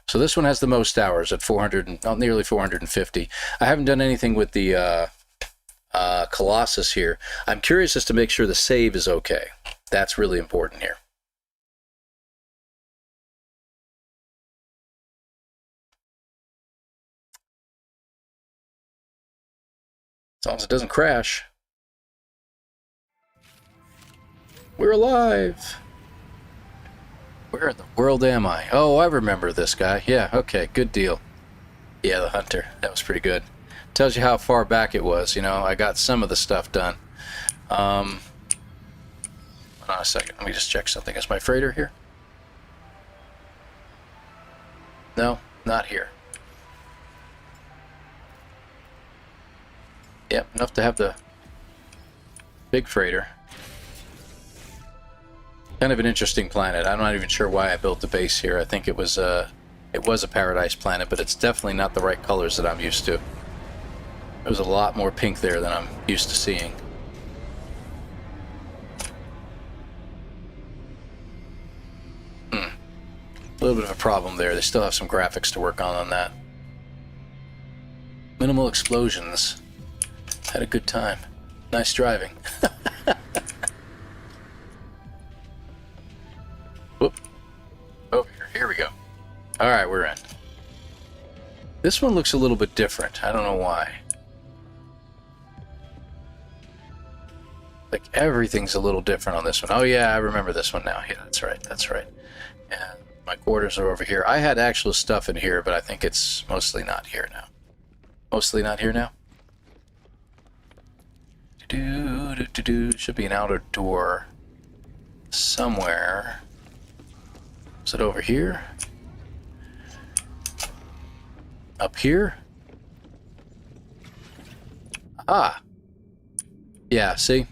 So this one has the most hours at 400, nearly 450. I haven't done anything with the Colossus here. I'm curious as to make sure the save is okay. That's really important here. As long as it doesn't crash. We're alive! Where in the world am I? Oh, I remember this guy. Yeah, okay, good deal. Yeah, the Hunter. That was pretty good. Tells you how far back it was, you know. I got some of the stuff done. Hold on a second. Let me just check something. Is my freighter here? No, not here. Yep, enough to have the big freighter. Kind of an interesting planet. I'm not even sure why I built the base here. I think it was a paradise planet, but it's definitely not the right colors that I'm used to. There's a lot more pink there than I'm used to seeing. A little bit of a problem there. They still have some graphics to work on that. Minimal explosions. Had a good time. Nice driving. Whoop. Over here. Here we go. Alright, we're in. This one looks a little bit different. I don't know why. Like everything's a little different on this one. Oh yeah, I remember this one now. Yeah, that's right. That's right. And my quarters are over here. I had actual stuff in here, but I think it's mostly not here now. Mostly not here now? Should be an outer door somewhere. Is it over here? Up here? Ah! Yeah, see?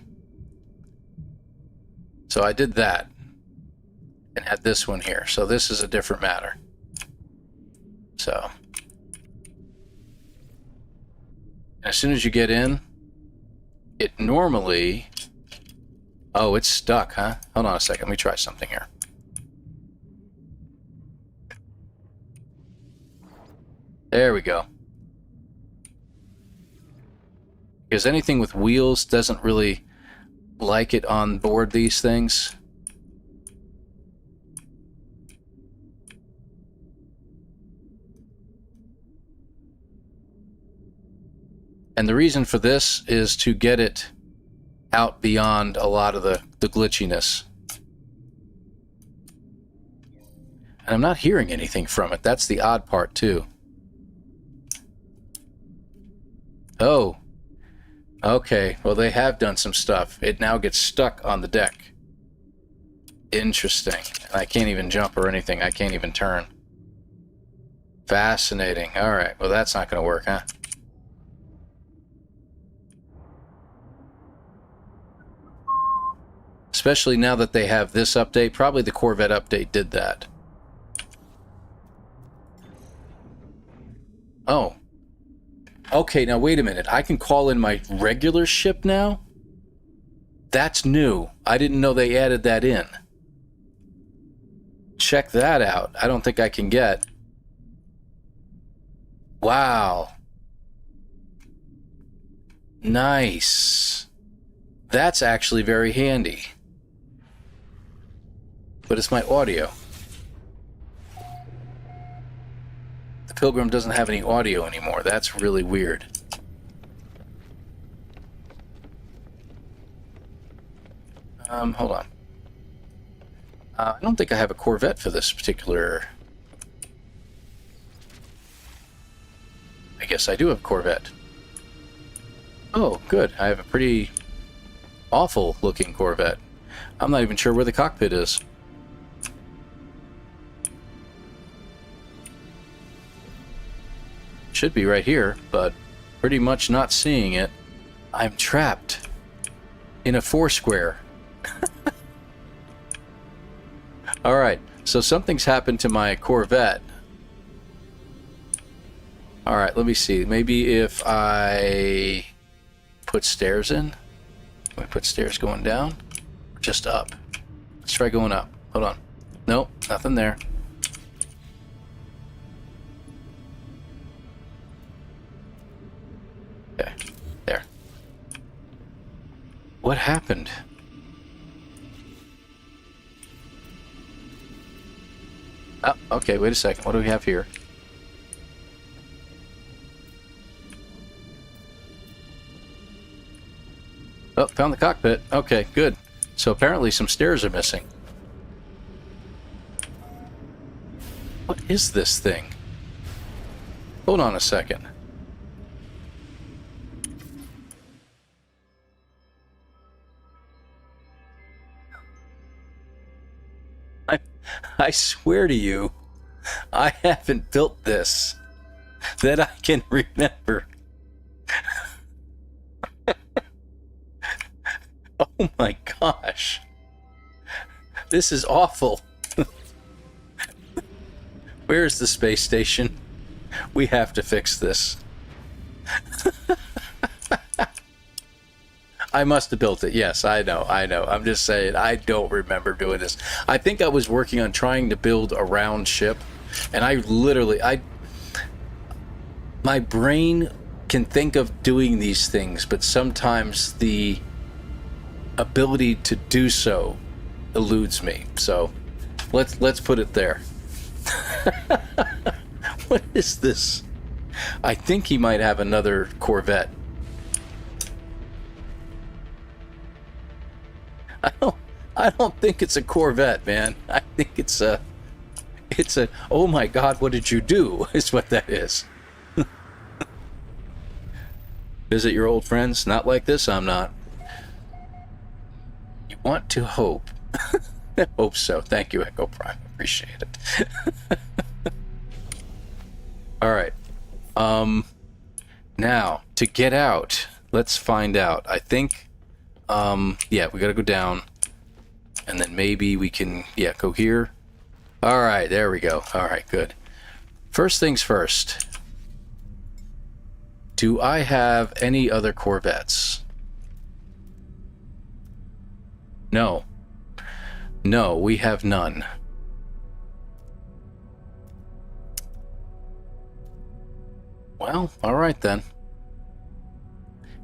So I did that. And had this one here. So this is a different matter. So. As soon as you get in, it normally... Oh, it's stuck, huh? Hold on a second. Let me try something here. There we go. Because anything with wheels doesn't really like it on board these things. And the reason for this is to get it out beyond a lot of the glitchiness. And I'm not hearing anything from it. That's the odd part, too. Oh. Okay, well, they have done some stuff. It now gets stuck on the deck. Interesting. I can't even jump or anything. I can't even turn. Fascinating. All right, well, that's not going to work, huh? Especially now that they have this update. Probably the Corvette update did that. Oh. Okay, now wait a minute. I can call in my regular ship now? That's new. I didn't know they added that in. Check that out. I don't think I can get. Wow. Nice. That's actually very handy. But it's my audio. The Pilgrim doesn't have any audio anymore. That's really weird. Hold on. I don't think I have a Corvette for this particular... I guess I do have a Corvette. Oh, good. I have a pretty awful looking Corvette. I'm not even sure where the cockpit is. Should be right here, but pretty much not seeing it. I'm trapped in a foursquare. Alright, so something's happened to my Corvette. Alright, let me see. Maybe if I put stairs in? Can we put stairs going down? Or just up? Let's try going up. Hold on. Nope, nothing there. Okay, there. What happened? Oh, okay, wait a second. What do we have here? Oh, found the cockpit. Okay, good. So apparently some stairs are missing. What is this thing? Hold on a second. I swear to you, I haven't built this that I can remember. Oh my gosh. This is awful. Where's the space station? We have to fix this. I must have built it. Yes, I know. I'm just saying, I don't remember doing this. I think I was working on trying to build a round ship, and my brain can think of doing these things, but sometimes the ability to do so eludes me. So let's put it there. What is this? I think he might have another Corvette. I don't think it's a Corvette, man. I think it's a oh my god, what did you do? Is what that is. Visit your old friends? Not like this, I'm not. You want to hope. Hope so. Thank you, Echo Prime. Appreciate it. All right. Now, to get out, let's find out. I think, yeah, we gotta go down. And then maybe we can, yeah, go here. All right, there we go. All right, good. First things first. Do I have any other Corvettes? No. No, we have none. Well, all right then.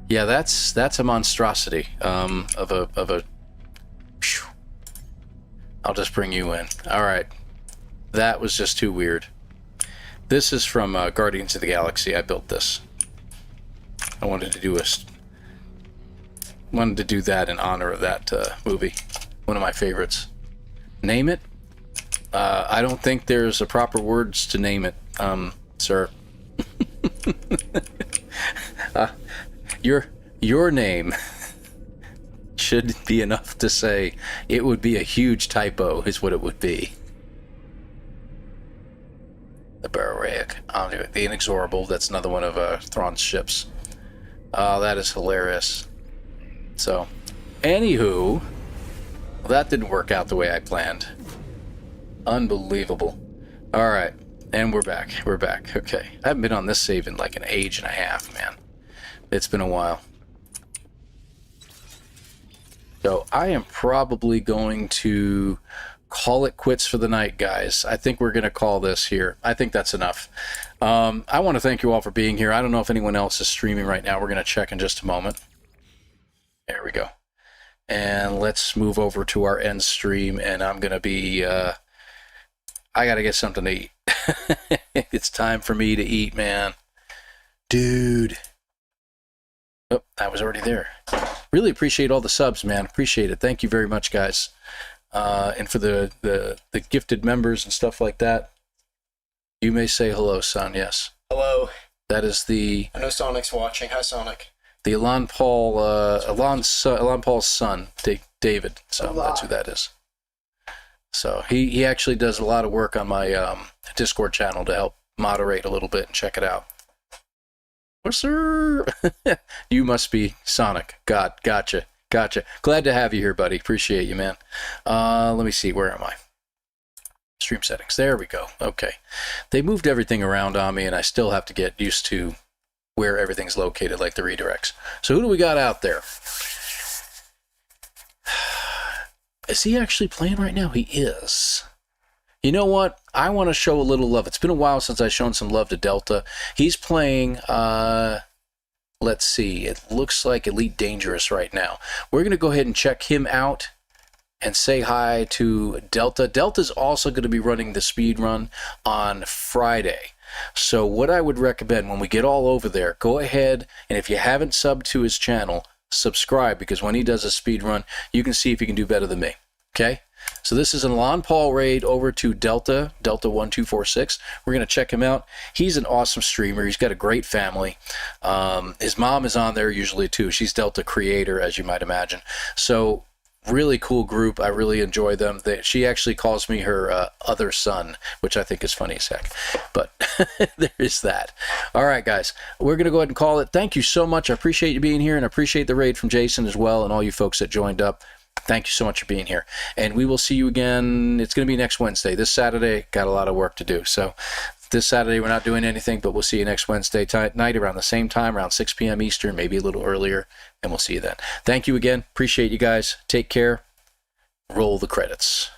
Yeah, that's a monstrosity of a. Phew. I'll just bring you in. All right, that was just too weird. This is from Guardians of the Galaxy. I built this. I wanted to do that in honor of that movie. One of my favorites. Name it? I don't think there's a proper words to name it, sir. Your name should be enough to say it would be a huge typo, is what it would be. The Barraic, the Inexorable. That's another one of Thrawn's ships. That is hilarious. So, anywho, well, that didn't work out the way I planned. Unbelievable. All right, and we're back. We're back. Okay, I haven't been on this save in like an age and a half, man. It's been a while. So I am probably going to call it quits for the night, guys. I think we're going to call this here. I think that's enough. I want to thank you all for being here. I don't know if anyone else is streaming right now. We're going to check in just a moment. There we go. And let's move over to our end stream, and I'm going to be... I got to get something to eat. It's time for me to eat, man. Dude. Oh, I was already there. Really appreciate all the subs, man. Appreciate it. Thank you very much, guys. And for the gifted members and stuff like that, you may say hello, son. Yes. Hello. That is the... I know Sonic's watching. Hi, Sonic. The ElanPaul's son, David. So that's who that is. So he actually does a lot of work on my Discord channel to help moderate a little bit and check it out. What's sir? You must be Sonic. Gotcha. Glad to have you here, buddy. Appreciate you, man. Let me see. Where am I? Stream settings. There we go. Okay. They moved everything around on me, and I still have to get used to where everything's located, like the redirects. So who do we got out there? Is he actually playing right now? He is. You know what? I want to show a little love. It's been a while since I've shown some love to Delta. He's playing, let's see. It looks like Elite Dangerous right now. We're going to go ahead and check him out and say hi to Delta. Delta's also going to be running the speed run on Friday. So what I would recommend when we get all over there, go ahead, and if you haven't subbed to his channel, subscribe, because when he does a speed run, you can see if he can do better than me. Okay? So this is an ElanPaul raid over to Delta 1246. We're going to check him out. He's an awesome streamer. He's got a great family. His mom is on there usually too. She's Delta creator, as you might imagine. So really cool group. I really enjoy them. She actually calls me her other son, which I think is funny as heck. But there is that. All right, guys, we're going to go ahead and call it. Thank you so much. I appreciate you being here, and I appreciate the raid from Jason as well, and all you folks that joined up. Thank you so much for being here. And we will see you again. It's going to be next Wednesday. This Saturday, got a lot of work to do. So this Saturday, we're not doing anything, but we'll see you next Wednesday night around the same time, around 6 p.m. Eastern, maybe a little earlier, and we'll see you then. Thank you again. Appreciate you guys. Take care. Roll the credits.